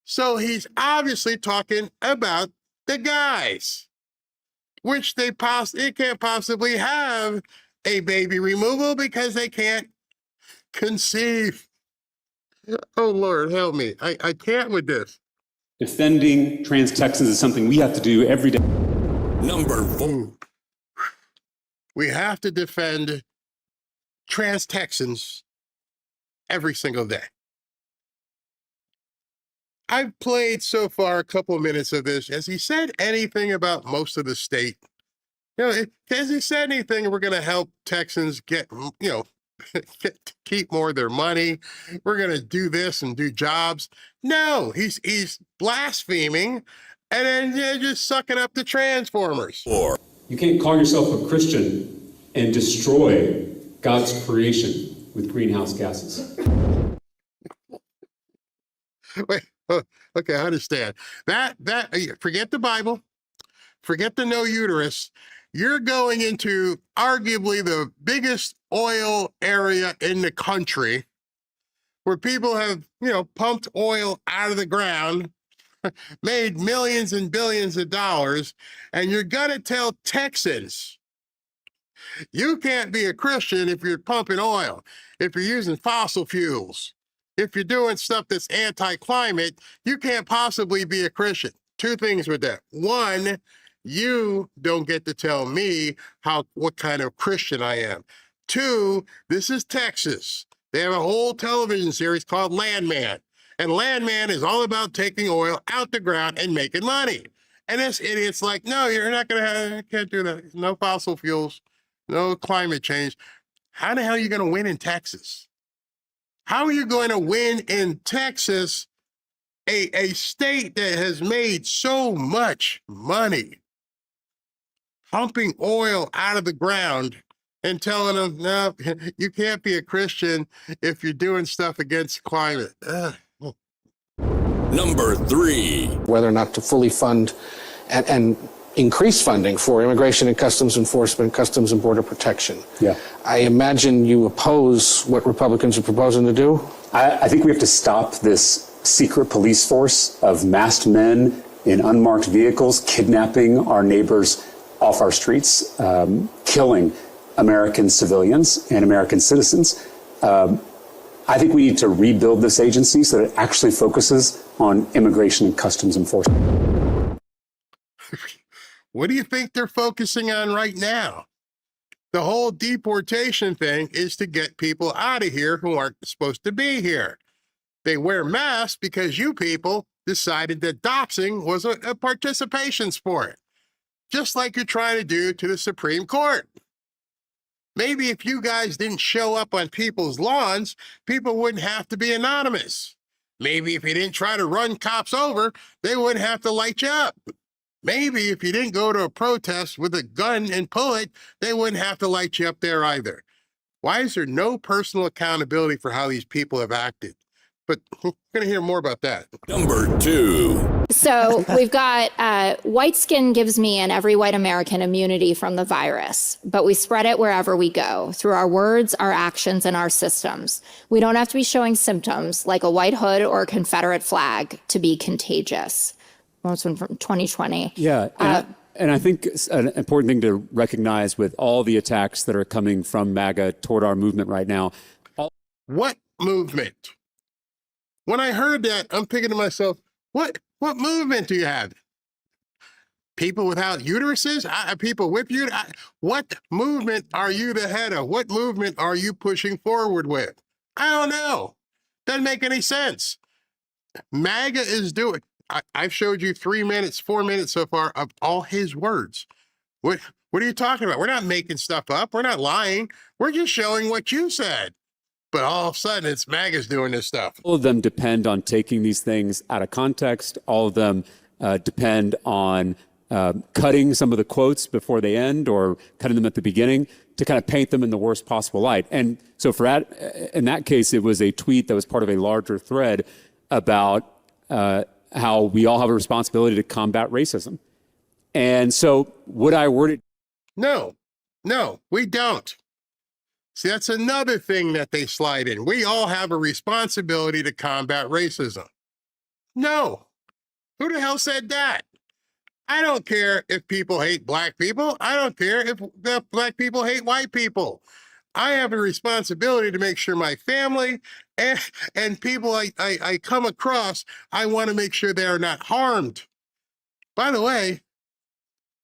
So he's obviously talking about the guys, which it can't possibly have a baby removal because they can't conceive. Oh, Lord, help me. I can't with this. Defending trans Texans is something we have to do every day. Number 4. We have to defend trans Texans every single day. I've played so far a couple of minutes of this. Has he said anything about most of the state? Has he said anything we're going to help Texans get, keep more of their money? We're going to do this and do jobs. No, he's blaspheming and then just sucking up the transformers. You can't call yourself a Christian and destroy God's creation with greenhouse gases. Wait, okay, I understand. Forget the Bible, forget the no uterus. You're going into arguably the biggest oil area in the country where people have, pumped oil out of the ground, made millions and billions of dollars, and you're going to tell Texans, you can't be a Christian if you're pumping oil, if you're using fossil fuels, if you're doing stuff that's anti-climate, you can't possibly be a Christian. Two things with that. One, you don't get to tell me what kind of Christian I am. Two, this is Texas. They have a whole television series called Landman. And Landman is all about taking oil out the ground and making money. And this idiot's like, no, you're not going to can't do that. No fossil fuels, no climate change. How the hell are you going to win in Texas? How are you going to win in Texas, a state that has made so much money pumping oil out of the ground and telling them, no, you can't be a Christian if you're doing stuff against climate? Number 3. Whether or not to fully fund and increase funding for immigration and customs enforcement, customs and border protection. Yeah. I imagine you oppose what Republicans are proposing to do? I think we have to stop this secret police force of masked men in unmarked vehicles kidnapping our neighbors off our streets, killing American civilians and American citizens. I think we need to rebuild this agency so that it actually focuses on immigration and customs enforcement. What do you think they're focusing on right now? The whole deportation thing is to get people out of here who aren't supposed to be here. They wear masks because you people decided that doxing was a participation sport, just like you're trying to do to the Supreme Court. Maybe if you guys didn't show up on people's lawns, people wouldn't have to be anonymous. Maybe if you didn't try to run cops over, they wouldn't have to light you up. Maybe if you didn't go to a protest with a gun and pull it, they wouldn't have to light you up there either. Why is there no personal accountability for how these people have acted? But we're going to hear more about that. Number 2. So we've got white skin gives me and every white American immunity from the virus, but we spread it wherever we go, through our words, our actions, and our systems. We don't have to be showing symptoms like a white hood or a Confederate flag to be contagious. Most one from 2020. Yeah. And I think an important thing to recognize with all the attacks that are coming from MAGA toward our movement right now. What movement? When I heard that, I'm thinking to myself, what movement do you have? People without uteruses? People with uteruses? What movement are you the head of? What movement are you pushing forward with? I don't know. Doesn't make any sense. MAGA is doing. I've showed you 3 minutes, 4 minutes so far of all his words. What are you talking about? We're not making stuff up. We're not lying. We're just showing what you said. But all of a sudden, it's MAGA's doing this stuff. All of them depend on taking these things out of context. All of them depend on cutting some of the quotes before they end or cutting them at the beginning to kind of paint them in the worst possible light. And so in that case, it was a tweet that was part of a larger thread about how we all have a responsibility to combat racism. And so would I word it? No, we don't. See, that's another thing that they slide in. We all have a responsibility to combat racism. No. Who the hell said that? I don't care if people hate black people. I don't care if the black people hate white people. I have a responsibility to make sure my family and people I come across, I want to make sure they are not harmed. By the way,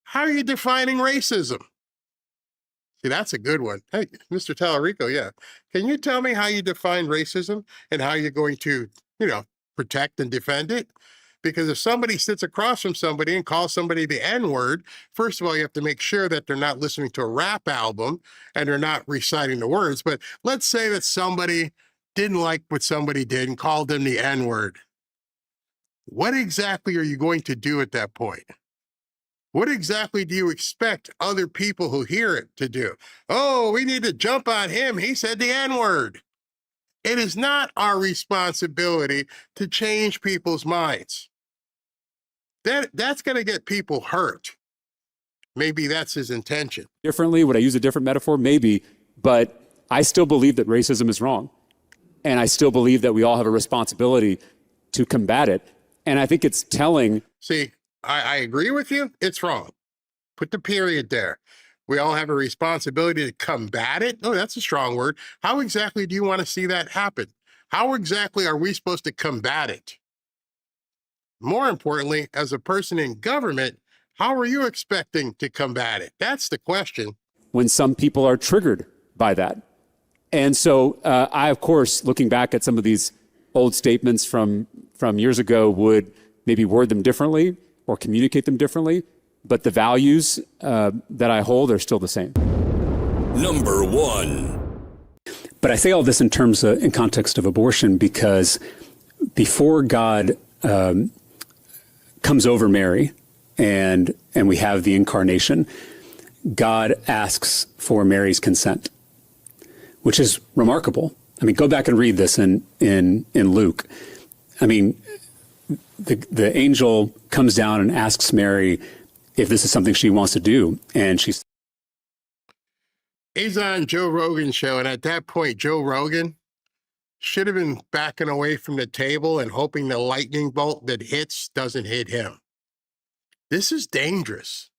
how are you defining racism? See, that's a good one. Hey, Mr. Talarico, yeah. Can you tell me how you define racism and how you're going to, protect and defend it? Because if somebody sits across from somebody and calls somebody the N-word, first of all, you have to make sure that they're not listening to a rap album and they're not reciting the words. But let's say that somebody didn't like what somebody did and called them the N-word. What exactly are you going to do at that point? What exactly do you expect other people who hear it to do? Oh, we need to jump on him. He said the N-word. It is not our responsibility to change people's minds. That's going to get people hurt. Maybe that's his intention. Differently, would I use a different metaphor? Maybe, but I still believe that racism is wrong. And I still believe that we all have a responsibility to combat it. And I think it's telling. See, I agree with you. It's wrong. Put the period there. We all have a responsibility to combat it. Oh, that's a strong word. How exactly do you want to see that happen? How exactly are we supposed to combat it? More importantly, as a person in government, how are you expecting to combat it? That's the question. When some people are triggered by that. And so I, of course, looking back at some of these old statements from years ago, would maybe word them differently or communicate them differently, but the values that I hold are still the same. Number 1. But I say all this in context of abortion because before God comes over Mary and we have the incarnation, God asks for Mary's consent, which is remarkable. I mean, go back and read this in Luke. I mean, the angel comes down and asks Mary if this is something she wants to do, and she's. He's on Joe Rogan's show, and at that point, Joe Rogan should have been backing away from the table and hoping the lightning bolt that hits doesn't hit him. This is dangerous.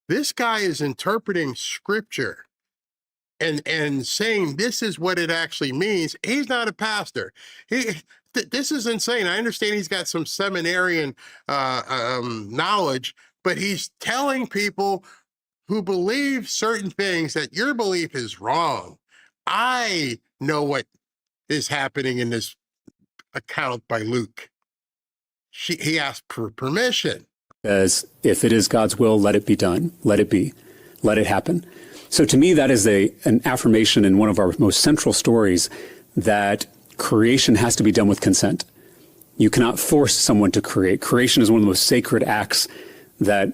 This guy is interpreting scripture and saying this is what it actually means. He's not a pastor. This is insane. I understand he's got some seminarian knowledge, but he's telling people who believe certain things that your belief is wrong. I know what is happening in this account by Luke. He asked for permission. As if it is God's will, let it be done. Let it be. Let it happen. So to me, that is an affirmation in one of our most central stories that creation has to be done with consent. You cannot force someone to create. Creation is one of the most sacred acts that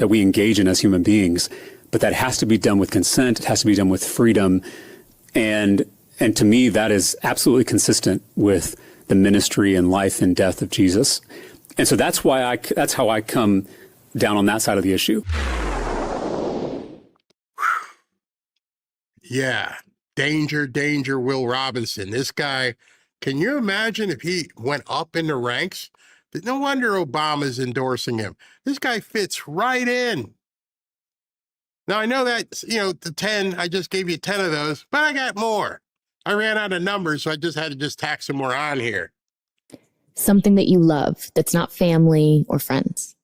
we engage in as human beings, but that has to be done with consent. It has to be done with freedom, and to me, that is absolutely consistent with the ministry and life and death of Jesus. And so that's how I come down on that side of the issue. Yeah, danger, Will Robinson. This guy, can you imagine if he went up in the ranks? No wonder Obama's endorsing him. This guy fits right in. Now, I know that, the 10, I just gave you 10 of those, but I got more. I ran out of numbers, so I just had to tack some more on here. Something that you love that's not family or friends.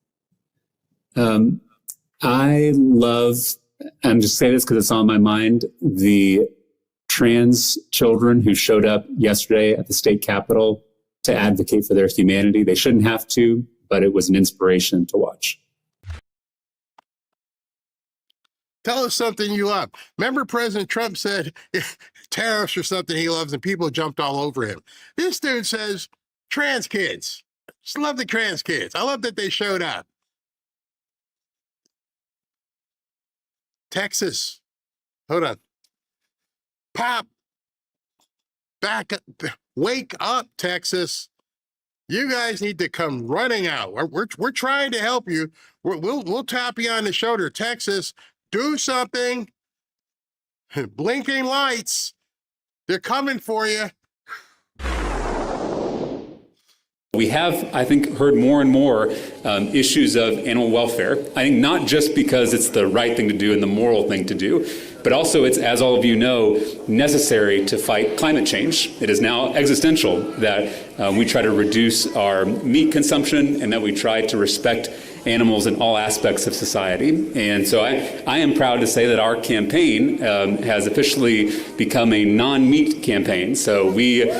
I love, I'm just saying this because it's on my mind, the trans children who showed up yesterday at the state capitol to advocate for their humanity. They shouldn't have to, but it was an inspiration to watch. Tell us something you love. Remember President Trump said tariffs are something he loves and people jumped all over him. This dude says trans kids. Just love the trans kids. I love that they showed up. Texas. Hold on. Pop. Back up. Wake up, Texas. You guys need to come running out. We're trying to help you. We'll tap you on the shoulder. Texas, do something. Blinking lights. They're coming for you. We have, I think, heard more and more issues of animal welfare. I think not just because it's the right thing to do and the moral thing to do, but also it's, as all of you know, necessary to fight climate change. It is now existential that we try to reduce our meat consumption and that we try to respect animals in all aspects of society. And so I am proud to say that our campaign has officially become a non-meat campaign. So we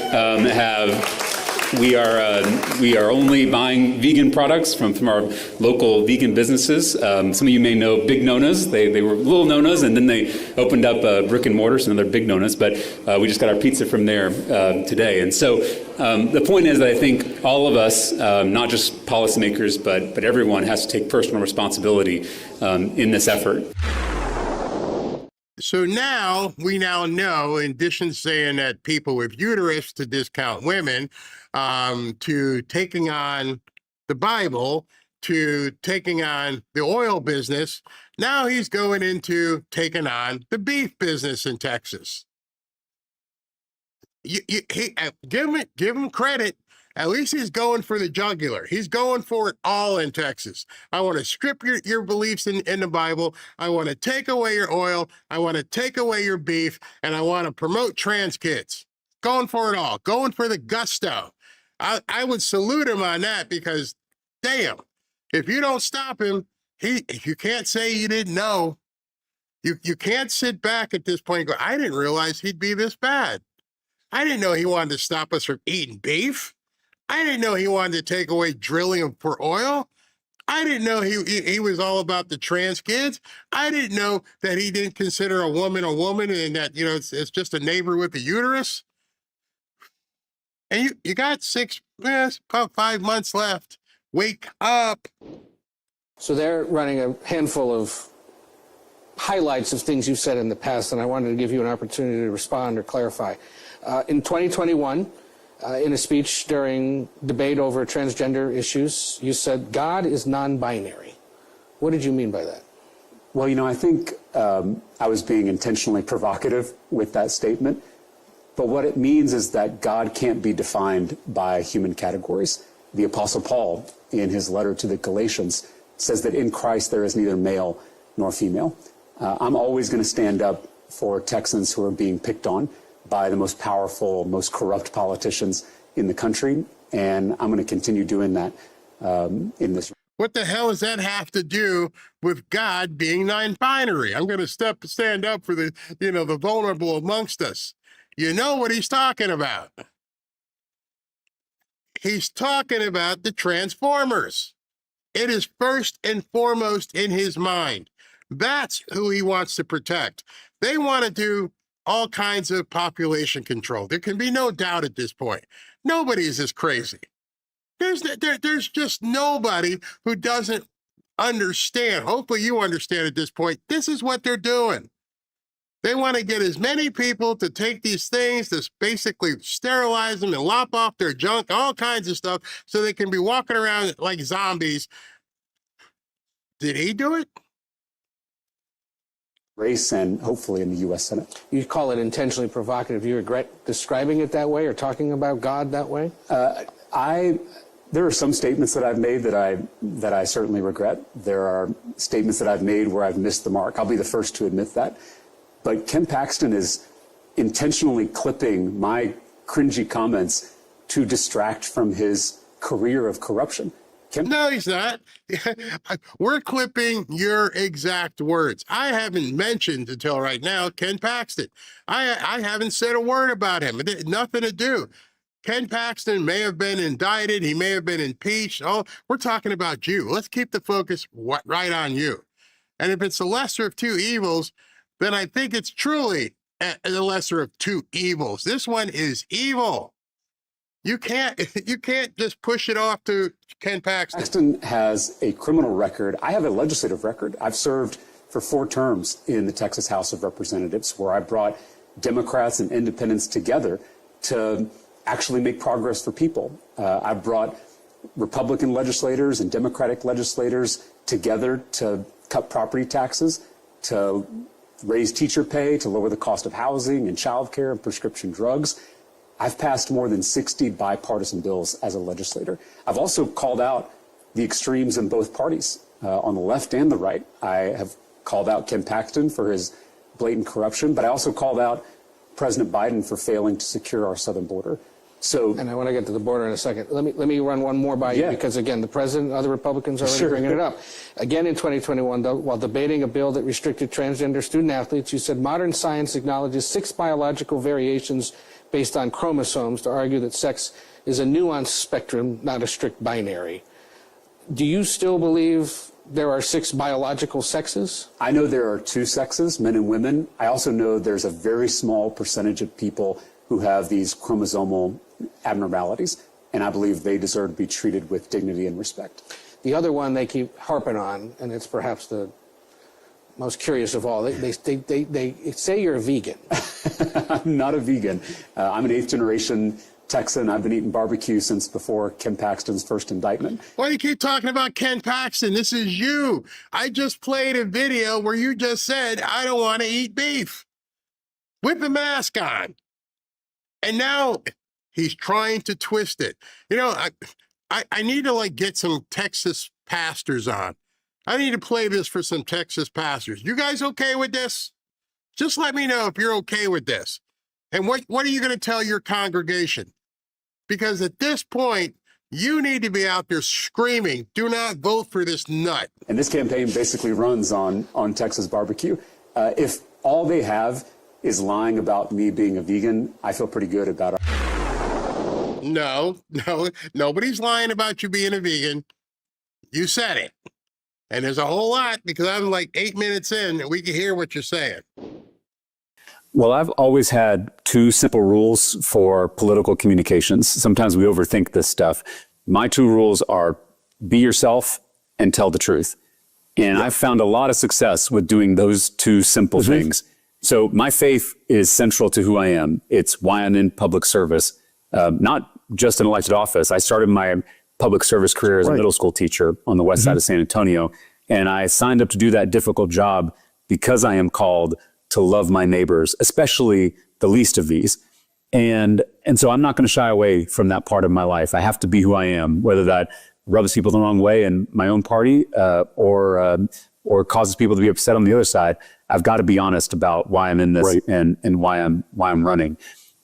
are only buying vegan products from our local vegan businesses. Some of you may know Big Nona's. They were little Nona's, and then they opened up brick and mortar, so another Big Nona's. But we just got our pizza from there today. And so the point is that I think all of us, not just policymakers, but everyone has to take personal responsibility in this effort. So we now know, in addition to saying that people with uterus to discount women, to taking on the Bible, to taking on the oil business, now he's going into taking on the beef business in Texas. Give him credit. At least he's going for the jugular. He's going for it all in Texas. I want to strip your beliefs in the Bible. I want to take away your oil. I want to take away your beef. And I want to promote trans kids. Going for it all. Going for the gusto. I would salute him on that because, damn, if you don't stop him, you can't say you didn't know. You can't sit back at this point and go, I didn't realize he'd be this bad. I didn't know he wanted to stop us from eating beef. I didn't know he wanted to take away drilling for oil. I didn't know he was all about the trans kids. I didn't know that he didn't consider a woman and that, you know, it's just a neighbor with a uterus. And you got about 5 months left. Wake up. So they're running a handful of highlights of things you've said in the past, and I wanted to give you an opportunity to respond or clarify. In 2021, in a speech during debate over transgender issues, you said God is non-binary. What did you mean by that? Well, you know, I think I was being intentionally provocative with that statement. But what it means is that God can't be defined by human categories. The Apostle Paul, in his letter to the Galatians, says that in Christ there is neither male nor female. I'm always going to stand up for Texans who are being picked on by the most powerful, most corrupt politicians in the country, and I'm going to continue doing that in this. What the hell does that have to do with God being non-binary? I'm going to stand up for the, you know, the vulnerable amongst us. You know what he's talking about. He's talking about the Transformers. It is first and foremost in his mind. That's who he wants to protect. They want to do all kinds of population control. There can be no doubt at this point. Nobody is as crazy. There's just nobody who doesn't understand. Hopefully you understand at this point. This is what they're doing. They want to get as many people to take these things, to basically sterilize them and lop off their junk, all kinds of stuff, so they can be walking around like zombies. Did he do it? Race and hopefully in the U.S. Senate. You call it intentionally provocative. Do you regret describing it that way or talking about God that way? There are some statements that I've made that I certainly regret. There are statements that I've made where I've missed the mark. I'll be the first to admit that. But Ken Paxton is intentionally clipping my cringy comments to distract from his career of corruption. No, he's not. We're clipping your exact words. I haven't mentioned until right now Ken Paxton. I haven't said a word about him. It had nothing to do. Ken Paxton may have been indicted. He may have been impeached. Oh, we're talking about you. Let's keep the focus right on you. And if it's the lesser of two evils, then I think it's truly the lesser of two evils. This one is evil. You can't just push it off to Ken Paxton. Paxton has a criminal record. I have a legislative record. I've served for 4 terms in the Texas House of Representatives, where I brought Democrats and independents together to actually make progress for people. I brought Republican legislators and Democratic legislators together to cut property taxes, to raise teacher pay, to lower the cost of housing and childcare and prescription drugs. I've passed more than 60 bipartisan bills as a legislator. I've also called out the extremes in both parties, on the left and the right. I have called out Ken Paxton for his blatant corruption, but I also called out President Biden for failing to secure our southern border. So, and I want to get to the border in a second. Let me run one more by you, because again, the president and other Republicans are already bringing it up. Again, in 2021, though, while debating a bill that restricted transgender student athletes, you said modern science acknowledges 6 biological variations based on chromosomes to argue that sex is a nuanced spectrum, not a strict binary. Do you still believe there are 6 biological sexes? I know there are 2 sexes, men and women. I also know there's a very small percentage of people who have these chromosomal abnormalities, and I believe they deserve to be treated with dignity and respect. The other one they keep harping on, and it's perhaps the most curious of all, they say you're a vegan. I'm not a vegan. I'm an 8th generation Texan. I've been eating barbecue since before Ken Paxton's first indictment. Why do you keep talking about Ken Paxton? This is you. I just played a video where you just said, I don't want to eat beef with the mask on. And now he's trying to twist it. You know, I need to get some Texas pastors on. I need to play this for some Texas pastors. You guys okay with this? Just let me know if you're okay with this. And what are you going to tell your congregation? Because at this point, you need to be out there screaming, do not vote for this nut. And this campaign basically runs on Texas barbecue. If all they have is lying about me being a vegan, I feel pretty good about it. No, nobody's lying about you being a vegan. You said it. And there's a whole lot because I'm like 8 minutes in and we can hear what you're saying. Well, I've always had two simple rules for political communications. Sometimes we overthink this stuff. My two rules are be yourself and tell the truth. And I've found a lot of success with doing those two simple things. So my faith is central to who I am. It's why I'm in public service, not just in elected office. I started my public service career as a middle school teacher on the west side of San Antonio. And I signed up to do that difficult job because I am called to love my neighbors, especially the least of these. And so I'm not going to shy away from that part of my life. I have to be who I am, whether that rubs people the wrong way in my own party or causes people to be upset on the other side. I've got to be honest about why I'm in this and why I'm running.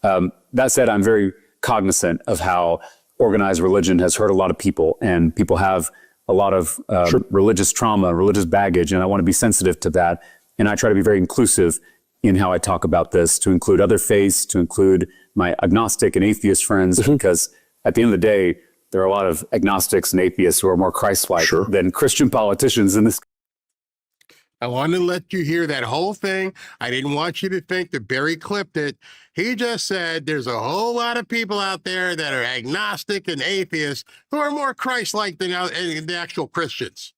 That said, I'm very cognizant of how organized religion has hurt a lot of people, and people have a lot of religious trauma, religious baggage, and I want to be sensitive to that. And I try to be very inclusive in how I talk about this, to include other faiths, to include my agnostic and atheist friends, because at the end of the day, there are a lot of agnostics and atheists who are more Christ-like than Christian politicians in this. I wanted to let you hear that whole thing. I didn't want you to think that Barry clipped it. He just said there's a whole lot of people out there that are agnostic and atheists who are more Christ-like than the actual Christians.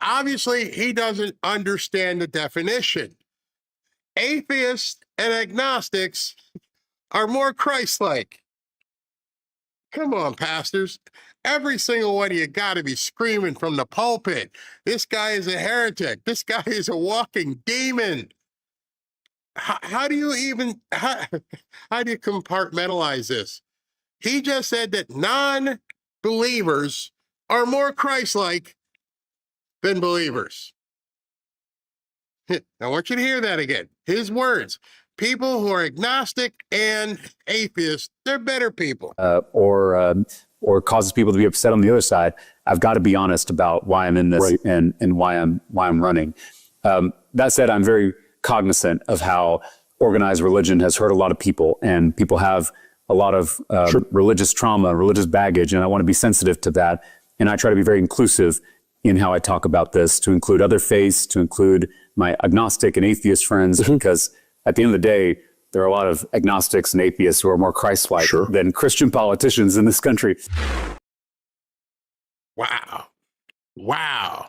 Obviously, he doesn't understand the definition. Atheists and agnostics are more Christ-like. Come on, pastors. Every single one of you got to be screaming from the pulpit. This guy is a heretic. This guy is a walking demon. How do you compartmentalize this? He just said that non-believers are more Christ-like than believers. I want you to hear that again. His words. People who are agnostic and atheists, they're better people. Or causes people to be upset on the other side. I've got to be honest about why I'm in this and why I'm running. That said, I'm very cognizant of how organized religion has hurt a lot of people, and people have a lot of religious trauma, religious baggage, and I want to be sensitive to that. And I try to be very inclusive in how I talk about this, to include other faiths, to include my agnostic and atheist friends, because at the end of the day, there are a lot of agnostics and atheists who are more Christ-like than Christian politicians in this country. Wow. Wow.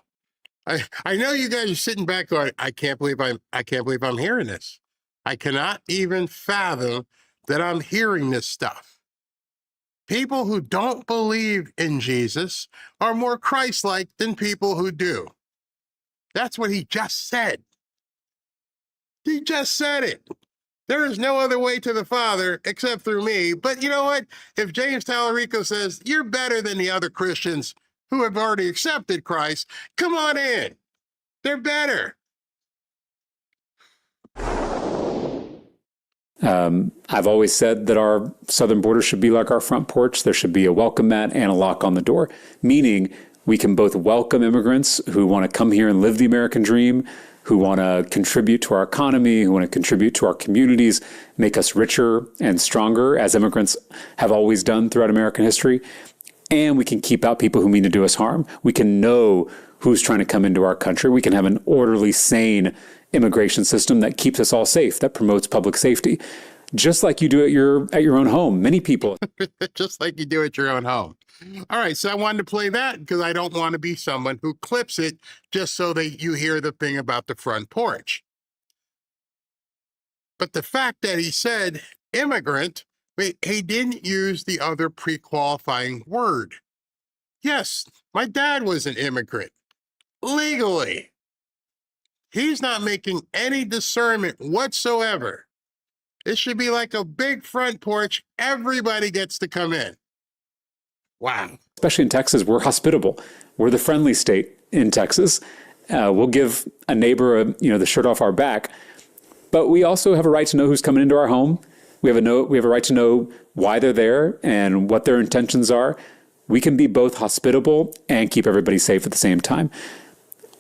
I know you guys are sitting back going, I can't believe I'm hearing this. I cannot even fathom that I'm hearing this stuff. People who don't believe in Jesus are more Christ-like than people who do. That's what he just said. He just said it. There is no other way to the Father except through me. But you know what? If James Talarico says, you're better than the other Christians who have already accepted Christ, come on in. They're better. I've always said that our southern border should be like our front porch. There should be a welcome mat and a lock on the door, meaning we can both welcome immigrants who want to come here and live the American dream, who want to contribute to our economy, who want to contribute to our communities, make us richer and stronger, as immigrants have always done throughout American history. And we can keep out people who mean to do us harm. We can know who's trying to come into our country. We can have an orderly, sane immigration system that keeps us all safe, that promotes public safety, just like you do at your own home. Many people. Just like you do at your own home. All right, so I wanted to play that because I don't want to be someone who clips it just so that you hear the thing about the front porch. But the fact that he said immigrant, he didn't use the other pre-qualifying word. Yes, my dad was an immigrant, legally. He's not making any discernment whatsoever. It should be like a big front porch. Everybody gets to come in. Wow. Especially in Texas, we're hospitable. We're the friendly state in Texas. We'll give a neighbor the shirt off our back, but we also have a right to know who's coming into our home. We have a right to know why they're there and what their intentions are. We can be both hospitable and keep everybody safe at the same time.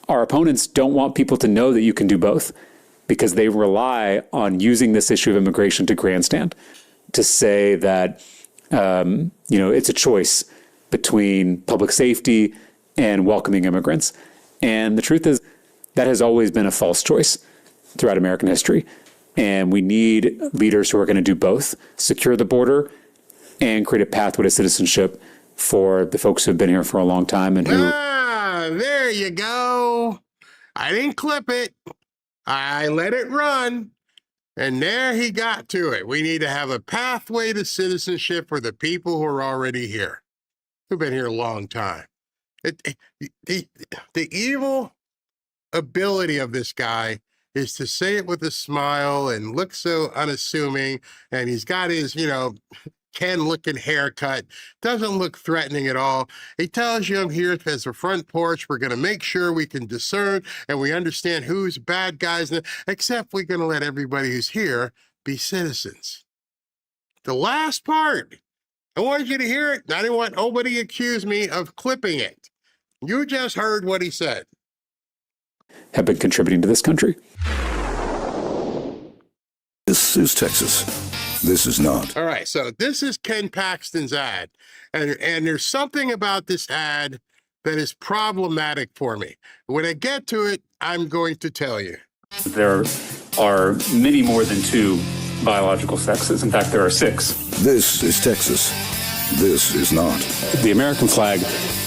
Our opponents don't want people to know that you can do both because they rely on using this issue of immigration to grandstand, to say that, it's a choice between public safety and welcoming immigrants. And the truth is that has always been a false choice throughout American history. And we need leaders who are going to do both, secure the border and create a pathway to citizenship for the folks who have been here for a long time and who... There you go. I didn't clip it. I let it run. And there he got to it. We need to have a pathway to citizenship for the people who are already here, who've been here a long time. The evil ability of this guy is to say it with a smile and look so unassuming. And he's got his, Ken-looking haircut. Doesn't look threatening at all. He tells you I'm here as a front porch. We're going to make sure we can discern and we understand who's bad guys, except we're going to let everybody who's here be citizens. The last part, I want you to hear it. I didn't want nobody to accuse me of clipping it. You just heard what he said. Have been contributing to this country. This is Texas. This is not. All right, so this is Ken Paxton's ad. And there's something about this ad that is problematic for me. When I get to it, I'm going to tell you. There are many more than two biological sexes. In fact, there are 6. This is Texas. This is not. The American flag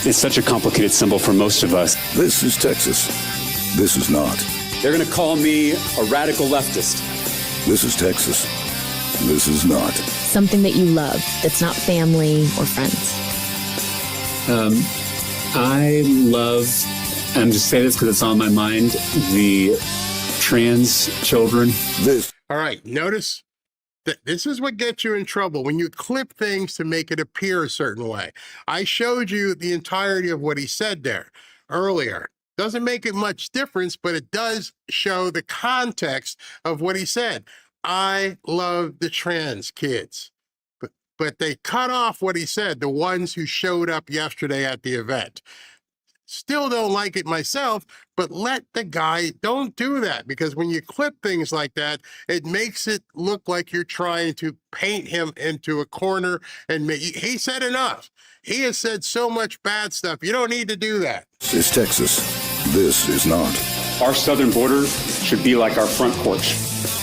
is such a complicated symbol for most of us. This is Texas. This is not. They're going to call me a radical leftist. This is Texas. This is not. Something that you love that's not family or friends. I love, and I'm just saying this because it's on my mind, the trans children. All right, notice that this is what gets you in trouble when you clip things to make it appear a certain way. I showed you the entirety of what he said there earlier. Doesn't make it much difference, but it does show the context of what he said. I love the trans kids. But they cut off what he said, the ones who showed up yesterday at the event. Still don't like it myself, but let the guy, don't do that, because when you clip things like that, it makes it look like you're trying to paint him into a corner and he said enough. He has said so much bad stuff. You don't need to do that. This is Texas. This is not. Our southern border should be like our front porch.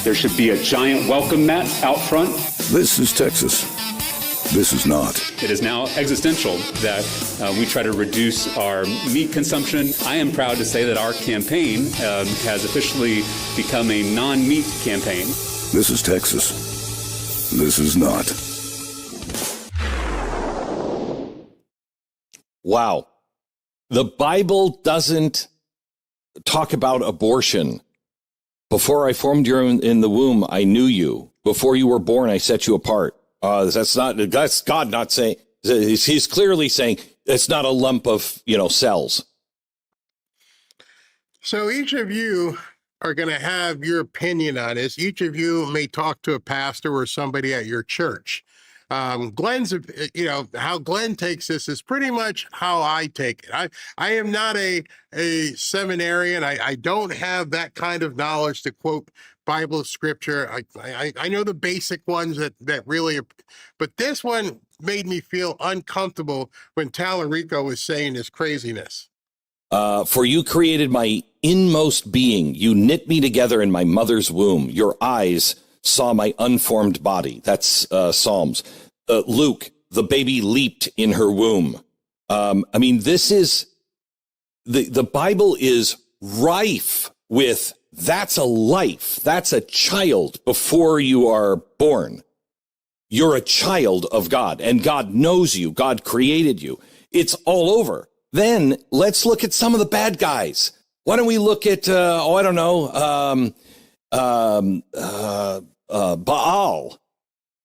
There should be a giant welcome mat out front. This is Texas. This is not. It is now existential that we try to reduce our meat consumption. I am proud to say that our campaign has officially become a non-meat campaign. This is Texas. This is not. Wow. The Bible doesn't talk about abortion. Before I formed you in the womb, I knew you. Before you were born, I set you apart. That's God not saying. He's clearly saying it's not a lump of, cells. So each of you are going to have your opinion on this. Each of you may talk to a pastor or somebody at your church. Glenn's, how Glenn takes this is pretty much how I take it. I am not a seminarian. I don't have that kind of knowledge to quote Bible scripture. I know the basic ones that really, but this one made me feel uncomfortable when Talarico was saying this craziness. For you created my inmost being. You knit me together in my mother's womb. Your eyes saw my unformed body. That's Psalms. Luke, the baby leaped in her womb. This is, the Bible is rife with, that's a life. That's a child before you are born. You're a child of God, and God knows you. God created you. It's all over. Then let's look at some of the bad guys. Why don't we look at, Baal,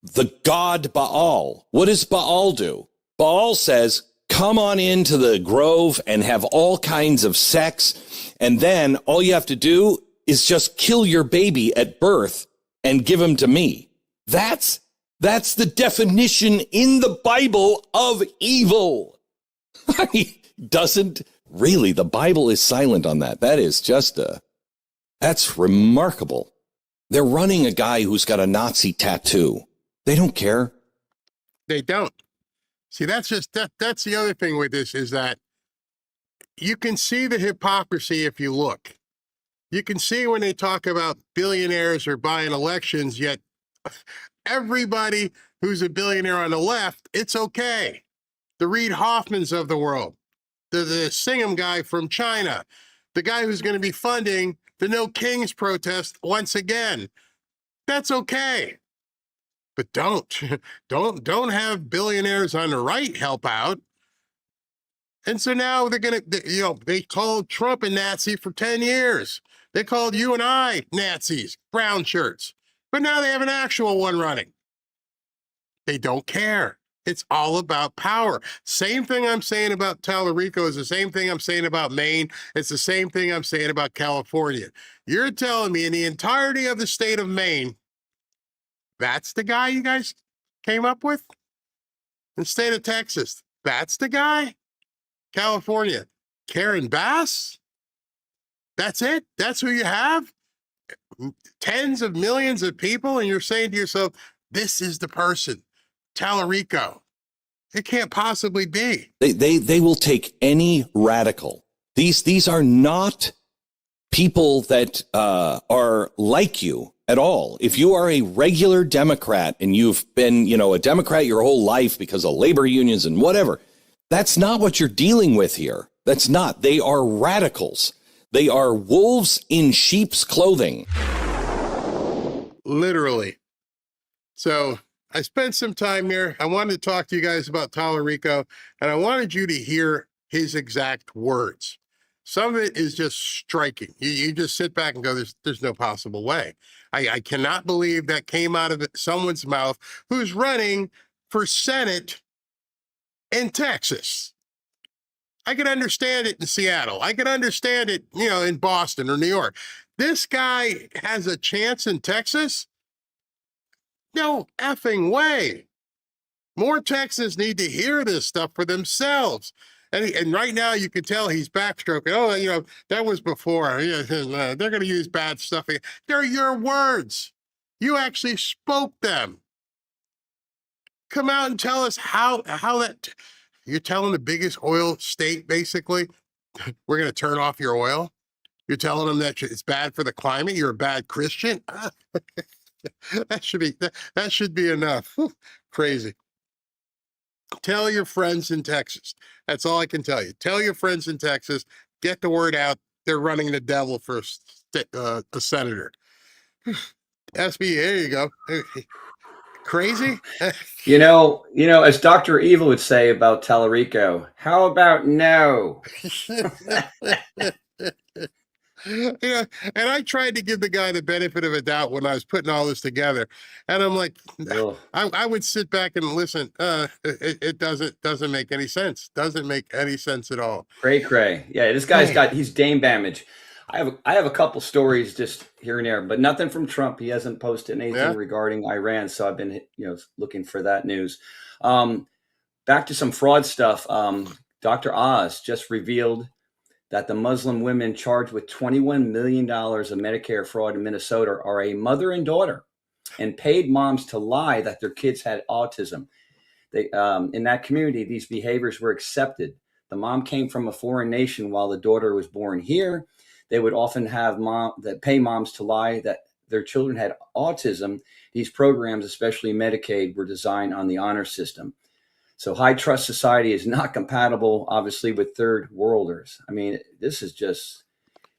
the god Baal. What does Baal do? Baal says, come on into the grove and have all kinds of sex. And then all you have to do is just kill your baby at birth and give him to me. That's the definition in the Bible of evil. The Bible is silent on that. That is that's remarkable. They're running a guy who's got a Nazi tattoo. They don't care. They don't. See, that's the other thing with this is that you can see the hypocrisy if you look. You can see when they talk about billionaires are buying elections, yet everybody who's a billionaire on the left, it's okay. The Reid Hoffmans of the world, the Singham guy from China, the guy who's going to be funding the No Kings protest once again. That's okay. But don't have billionaires on the right help out. And so now they're going to, they called Trump a Nazi for 10 years. They called you and I Nazis, brown shirts. But now they have an actual one running. They don't care. It's all about power. Same thing I'm saying about Talarico is the same thing I'm saying about Maine. It's the same thing I'm saying about California. You're telling me in the entirety of the state of Maine, that's the guy you guys came up with? In the state of Texas, that's the guy? California, Karen Bass? That's it? That's who you have? Tens of millions of people, and you're saying to yourself, this is the person, Talarico. It can't possibly be. They will take any radical. These are not people that are like you at all. If you are a regular Democrat and you've been, a Democrat your whole life because of labor unions and whatever, that's not what you're dealing with here. That's not. They are radicals. They are wolves in sheep's clothing. Literally. So I spent some time there. I wanted to talk to you guys about Talarico, and I wanted you to hear his exact words. Some of it is just striking. You just sit back and go, there's no possible way. I cannot believe that came out of someone's mouth who's running for Senate in Texas. I could understand it in Seattle. I could understand it, in Boston or New York. This guy has a chance in Texas? No effing way. More Texans need to hear this stuff for themselves. And right now you can tell he's backstroking. Oh, that was before. They're going to use bad stuff. They're your words. You actually spoke them. Come out and tell us how that... You're telling the biggest oil state, basically, we're going to turn off your oil? You're telling them that it's bad for the climate? You're a bad Christian? That should be enough. Whew, crazy. Tell your friends in Texas. That's all I can tell you. Tell your friends in Texas, get the word out. They're running the devil for a senator. SB, there you go. Crazy? As Dr. Evil would say about Talarico, how about no? And I tried to give the guy the benefit of a doubt when I was putting all this together. And I'm like, I would sit back and listen. It doesn't make any sense. Doesn't make any sense at all. Cray. Yeah, this guy's he's Dame damage. I have a couple stories just here and there, but nothing from Trump. He hasn't posted anything regarding Iran, so I've been looking for that news. Back to some fraud stuff. Dr. Oz just revealed that the Muslim women charged with $21 million of Medicare fraud in Minnesota are a mother and daughter, and paid moms to lie that their kids had autism. They in that community, these behaviors were accepted. The mom came from a foreign nation while the daughter was born here. They would often have pay moms to lie that their children had autism. These programs, especially Medicaid, were designed on the honor system. So high trust society is not compatible, obviously, with third worlders. I mean, this is just,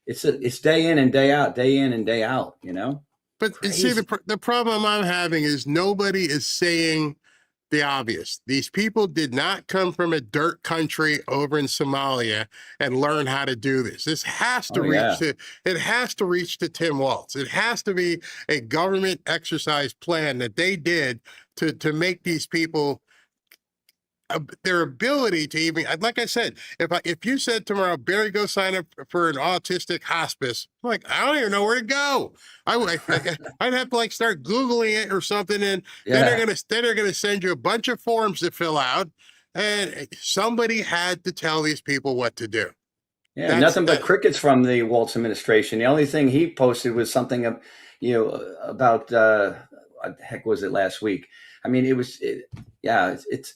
it's day in and day out, But see, the problem I'm having is nobody is saying the obvious. These people did not come from a dirt country over in Somalia and learn how to do this. This has to reach to Tim Walz. It has to be a government exercise plan that they did to make these people their ability to even, like I said, if you said tomorrow, Barry, go sign up for an autistic hospice, I'm like, I don't even know where to go. I'd have to start Googling it or something, and then they're gonna send you a bunch of forms to fill out, and somebody had to tell these people what to do. Yeah, nothing but crickets from the Walz administration. The only thing he posted was something about what the heck was it last week? I mean, it's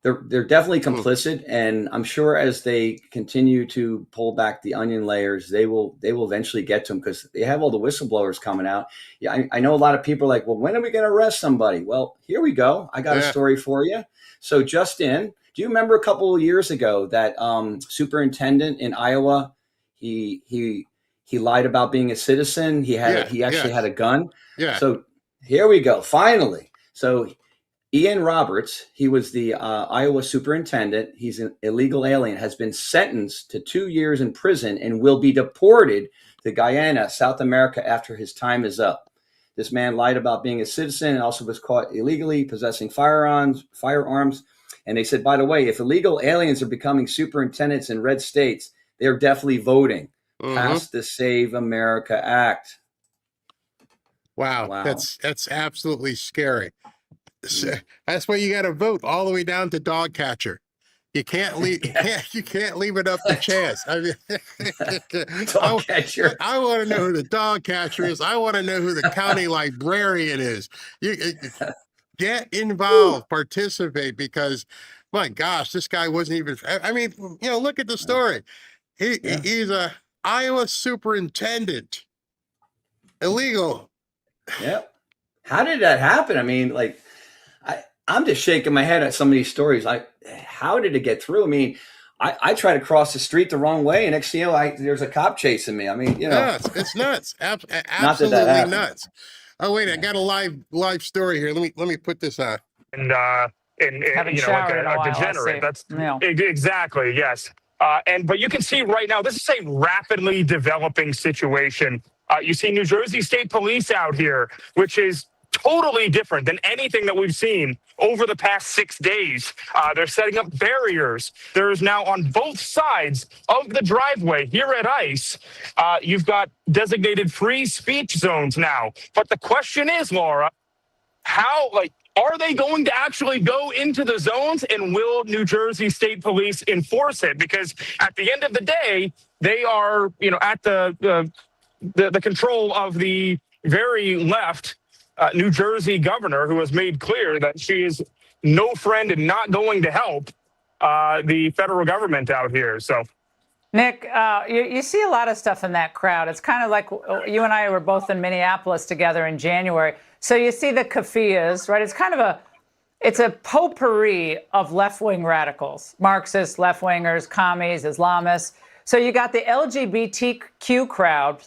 they're definitely complicit, and I'm sure as they continue to pull back the onion layers, they will eventually get to them because they have all the whistleblowers coming out. Yeah, I know a lot of people are like, well, when are we going to arrest somebody? Well, here we go. I got a story for you. So just in, do you remember a couple of years ago that superintendent in Iowa, he lied about being a citizen. He actually had a gun. Yeah. So here we go. Finally. So Ian Roberts, he was the Iowa superintendent. He's an illegal alien, has been sentenced to 2 years in prison and will be deported to Guyana, South America, after his time is up. This man lied about being a citizen and also was caught illegally possessing firearms. And they said, by the way, if illegal aliens are becoming superintendents in red states, they're definitely voting past the Save America Act. Wow. That's absolutely scary. That's why you got to vote all the way down to dog catcher. You can't leave. You can't leave it up to chance. I mean, dog catcher. I want to know who the dog catcher is. I want to know who the county librarian is. You get involved, participate, because my gosh, this guy wasn't even. I mean, look at the story. He's a Iowa superintendent, illegal. Yep. How did that happen? I mean, like. I'm just shaking my head at some of these stories. Like, how did it get through? I mean, I try to cross the street the wrong way, and next thing you know, there's a cop chasing me. I mean, it's nuts. Absolutely nuts. Oh wait, I got a live story here. Let me put this on. And like a degenerate. That's exactly, yes. But you can see right now, this is a rapidly developing situation. You see New Jersey State Police out here, which is totally different than anything that we've seen over the past 6 days. They're setting up barriers. There's now on both sides of the driveway here at ICE, you've got designated free speech zones now. But the question is, Laura, are they going to actually go into the zones, and will New Jersey State Police enforce it? Because at the end of the day, they are, at the control of the very left New Jersey governor, who has made clear that she is no friend and not going to help the federal government out here. So, Nick, you see a lot of stuff in that crowd. It's kind of like you and I were both in Minneapolis together in January. So you see the keffiyehs, right? It's kind of it's a potpourri of left-wing radicals, Marxists, left-wingers, commies, Islamists. So you got the LGBTQ crowd,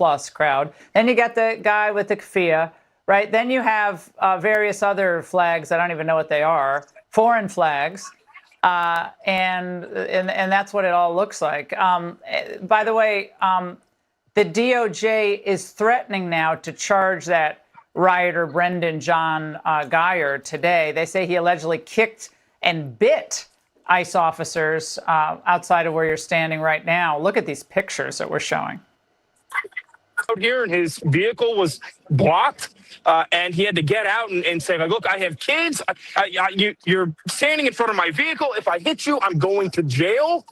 then you got the guy with the keffiyeh. Right. Then you have various other flags. I don't even know what they are. Foreign flags. And that's what it all looks like. By the way, the DOJ is threatening now to charge that rioter Brendan John Geyer today. They say he allegedly kicked and bit ICE officers outside of where you're standing right now. Look at these pictures that we're showing. Out here, and his vehicle was blocked. And he had to get out and say, look, I have kids. You're standing in front of my vehicle. If I hit you, I'm going to jail.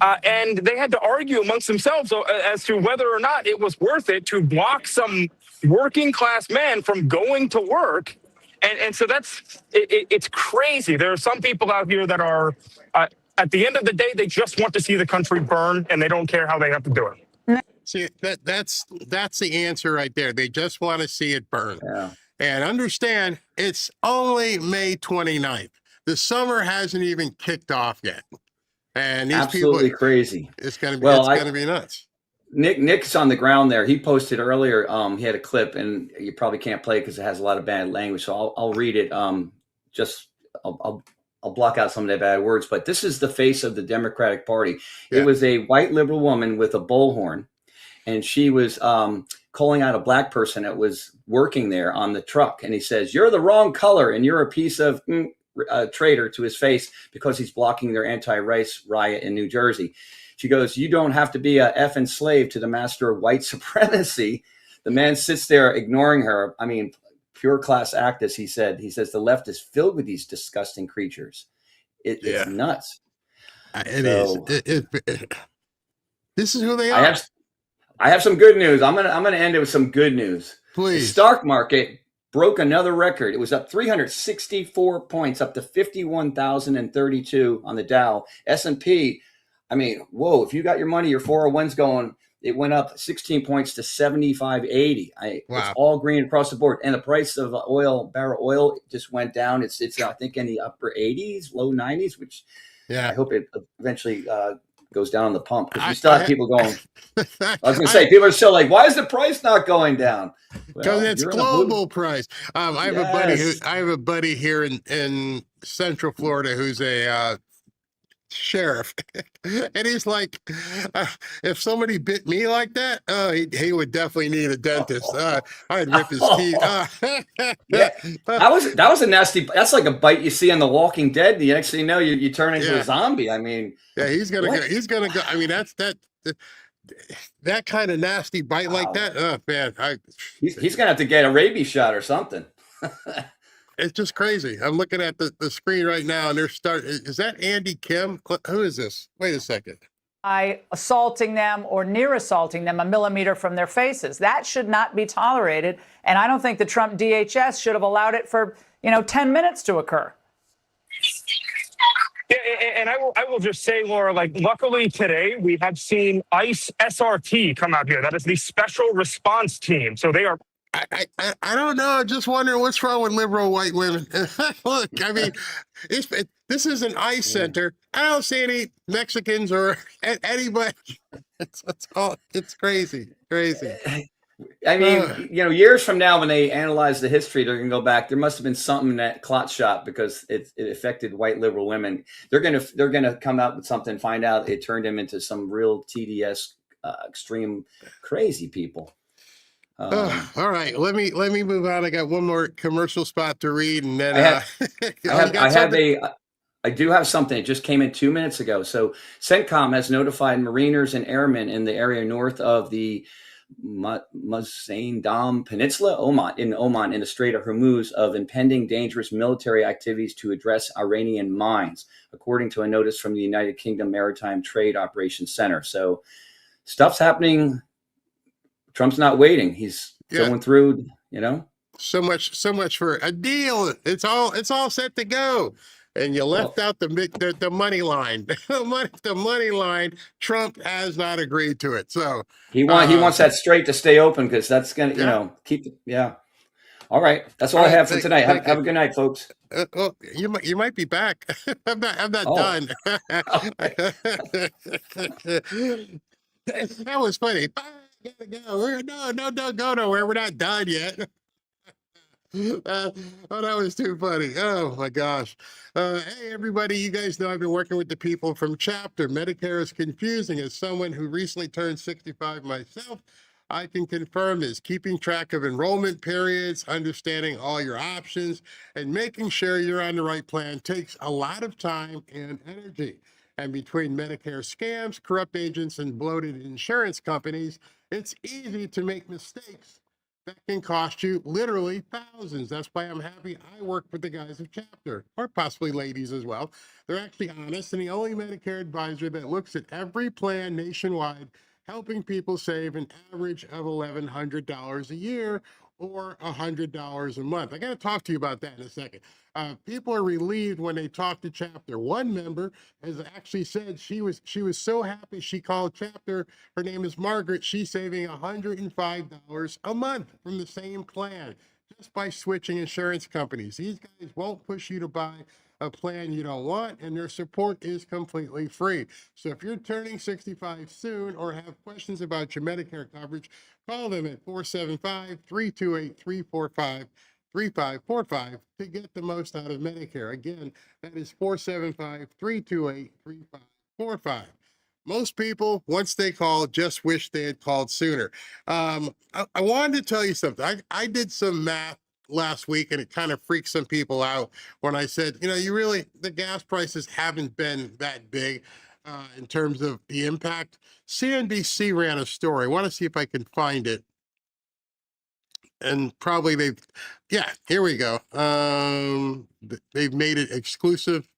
And they had to argue amongst themselves as to whether or not it was worth it to block some working class man from going to work. And so it's crazy. There are some people out here that are, at the end of the day, they just want to see the country burn, and they don't care how they have to do it. See, that's the answer right there. They just want to see it burn. Yeah. And understand, it's only May 29th. The summer hasn't even kicked off yet. And these absolutely people, crazy. It's gonna be nuts. Nick's on the ground there. He posted earlier. He had a clip, and you probably can't play it because it has a lot of bad language. So I'll read it. I'll block out some of the bad words. But this is the face of the Democratic Party. Yeah. It was a white liberal woman with a bullhorn. And she was calling out a black person that was working there on the truck. And he says, "You're the wrong color, and you're a piece of traitor," to his face, because he's blocking their anti-race riot in New Jersey. She goes, "You don't have to be a effing slave to the master of white supremacy." The man sits there ignoring her. I mean, pure class act, as he said. He says the left is filled with these disgusting creatures. It's nuts. It is. This is who they are. I have some good news. I'm gonna end it with some good news. Please. The stock market broke another record. It was up 364 points, up to 51,032 on the Dow. S&P, I mean, whoa, if you got your money, your 401's going, it went up 16 points to 75.80. It's all green across the board. And the price of barrel oil just went down. It's I think in the upper 80s, low 90s, which I hope it eventually goes down on the pump, because we still have people going. I was going to say, people are still like, why is the price not going down? Because it's global price. I have a buddy here in Central Florida who's a sheriff, and he's like, if somebody bit me like that, he would definitely need a dentist. I'd rip his teeth. Yeah, that was a nasty. That's like a bite you see on The Walking Dead. The next thing you know, you turn into a zombie. I mean, yeah, he's gonna go. I mean, that kind of nasty bite like that. Oh man, he's gonna have to get a rabies shot or something. It's just crazy. I'm looking at the screen right now, and is that Andy Kim? Who is this? Wait a second. By assaulting them or near assaulting them a millimeter from their faces. That should not be tolerated. And I don't think the Trump DHS should have allowed it for, 10 minutes to occur. Yeah, and I will just say, Laura, luckily today we have seen ICE SRT come out here. That is the Special Response Team. So they are. I don't know. I'm just wondering what's wrong with liberal white women. Look, I mean, this is an ICE center. I don't see any Mexicans or anybody. It's crazy. I mean, years from now, when they analyze the history, they're going to go back. There must have been something in that clot shop because it affected white liberal women. They're going to come out with something, find out it turned them into some real TDS, extreme, crazy people. All right, let me move on. I got one more commercial spot to read, and then I do have something. It just came in 2 minutes ago. So CENTCOM has notified mariners and airmen in the area north of the Mussain Dam Peninsula, Oman, in the Strait of Hormuz, of impending dangerous military activities to address Iranian mines, according to a notice from the United Kingdom Maritime Trade Operations Center. So stuff's happening. Trump's not waiting. He's going through, So much for a deal. It's all set to go. And you left out the money line. the money line. Trump has not agreed to it. So he wants that strait to stay open, because that's gonna keep it. Yeah. All right. That's all I have for tonight. Have a good night, folks. Well, you might be back. I'm not done. That was funny. Gotta go. Don't go nowhere. We're not done yet. That was too funny. Oh my gosh. Hey everybody, you guys know I've been working with the people from Chapter. Medicare is confusing. As someone who recently turned 65 myself, I can confirm this. Keeping track of enrollment periods, understanding all your options, and making sure you're on the right plan takes a lot of time and energy. And between Medicare scams, corrupt agents, and bloated insurance companies, it's easy to make mistakes that can cost you literally thousands. That's why I'm happy I work with the guys of Chapter, or possibly ladies as well. They're actually honest, and the only Medicare advisor that looks at every plan nationwide, helping people save an average of $1,100 a year or $100 a month. I got to talk to you about that in a second. People are relieved when they talk to Chapter. One member has actually said she was so happy she called Chapter. Her name is Margaret. She's saving $105 a month from the same plan just by switching insurance companies. These guys won't push you to buy a plan you don't want, and their support is completely free. So if you're turning 65 soon or have questions about your Medicare coverage, call them at 475-328-345 to get the most out of Medicare. Again, that is 475-328-3545. Most people, once they call, just wish they had called sooner. I wanted to tell you something. I did some math last week, and it kind of freaked some people out when I said, the gas prices haven't been that big in terms of the impact. CNBC ran a story. I want to see if I can find it. And probably here we go. They've made it exclusive.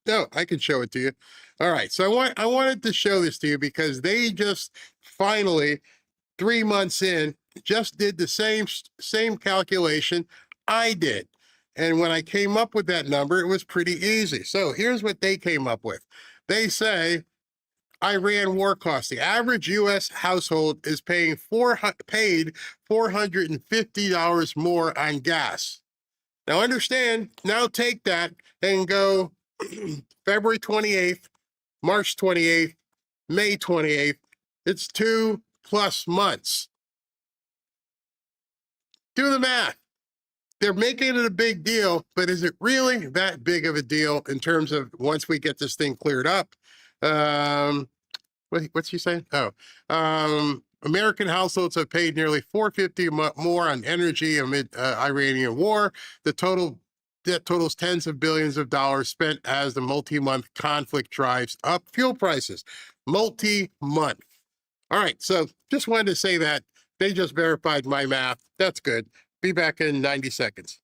No, I can show it to you. All right. So I wanted to show this to you because they just finally, 3 months in, just did the same calculation I did. And when I came up with that number, it was pretty easy. So here's what they came up with. They say Iran war costs. The average U.S. household is paid $450 more on gas. Now understand, now take that and go February 28th, March 28th, May 28th. It's 2+ months. Do the math. They're making it a big deal, but is it really that big of a deal in terms of once we get this thing cleared up? What's he saying? American households have paid nearly $450 more on energy amid Iranian war. That totals tens of billions of dollars spent as the multi-month conflict drives up fuel prices. Multi-month. All right, so just wanted to say that. They just verified my math. That's good. Be back in 90 seconds.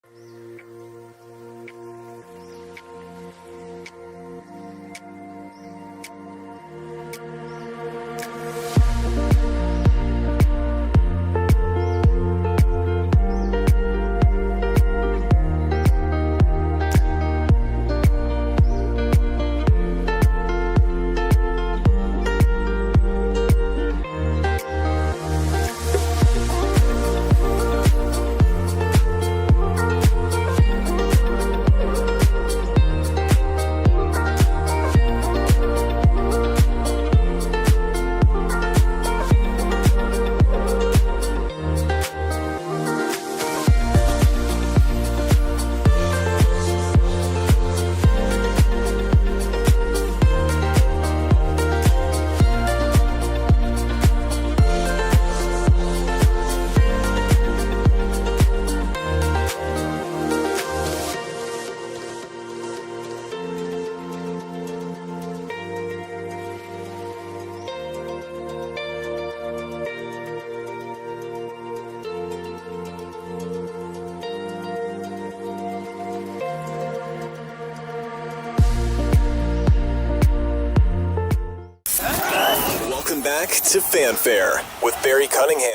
Welcome back to Fanfare with Barry Cunningham.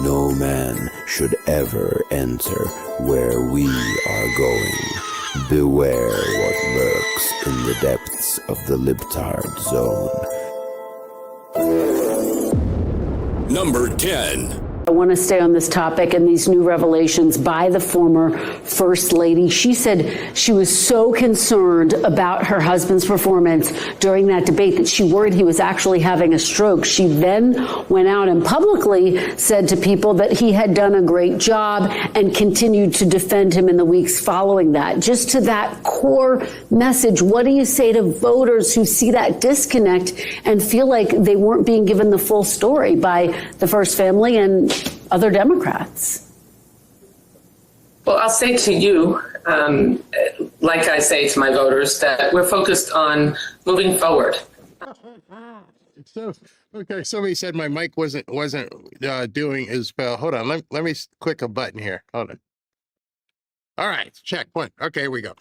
No man should ever enter where we are going. Beware what lurks in the depths of the libtard zone. Number 10. I want to stay on this topic and these new revelations by the former First Lady. She said she was so concerned about her husband's performance during that debate that she worried he was actually having a stroke. She then went out and publicly said to people that he had done a great job and continued to defend him in the weeks following that. Just to that core message, what do you say to voters who see that disconnect and feel like they weren't being given the full story by the First Family and other Democrats? Well, I'll say to you, like I say to my voters, that we're focused on moving forward. So, okay, somebody said my mic wasn't doing his spell. Hold on, let me click a button here. Hold on. All right, check one. Okay, here we go.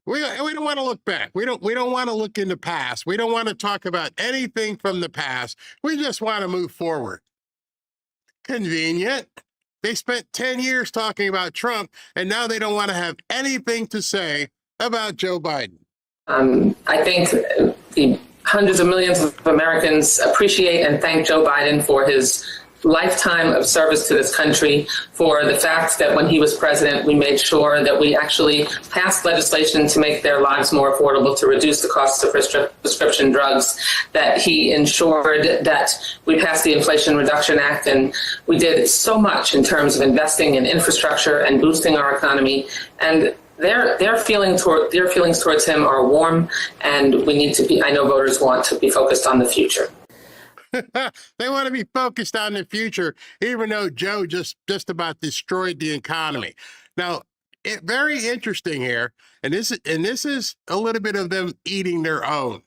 We don't want to look back. We don't want to look in the past. We don't want to talk about anything from the past. We just want to move forward. Convenient. They spent 10 years talking about Trump, and now they don't want to have anything to say about Joe Biden. I think the hundreds of millions of Americans appreciate and thank Joe Biden for his lifetime of service to this country, for the fact that when he was president, we made sure that we actually passed legislation to make their lives more affordable, to reduce the costs of prescription drugs, that he ensured that we passed the Inflation Reduction Act, and we did so much in terms of investing in infrastructure and boosting our economy. And their feelings towards him are warm, and we need to be, I know voters want to be focused on the future. They want to be focused on the future, even though Joe just about destroyed the economy. Now, very interesting here, and this is a little bit of them eating their own.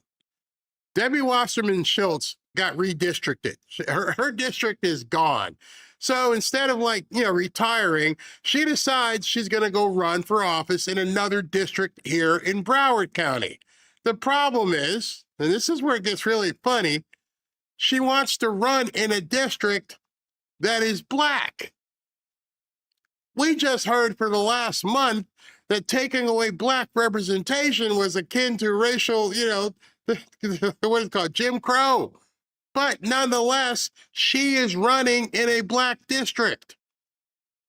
Debbie Wasserman Schultz got redistricted. Her district is gone. So instead of retiring, she decides she's going to go run for office in another district here in Broward County. The problem is, and this is where it gets really funny, she wants to run in a district that is black. We just heard for the last month that taking away black representation was akin to racial, what is it called, Jim Crow. But nonetheless, she is running in a black district,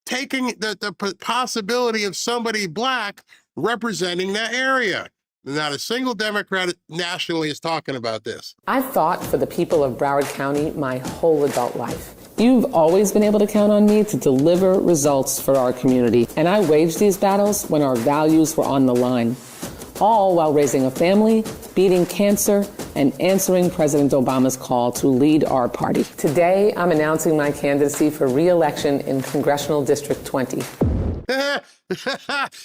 taking the possibility of somebody black representing that area. Not a single Democrat nationally is talking about this. I've fought for the people of Broward County my whole adult life. You've always been able to count on me to deliver results for our community, and I waged these battles when our values were on the line, all while raising a family, beating cancer, and answering President Obama's call to lead our party. Today, I'm announcing my candidacy for re-election in Congressional District 20.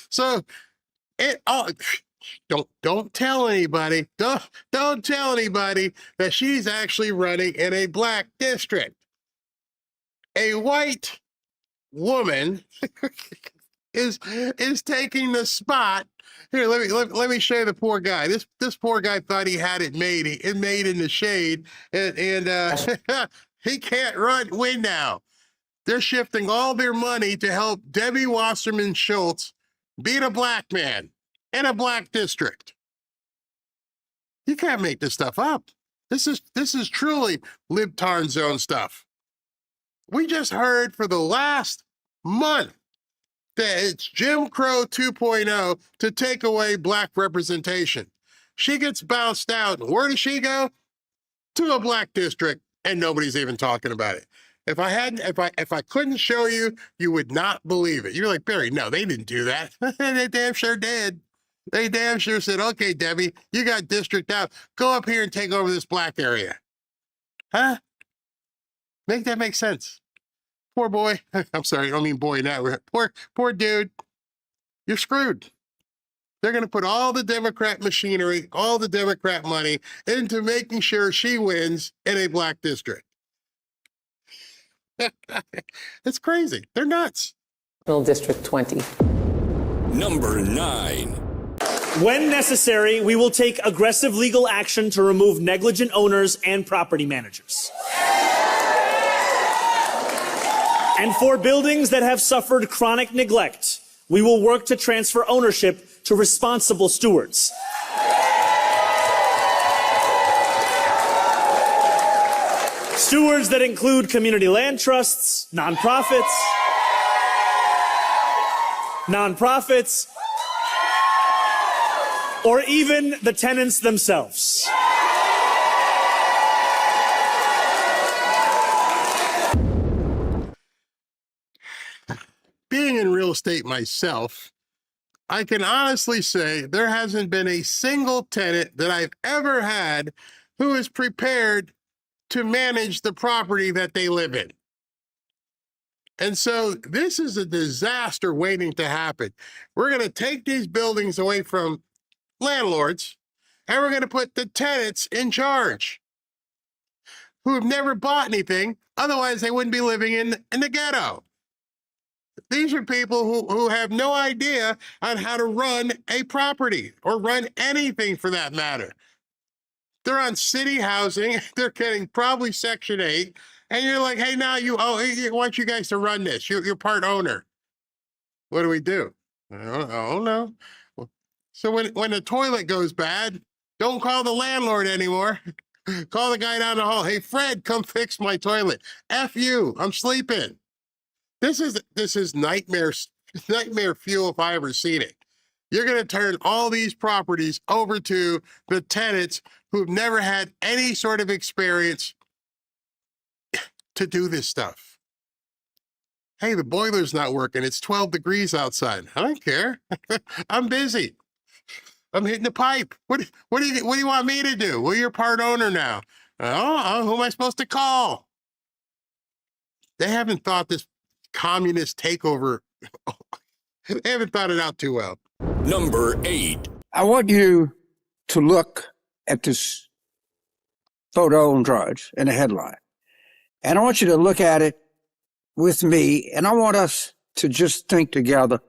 So, don't tell anybody. Don't tell anybody that she's actually running in a black district. A white woman is taking the spot. Here, let me show you the poor guy. This poor guy thought he had it made. It made in the shade, and he can't win now. They're shifting all their money to help Debbie Wasserman Schultz beat a black man in a black district. You can't make this stuff up. This is truly libtard zone stuff. We just heard for the last month that it's Jim Crow 2.0 to take away black representation. She gets bounced out. Where does she go? To a black district, and nobody's even talking about it. If I couldn't show you, you would not believe it. You're like, Barry, no, they didn't do that. They damn sure did. They damn sure said, okay, Debbie, you got district out. Go up here and take over this black area. Huh? Make that make sense. Poor boy. I'm sorry, I don't mean boy now. Poor dude. You're screwed. They're going to put all the Democrat machinery, all the Democrat money into making sure she wins in a black district. It's crazy. They're nuts. District 20. Number 9. When necessary, we will take aggressive legal action to remove negligent owners and property managers. And for buildings that have suffered chronic neglect, we will work to transfer ownership to responsible stewards. Stewards that include community land trusts, nonprofits, or even the tenants themselves. Being in real estate myself, I can honestly say there hasn't been a single tenant that I've ever had who is prepared to manage the property that they live in. And so this is a disaster waiting to happen. We're going to take these buildings away from landlords, and we're going to put the tenants in charge who have never bought anything. Otherwise, they wouldn't be living in the ghetto. These are people who have no idea on how to run a property or run anything for that matter. They're on city housing. They're getting probably Section 8. And you're like, hey, now I want you guys to run this. You're part owner. What do we do? I don't know. So when the toilet goes bad, don't call the landlord anymore. Call the guy down the hall. Hey, Fred, come fix my toilet. F you, I'm sleeping. This is nightmare fuel if I ever seen it. You're going to turn all these properties over to the tenants who've never had any sort of experience to do this stuff. Hey, the boiler's not working. It's 12 degrees outside. I don't care. I'm busy. I'm hitting the pipe. What do you want me to do? Well, you're part owner now. Oh, who am I supposed to call? They haven't thought this communist takeover. They haven't thought it out too well. Number 8. I want you to look at this photo and drawings in a headline. And I want you to look at it with me, and I want us to just think together.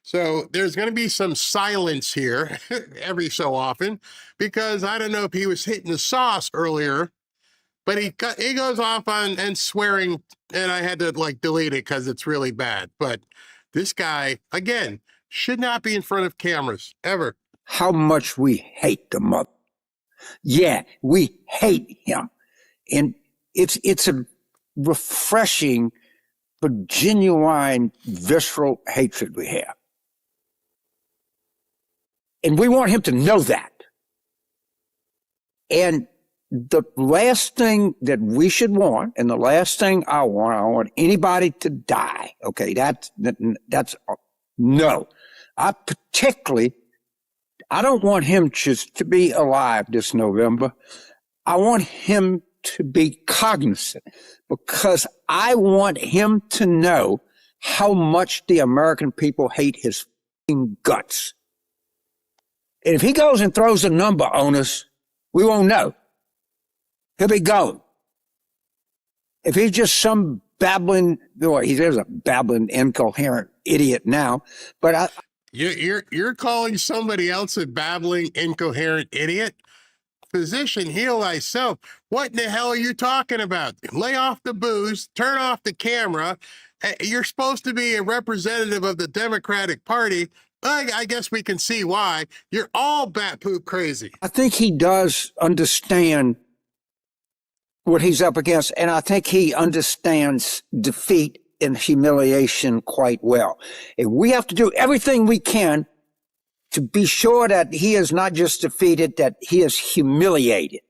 So there's going to be some silence here every so often, because I don't know if he was hitting the sauce earlier, But he goes off on and swearing, and I had to like delete it because it's really bad. But this guy, again, should not be in front of cameras ever. How much we hate the mother. Yeah, we hate him. And it's a refreshing but genuine visceral hatred we have. And we want him to know that. And the last thing that we should want, and the last thing I want anybody to die. Okay, that's no. I don't want him just to be alive this November. I want him to be cognizant, because I want him to know how much the American people hate his f***ing guts. And if he goes and throws a number on us, we won't know. He'll be gone. If he's just some babbling, well, he's a babbling, incoherent idiot now, but You're calling somebody else a babbling, incoherent idiot? Physician, heal thyself. What in the hell are you talking about? Lay off the booze, turn off the camera. You're supposed to be a representative of the Democratic Party. I guess we can see why. You're all bat poop crazy. I think he does understand what he's up against, and I think he understands defeat and humiliation quite well. And we have to do everything we can to be sure that he is not just defeated, that he is humiliated.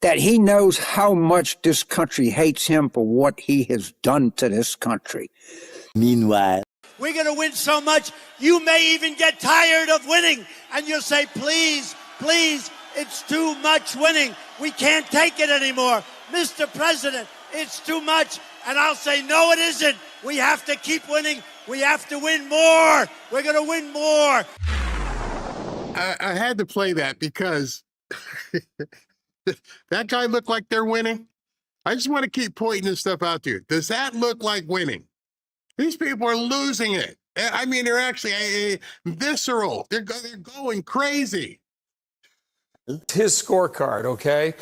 That he knows how much this country hates him for what he has done to this country. Meanwhile, we're going to win so much, you may even get tired of winning. And you'll say, please, please, it's too much winning. We can't take it anymore. Mr. President, it's too much. And I'll say, no, it isn't. We have to keep winning. We have to win more. We're going to win more. I had to play that because that guy look like they're winning. I just want to keep pointing this stuff out to you. Does that look like winning? These people are losing it. I mean, they're actually visceral. They're going crazy. His scorecard, okay?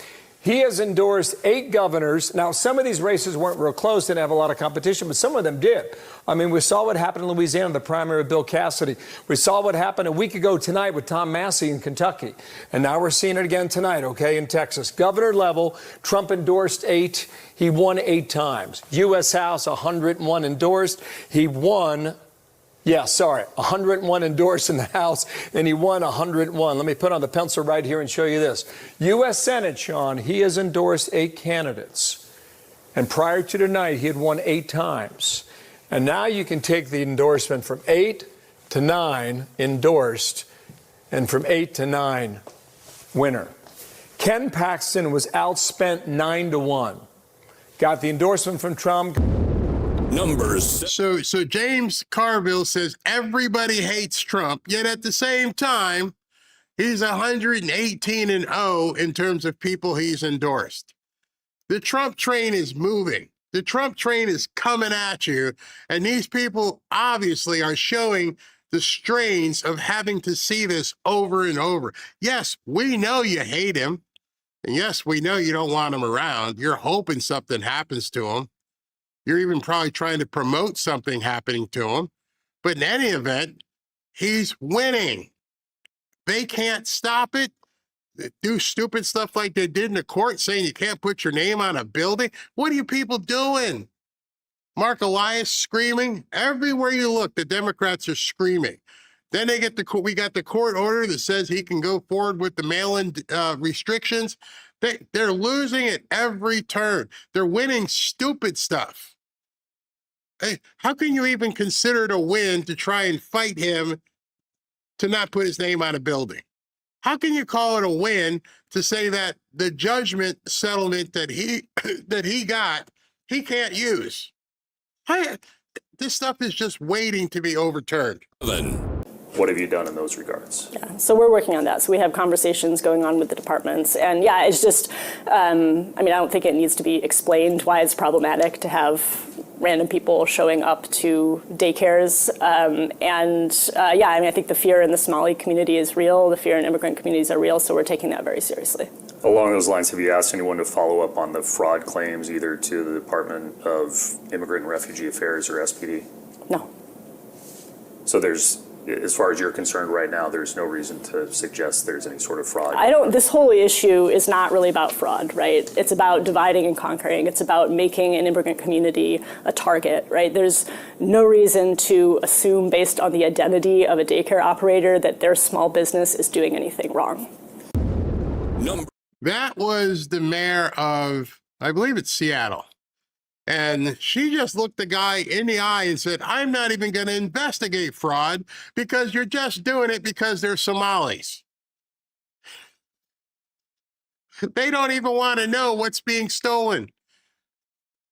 He has endorsed 8 governors. Now, some of these races weren't real close, didn't have a lot of competition, but some of them did. I mean, we saw what happened in Louisiana, the primary with Bill Cassidy. We saw what happened a week ago tonight with Tom Massey in Kentucky. And now we're seeing it again tonight, okay, in Texas. Governor level, Trump endorsed 8. He won 8 times. U.S. House, 101 endorsed. He won 101 endorsed in the House, and he won 101. Let me put on the pencil right here and show you this. U.S. Senate, Sean, he has endorsed 8 candidates. And prior to tonight, he had won 8 times. And now you can take the endorsement from 8 to 9 endorsed, and from 8 to 9 winner. Ken Paxton was outspent 9-1. Got the endorsement from Trump. Numbers. So James Carville says everybody hates Trump, yet at the same time, he's 118-0 in terms of people he's endorsed. The Trump train is moving. The Trump train is coming at you, and these people obviously are showing the strains of having to see this over and over. Yes, we know you hate him, and yes, we know you don't want him around. You're hoping something happens to him. You're even probably trying to promote something happening to him. But in any event, he's winning. They can't stop it. They do stupid stuff like they did in the court, saying you can't put your name on a building. What are you people doing? Mark Elias screaming. Everywhere you look, the Democrats are screaming. Then we got the court order that says he can go forward with the mail-in restrictions. They're losing it every turn. They're winning stupid stuff. Hey, how can you even consider it a win to try and fight him to not put his name on a building? How can you call it a win to say that the judgment settlement that he got, he can't use? This stuff is just waiting to be overturned. What have you done in those regards? Yeah, so we're working on that. So we have conversations going on with the departments. And yeah, it's just, I don't think it needs to be explained why it's problematic to have random people showing up to daycares. I think the fear in the Somali community is real. The fear in immigrant communities are real. So we're taking that very seriously. Along those lines, have you asked anyone to follow up on the fraud claims either to the Department of Immigrant and Refugee Affairs or SPD? No. So there's, as far as you're concerned right now, there's no reason to suggest there's any sort of fraud? This whole issue is not really about fraud, right? It's about dividing and conquering. It's about making an immigrant community a target, right? There's no reason to assume based on the identity of a daycare operator that their small business is doing anything wrong. That was the mayor of, I believe it's Seattle. And she just looked the guy in the eye and said, I'm not even going to investigate fraud because you're just doing it because they're Somalis. They don't even want to know what's being stolen.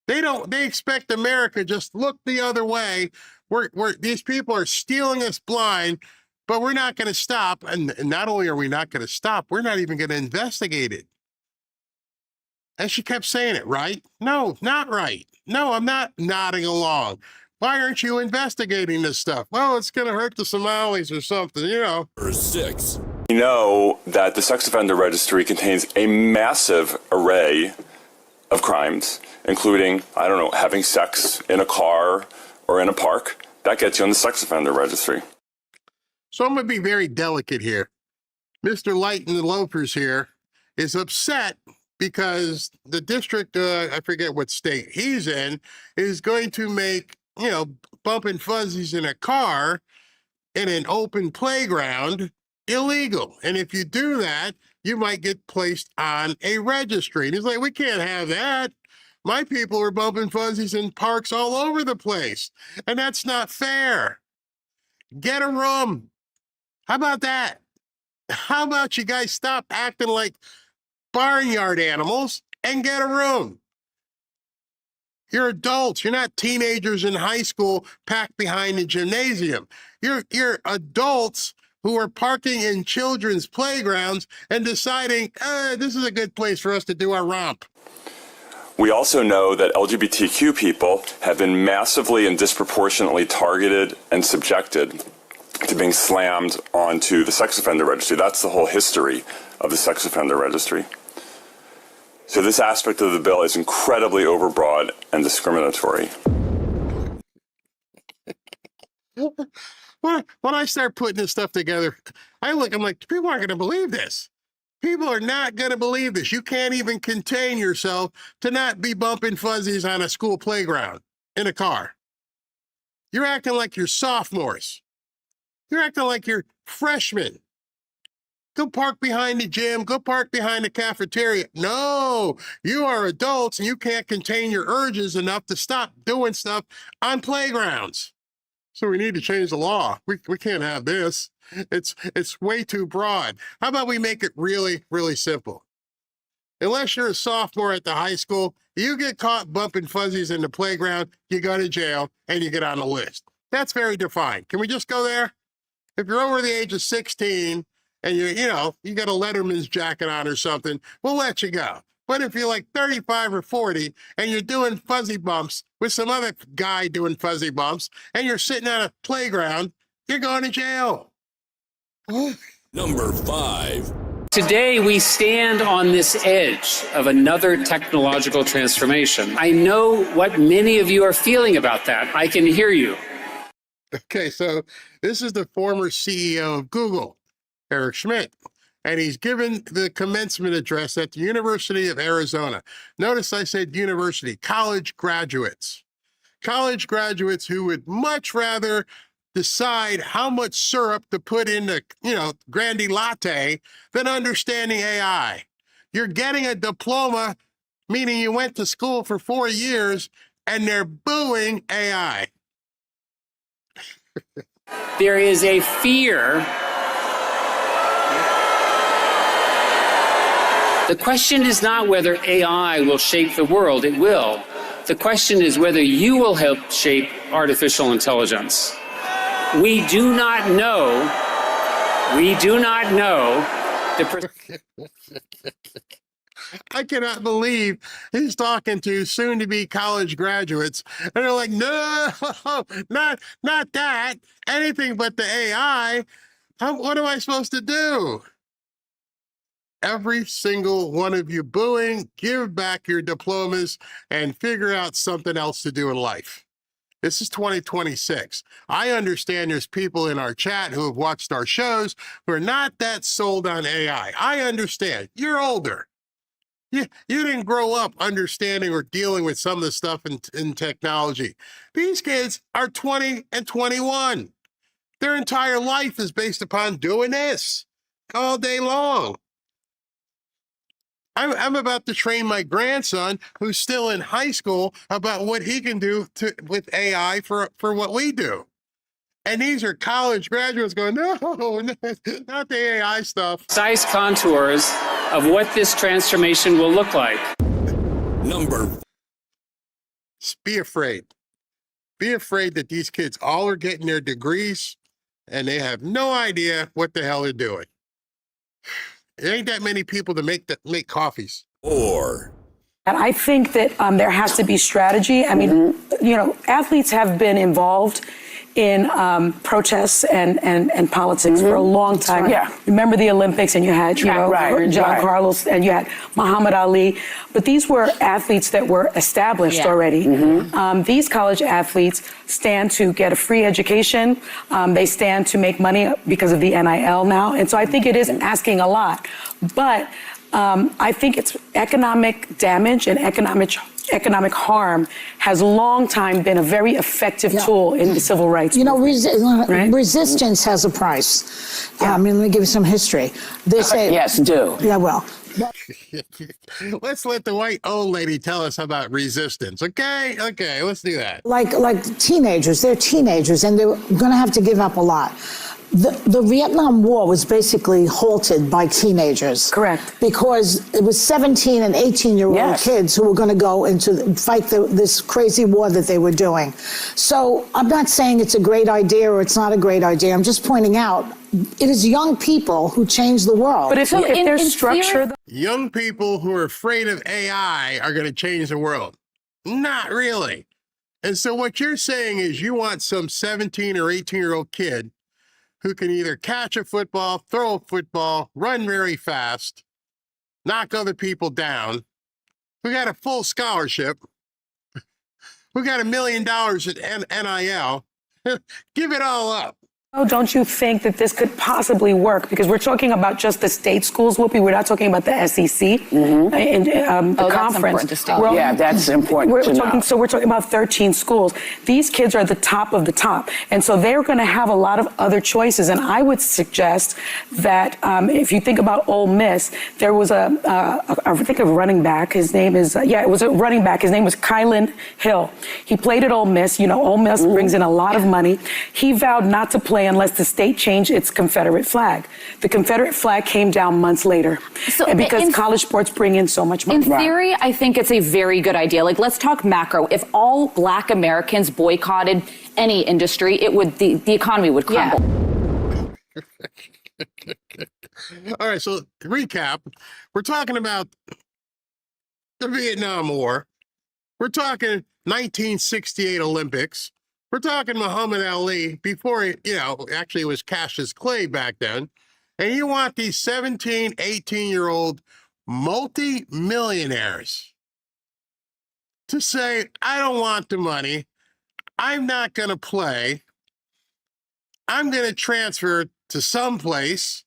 They expect America just look the other way. These people are stealing us blind, but we're not going to stop. And not only are we not going to stop, we're not even going to investigate it. And she kept saying it, right? No, not right. No, I'm not nodding along. Why aren't you investigating this stuff? Well, it's going to hurt the Somalis or something, you know. Number 6. We know that the sex offender registry contains a massive array of crimes, including, I don't know, having sex in a car or in a park. That gets you on the sex offender registry. So I'm going to be very delicate here. Mr. Light and the Loafers here is upset because the district, I forget what state he's in, is going to make, bumping fuzzies in a car in an open playground illegal. And if you do that, you might get placed on a registry. And he's like, we can't have that. My people are bumping fuzzies in parks all over the place. And that's not fair. Get a room. How about that? How about you guys stop acting like barnyard animals and get a room? You're adults. You're not teenagers in high school packed behind the gymnasium. You're adults who are parking in children's playgrounds and deciding, this is a good place for us to do our romp. We also know that LGBTQ people have been massively and disproportionately targeted and subjected to being slammed onto the sex offender registry. That's the whole history of the sex offender registry. So this aspect of the bill is incredibly overbroad and discriminatory. When I start putting this stuff together, I'm like, people aren't going to believe this. People are not going to believe this. You can't even contain yourself to not be bumping fuzzies on a school playground in a car. You're acting like you're sophomores. You're acting like you're freshmen. Go park behind the gym. Go park behind the cafeteria. No, you are adults and you can't contain your urges enough to stop doing stuff on playgrounds. So we need to change the law. We can't have this. It's way too broad. How about we make it really, really simple? Unless you're a sophomore at the high school, you get caught bumping fuzzies in the playground, you go to jail, and you get on the list. That's very defined. Can we just go there? If you're over the age of 16 and you got a Letterman's jacket on or something, we'll let you go. But if you're like 35 or 40 and you're doing fuzzy bumps with some other guy doing fuzzy bumps and you're sitting on a playground, you're going to jail. Number 5. Today, we stand on this edge of another technological transformation. I know what many of you are feeling about that. I can hear you. Okay, so this is the former CEO of Google, Eric Schmidt, and he's given the commencement address at the University of Arizona. Notice I said university, college graduates. College graduates who would much rather decide how much syrup to put in the, Grandi latte than understanding AI. You're getting a diploma, meaning you went to school for 4 years, and they're booing AI. There is a fear. The question is not whether AI will shape the world. It will. The question is whether you will help shape artificial intelligence. We do not know. We do not know. I cannot believe he's talking to soon-to-be college graduates, and they're like, no, not that. Anything but the AI. What am I supposed to do? every single one of you booing, give back your diplomas and figure out something else to do in life. This is 2026. I understand there's people in our chat who have watched our shows who are not that sold on AI. I understand. You're older. You didn't grow up understanding or dealing with some of the stuff in technology. These kids are 20 and 21. Their entire life is based upon doing this all day long. I'm about to train my grandson, who's still in high school, about what he can do with AI for what we do. And these are college graduates going, no, not the AI stuff. Precise contours of what this transformation will look like. Be afraid. Be afraid that these kids all are getting their degrees and they have no idea what the hell they're doing. There ain't that many people to make coffees. And I think that there has to be strategy. I mean, you know, athletes have been involved in protests and politics for a long time. Right. Yeah. Remember the Olympics, and you had John Carlos, and you had Muhammad Ali. But these were athletes that were established already. These college athletes stand to get a free education. They stand to make money because of the NIL now. And so I think it is asking a lot. But I think it's economic damage and economic harm has long time been a very effective tool in the civil rights. You know, resistance has a price. I mean, let me give you some history. They say, yes, do. Yeah, well. Let's let the white old lady tell us about resistance. Okay, let's do that. Like teenagers, they're teenagers, and they're going to have to give up a lot. The Vietnam War was basically halted by teenagers. Correct. Because it was 17 and 18-year-old kids who were going to go into fight this crazy war that they were doing. So I'm not saying it's a great idea or it's not a great idea. I'm just pointing out it is young people who change the world. But if there's structure... Young people who are afraid of AI are going to change the world. Not really. And so what you're saying is you want some 17 or 18-year-old kid who can either catch a football, throw a football, run very fast, knock other people down, who got a full scholarship, who got $1 million at NIL, give it all up. Oh, don't you think that this could possibly work? Because we're talking about just the state schools, Whoopi. We're not talking about the SEC and the conference. That's important to that's important to know. So we're talking about 13 schools. These kids are the top of the top. And so they're going to have a lot of other choices. And I would suggest that if you think about Ole Miss, there was I think a running back. His name is, it was a running back. His name was Kylan Hill. He played at Ole Miss. You know, Ole Miss brings in a lot of money. He vowed not to play unless the state changed its Confederate flag. The Confederate flag came down months later, and because college sports bring in so much money. In theory, I think it's a very good idea. Like, let's talk macro. If all Black Americans boycotted any industry, the economy would crumble. All right, so to recap, we're talking about the Vietnam War. We're talking 1968 Olympics. We're talking Muhammad Ali before he, actually was Cassius Clay back then. And you want these 17, 18-year-old multi-millionaires to say, I don't want the money. I'm not going to play. I'm going to transfer to someplace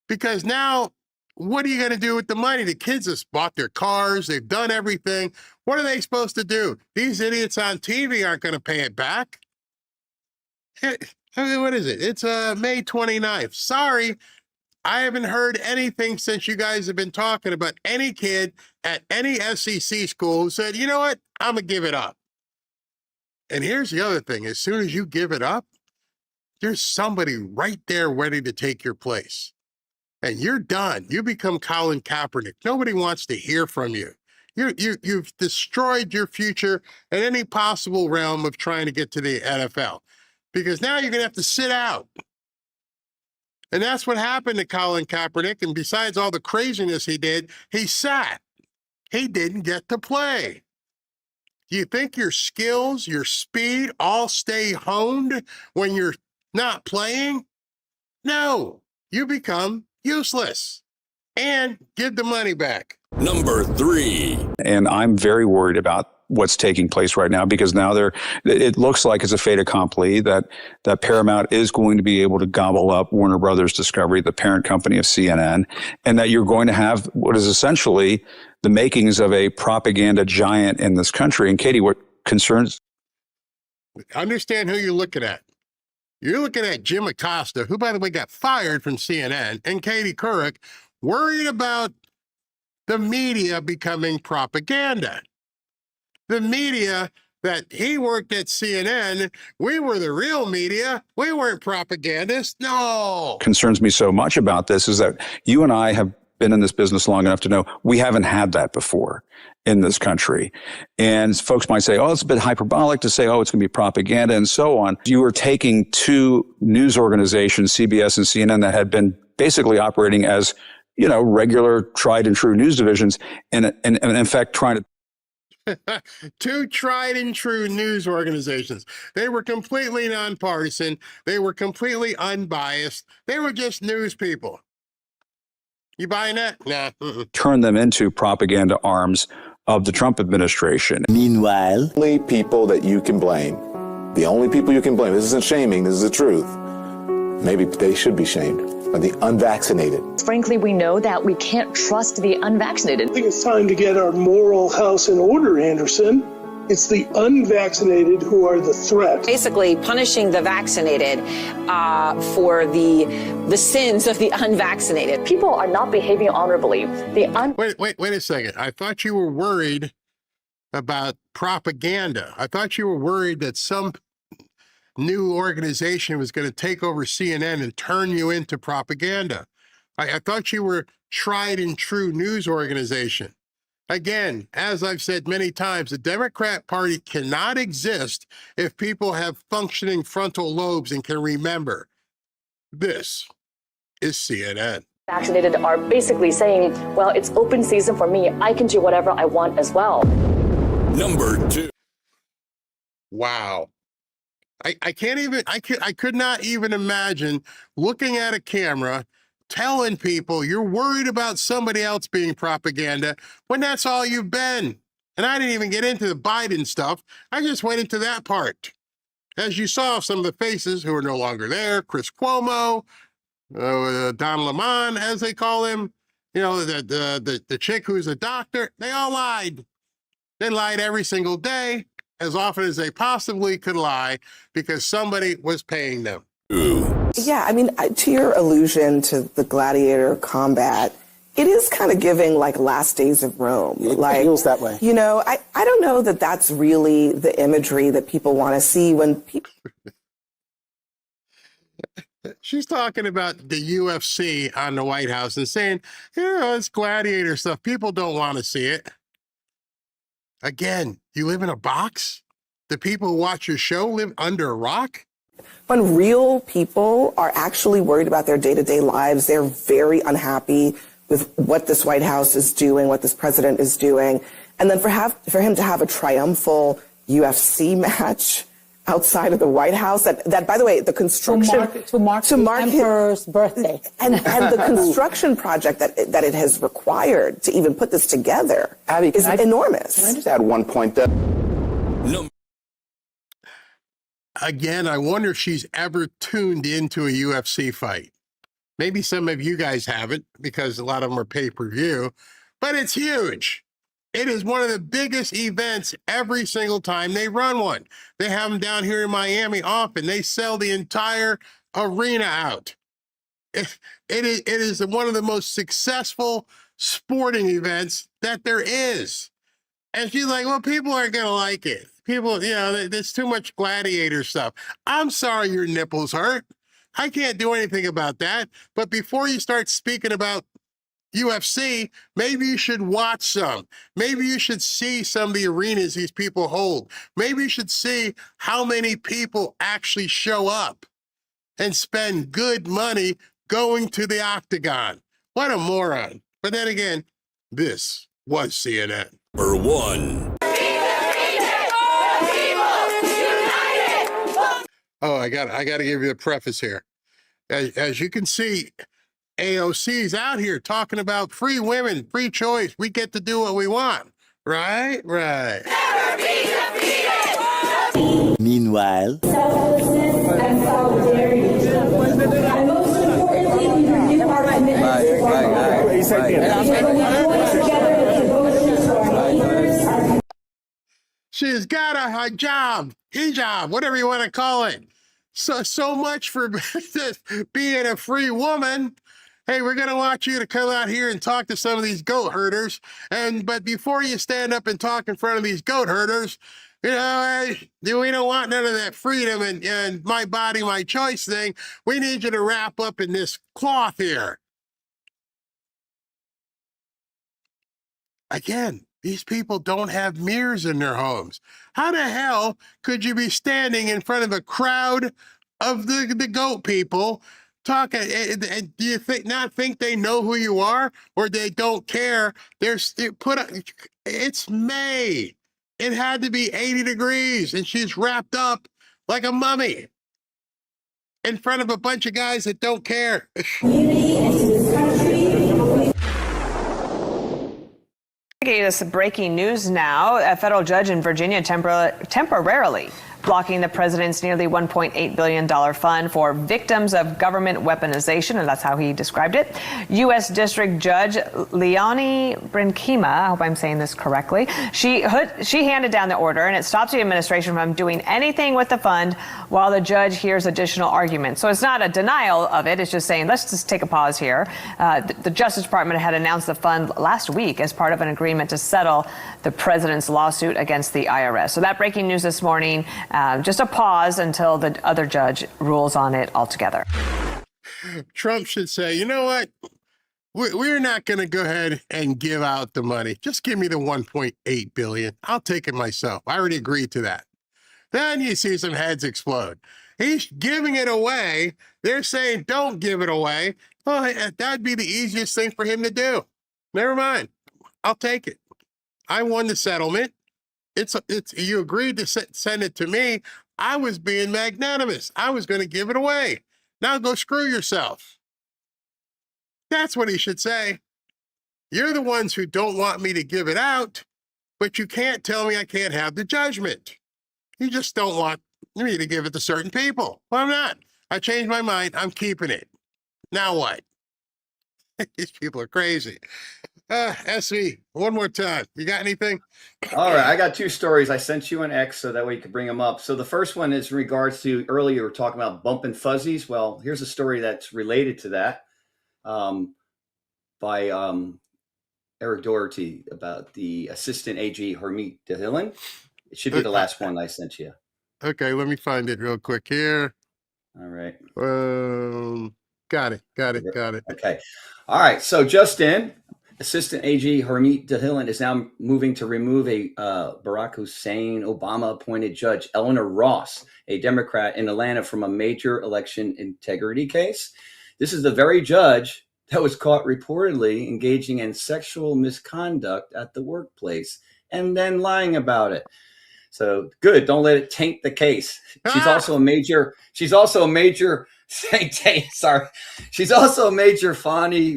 because now what are you going to do with the money? The kids have bought their cars. They've done everything. What are they supposed to do? These idiots on TV aren't going to pay it back. I mean, what is it? It's May 29th. Sorry, I haven't heard anything since you guys have been talking about any kid at any SEC school who said, you know what, I'm going to give it up. And here's the other thing. As soon as you give it up, there's somebody right there ready to take your place. And you're done. You become Colin Kaepernick. Nobody wants to hear from you. You've destroyed your future in any possible realm of trying to get to the NFL. Because now you're going to have to sit out. And that's what happened to Colin Kaepernick. And besides all the craziness he did, he sat. He didn't get to play. Do you think your skills, your speed all stay honed when you're not playing? No, you become useless. and give the money back. Number 3. And I'm very worried about what's taking place right now, because now it looks like it's a fait accompli that Paramount is going to be able to gobble up Warner Brothers Discovery, the parent company of CNN, and that you're going to have what is essentially the makings of a propaganda giant in this country. And Katie, what concerns? Understand who you're looking at. You're looking at Jim Acosta, who, by the way, got fired from CNN, and Katie Couric, worried about the media becoming propaganda. The media that he worked at CNN, we were the real media. We weren't propagandists. No. Concerns me so much about this is that you and I have been in this business long enough to know we haven't had that before in this country. And folks might say, oh, it's a bit hyperbolic to say, oh, it's going to be propaganda and so on. You are taking two news organizations, CBS and CNN, that had been basically operating as, regular tried and true news divisions, and in fact trying to two tried and true news organizations. They were completely nonpartisan. They were completely unbiased. They were just news people. You buying that? Nah. turn them into propaganda arms of the Trump administration. Meanwhile, only people that you can blame, the only people you can blame, this isn't shaming, this is the truth. Maybe they should be shamed, are the unvaccinated. Frankly, we know that we can't trust the unvaccinated. I think it's time to get our moral house in order, Anderson. It's the unvaccinated who are the threat. Basically punishing the vaccinated for the sins of the unvaccinated. People are not behaving honorably. Wait a second. I thought you were worried about propaganda. I thought you were worried that some new organization was going to take over CNN and turn you into propaganda. I thought you were tried and true news organization. Again, as I've said many times, the Democrat Party cannot exist if people have functioning frontal lobes and can remember. This is CNN. Vaccinated are basically saying, well, it's open season for me. I can do whatever I want as well. Number 2. Wow. I could not even imagine looking at a camera telling people you're worried about somebody else being propaganda when that's all you've been. And I didn't even get into the Biden stuff. I just went into that part. As you saw, some of the faces who are no longer there, Chris Cuomo, Don Lemon, as they call him, the chick who's a doctor, they all lied. They lied every single day, as often as they possibly could lie, because somebody was paying them. Yeah, I mean, to your allusion to the gladiator combat, it is kind of giving like Last Days of Rome. It feels that way. I don't know that that's really the imagery that people want to see when people... She's talking about the UFC on the White House and saying, it's gladiator stuff. People don't want to see it. Again, you live in a box? The people who watch your show live under a rock? When real people are actually worried about their day-to-day lives, they're very unhappy with what this White House is doing, what this president is doing. And then for him to have a triumphal UFC match outside of the White House, that by the way, the construction... To mark the Emperor's birthday. And the construction project that it has required to even put this together is enormous. Can I just add one point there? No. Again, I wonder if she's ever tuned into a UFC fight. Maybe some of you guys haven't, because a lot of them are pay-per-view, but it's huge. It is one of the biggest events every single time they run one. They have them down here in Miami often. They sell the entire arena out. It is one of the most successful sporting events that there is. And she's like, well, people aren't going to like it. People, there's too much gladiator stuff. I'm sorry your nipples hurt. I can't do anything about that. But before you start speaking about UFC, maybe you should watch some. Maybe you should see some of the arenas these people hold. Maybe you should see how many people actually show up and spend good money going to the octagon. What a moron. But then again, this was CNN. Number 1. Oh, I got to give you a preface here. As you can see, AOC's out here talking about free women, free choice. We get to do what we want. Right? Right. Meanwhile, selflessness and solidarity. And most importantly, we renew our commitment to She's got a hijab, whatever you want to call it. So much for being a free woman. Hey, we're going to want you to come out here and talk to some of these goat herders. But before you stand up and talk in front of these goat herders, we don't want none of that freedom and my body, my choice thing. We need you to wrap up in this cloth here. Again, these people don't have mirrors in their homes. How the hell could you be standing in front of a crowd of the goat people talking? Do you think they know who you are, or they don't care? It's May. It had to be 80 degrees, and she's wrapped up like a mummy in front of a bunch of guys that don't care. Get us breaking news now. A federal judge in Virginia temporarily blocking the president's nearly $1.8 billion fund for victims of government weaponization, and that's how he described it. U.S. District Judge Leonie Brinkema, I hope I'm saying this correctly, she handed down the order, and it stops the administration from doing anything with the fund while the judge hears additional arguments. So it's not a denial of it. It's just saying, let's just take a pause here. The Justice Department had announced the fund last week as part of an agreement to settle the president's lawsuit against the IRS. So that breaking news this morning. Just a pause until the other judge rules on it altogether. Trump should say, you know what? We're not going to go ahead and give out the money. Just give me the $1.8 billion. I'll take it myself. I already agreed to that. Then you see some heads explode. He's giving it away. They're saying, don't give it away. Well, that'd be the easiest thing for him to do. Never mind. I'll take it. I won the settlement. You agreed to send it to me. I was being magnanimous. I was going to give it away. Now go screw yourself. That's what he should say. You're the ones who don't want me to give it out, but you can't tell me I can't have the judgment. You just don't want me to give it to certain people. Well, I'm not. I changed my mind. I'm keeping it. Now what? These people are crazy. SV, one more time. You got anything? All right. I got two stories. I sent you an X so that way you could bring them up. So the first one is in regards to earlier, we were talking about bumping fuzzies. Well, here's a story that's related to that by Eric Doherty about the assistant AG Harmeet Dahilin. It should be the last one I sent you. Okay, let me find it real quick here. All right. Got it. Okay. All right. So just in, Assistant AG Harmeet Dahilin is now moving to remove a Barack Hussein Obama-appointed judge, Eleanor Ross, a Democrat in Atlanta, from a major election integrity case. This is the very judge that was caught reportedly engaging in sexual misconduct at the workplace and then lying about it. So good. Don't let it taint the case. She's also a major She's also a major Fonnie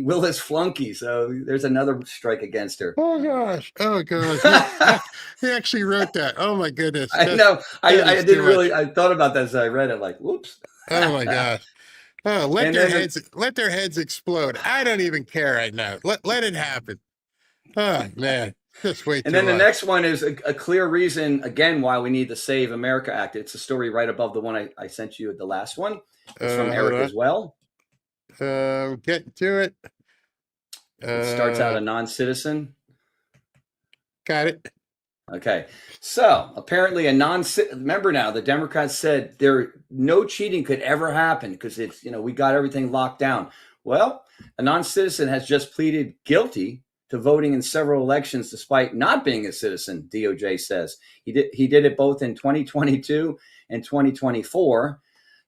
Willis flunky. So there's another strike against her. Oh gosh. He actually wrote that. Oh my goodness. I know. I didn't really. I thought about that as I read it. Like, whoops. Oh my gosh. Oh, let their heads explode. I don't even care right now. Let it happen. Oh man. Just wait. And then the next one is a clear reason, again, why we need the Save America Act. It's a story right above the one I sent you, the last one. It's from Eric as well. Get to it. It starts out a non-citizen. Got it. Okay. So apparently remember now, the Democrats said no cheating could ever happen because it's, we got everything locked down. Well, a non-citizen has just pleaded guilty to voting in several elections despite not being a citizen, DOJ says. He did it both in 2022 and 2024.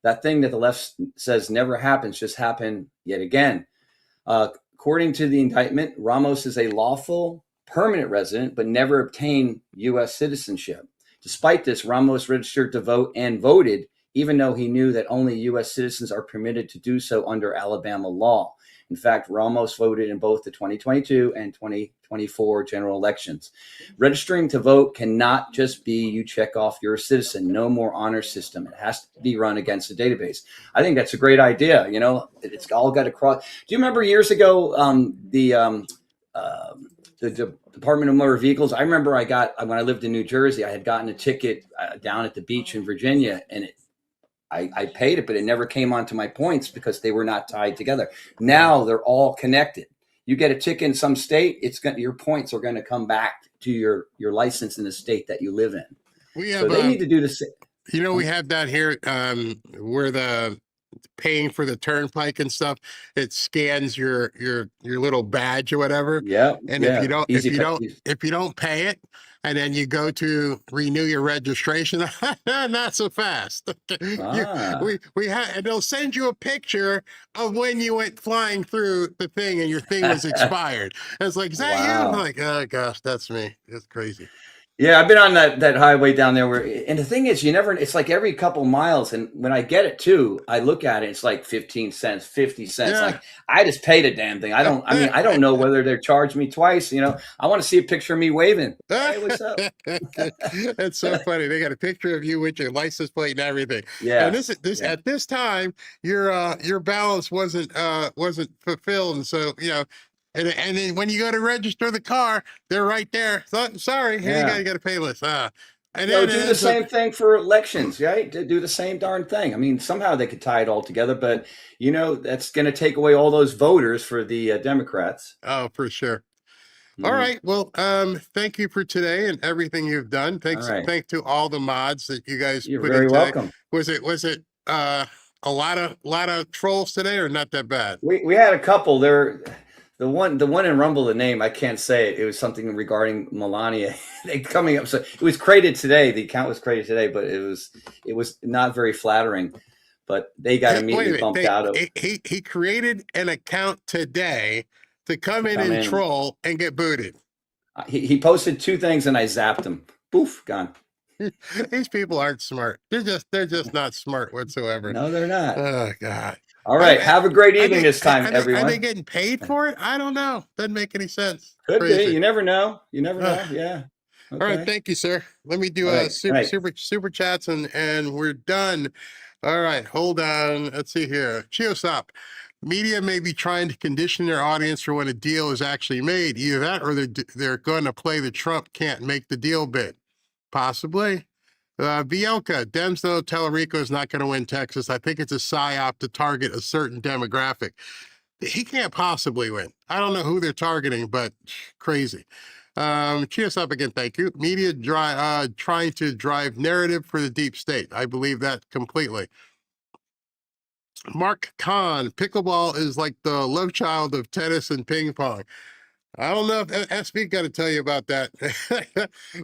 That thing that the left says never happens just happened yet again. According to the indictment, Ramos is a lawful permanent resident but never obtained U.S. citizenship. Despite this, Ramos registered to vote and voted, even though he knew that only U.S. citizens are permitted to do so under Alabama law. In fact, Ramos voted in both the 2022 and 2024 general elections. Registering to vote cannot just be you check off you're a citizen. No more honor system. It has to be run against a database. I think that's a great idea. You know, it's all got to cross. Do you remember years ago the Department of Motor Vehicles? I remember when I lived in New Jersey, I had gotten a ticket down at the beach in Virginia, and I paid it, but it never came onto my points because they were not tied together. Now they're all connected. You get a ticket in some state, your points are going to come back to your license in the state that you live in. So they need to do the same. You know, we have that here where the paying for the turnpike and stuff, it scans your little badge or whatever. Yeah. And if you don't pay it, and then you go to renew your registration, not so fast. And they'll send you a picture of when you went flying through the thing and your thing was expired. And it's like, is that you? I'm like, oh gosh, that's me. It's crazy. Yeah, I've been on that highway down there and the thing is, it's like every couple miles. And when I get it too, I look at it, it's like 15 cents, 50 cents. Yeah. Like I just paid a damn thing. I don't know whether they're charged me twice. You know, I want to see a picture of me waving. Hey, what's up? That's so funny. They got a picture of you with your license plate and everything. Yeah. And at this time, your balance wasn't fulfilled. And so, and then when you go to register the car, they're right there. So, sorry, here you got to pay this. And then do the same thing for elections, right? Do the same darn thing. I mean, somehow they could tie it all together, but that's going to take away all those voters for the Democrats. Oh, for sure. All right. Well, thank you for today and everything you've done. Thanks to all the mods that you guys You're put very in welcome. Was it a lot of trolls today, or not that bad? We had a couple there. The one in Rumble, the name, I can't say it. It was something regarding Melania. Coming up. So it was created today. The account was created today, but it was not very flattering. But they got immediately bumped out of it. He created an account today to come in and troll and get booted. He posted two things and I zapped him. Poof, gone. These people aren't smart. They're just not smart whatsoever. No, they're not. Oh God. All right. Have a great evening this time, everyone. Are they getting paid for it? I don't know. Doesn't make any sense. Could be. You never know. Yeah. Okay. All right. Thank you, sir. Let me do super chats and we're done. All right. Hold on. Let's see here. Chiosop. Media may be trying to condition their audience for when a deal is actually made. Either that or they're going to play the Trump can't make the deal bit. Possibly. Bielka, Dems though Talarico is not going to win Texas. I think it's a psyop to target a certain demographic. He can't possibly win. I don't know who they're targeting, but crazy. Cheers up again, thank you. Media trying to drive narrative for the deep state. I believe that completely. Mark Kahn, pickleball is like the love child of tennis and ping pong. I don't know if SB got to tell you about that.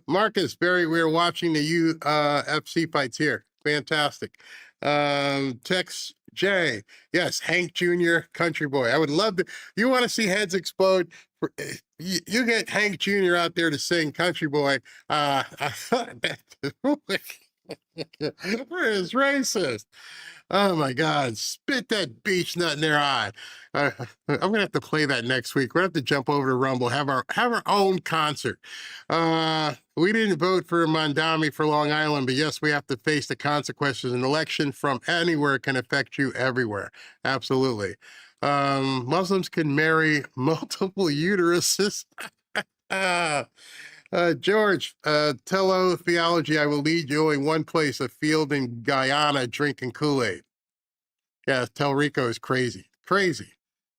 Marcus, we're watching the UFC fights here. Fantastic. Tex J, yes, Hank Jr., country boy. I would love to. You want to see heads explode? You get Hank Jr. out there to sing country boy. Where is racist? Oh my God, spit that beach nut in their eye. I'm gonna have to play that next week. We're gonna have to jump over to Rumble, have our own concert. We didn't vote for Mondami for Long Island, but yes, we have to face the consequences. An election from anywhere can affect you everywhere. Absolutely. Muslims can marry multiple uteruses. George, teletheology, I will lead you only one place, a field in Guyana drinking Kool-Aid. Yeah, Talarico is crazy. Crazy.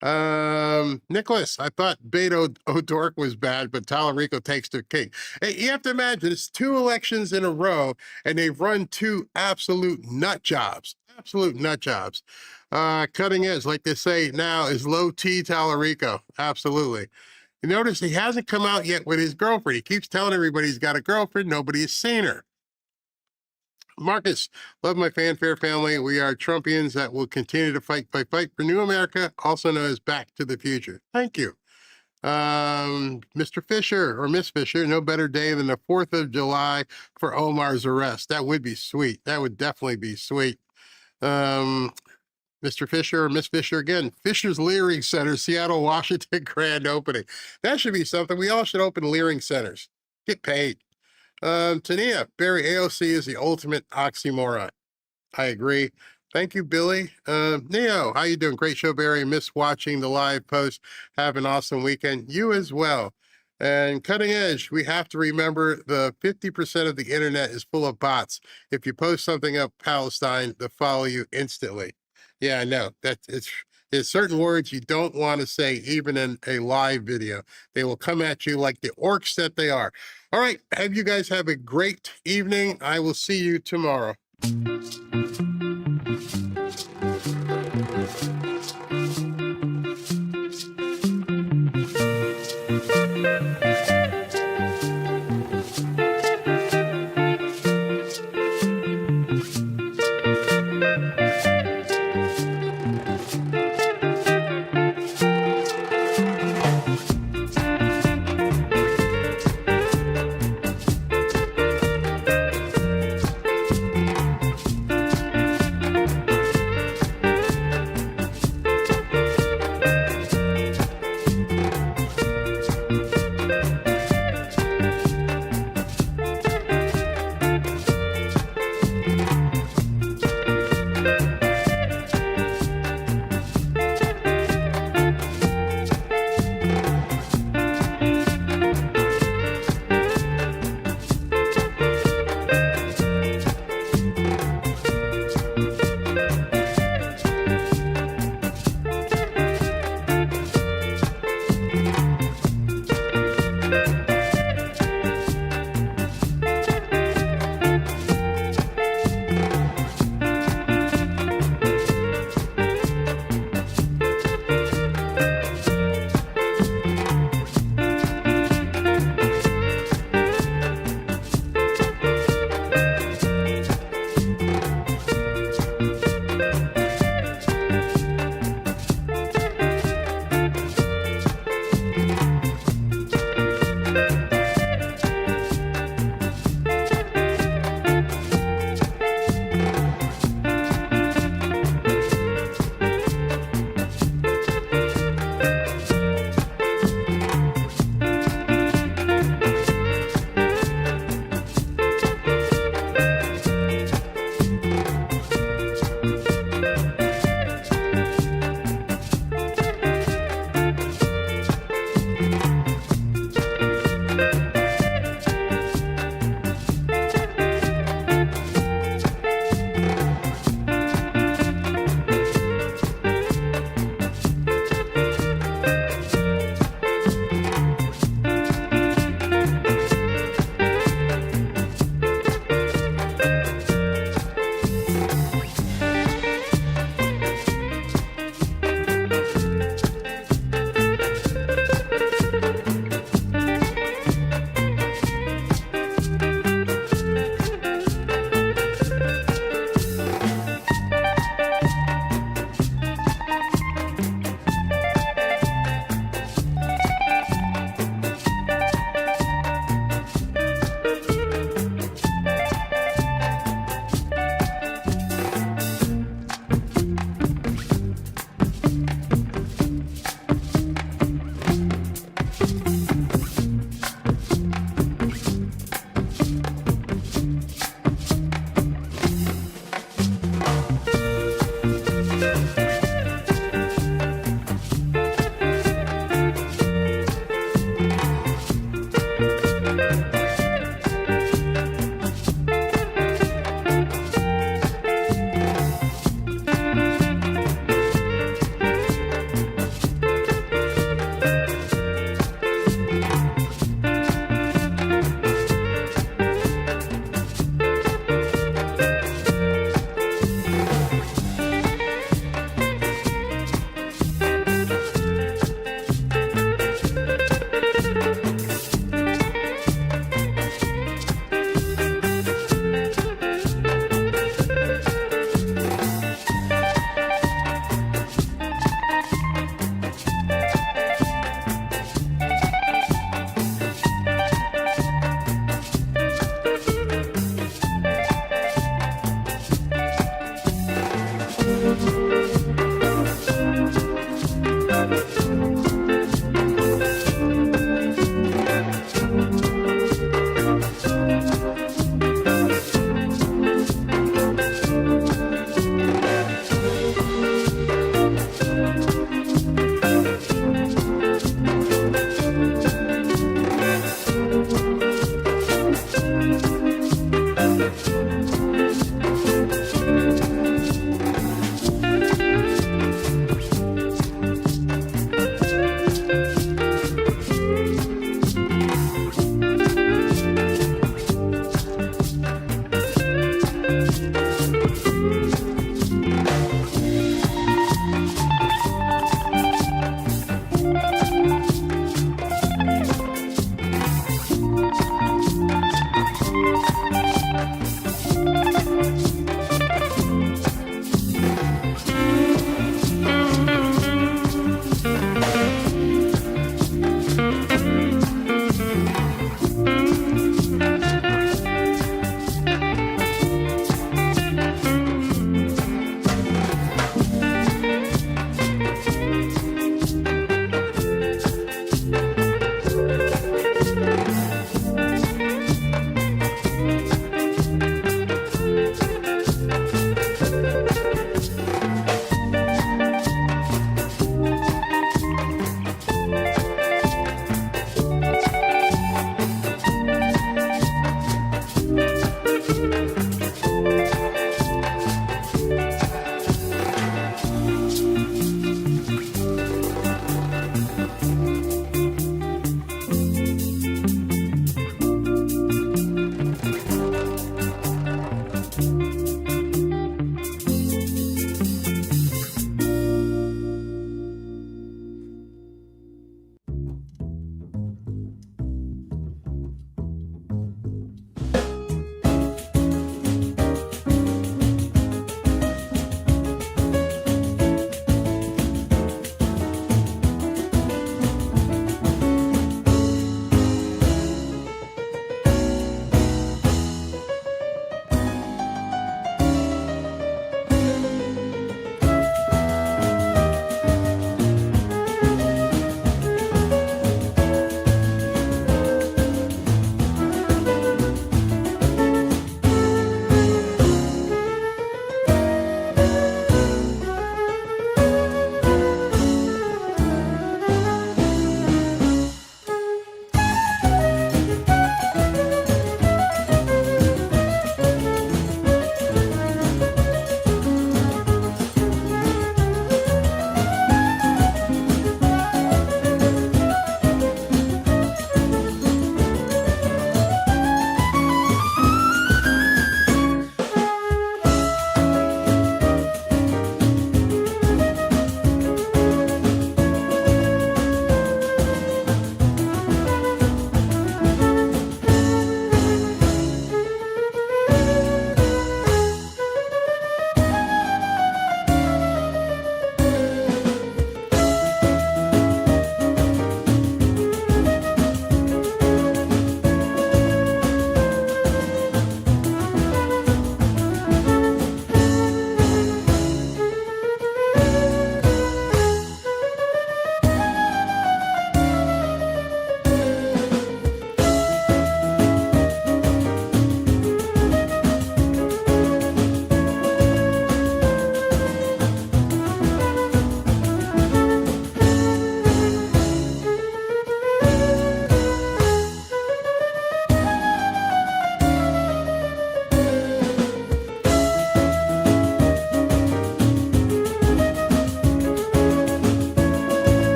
Nicholas, I thought Beto O'Rourke was bad, but Talarico takes the cake. Hey, you have to imagine, it's 2 elections in a row, and they've run 2 absolute nut jobs. Absolute nut jobs. Cutting edge, like they say now, is low T Talarico. Absolutely. You notice he hasn't come out yet with his girlfriend. He keeps telling everybody he's got a girlfriend. Nobody has seen her. Marcus, love my fanfare family. We are Trumpians that will continue to fight for New America, also known as Back to the Future. Thank you. Mr. Fisher or Miss Fisher, no better day than the 4th of July for Omar's arrest. That would be sweet. That would definitely be sweet. Mr. Fisher or Miss Fisher again. Fisher's Learing Center, Seattle, Washington, grand opening. That should be something. We all should open Learing Centers. Get paid. Tania, Barry, AOC is the ultimate oxymoron. I agree. Thank you, Billy. Neo, how you doing? Great show, Barry. Miss watching the live post. Have an awesome weekend. You as well. And Cutting Edge, we have to remember the 50% of the internet is full of bots. If you post something up Palestine, they'll follow you instantly. Yeah, I know. There's certain words you don't want to say, even in a live video. They will come at you like the orcs that they are. All right, have you guys have a great evening. I will see you tomorrow.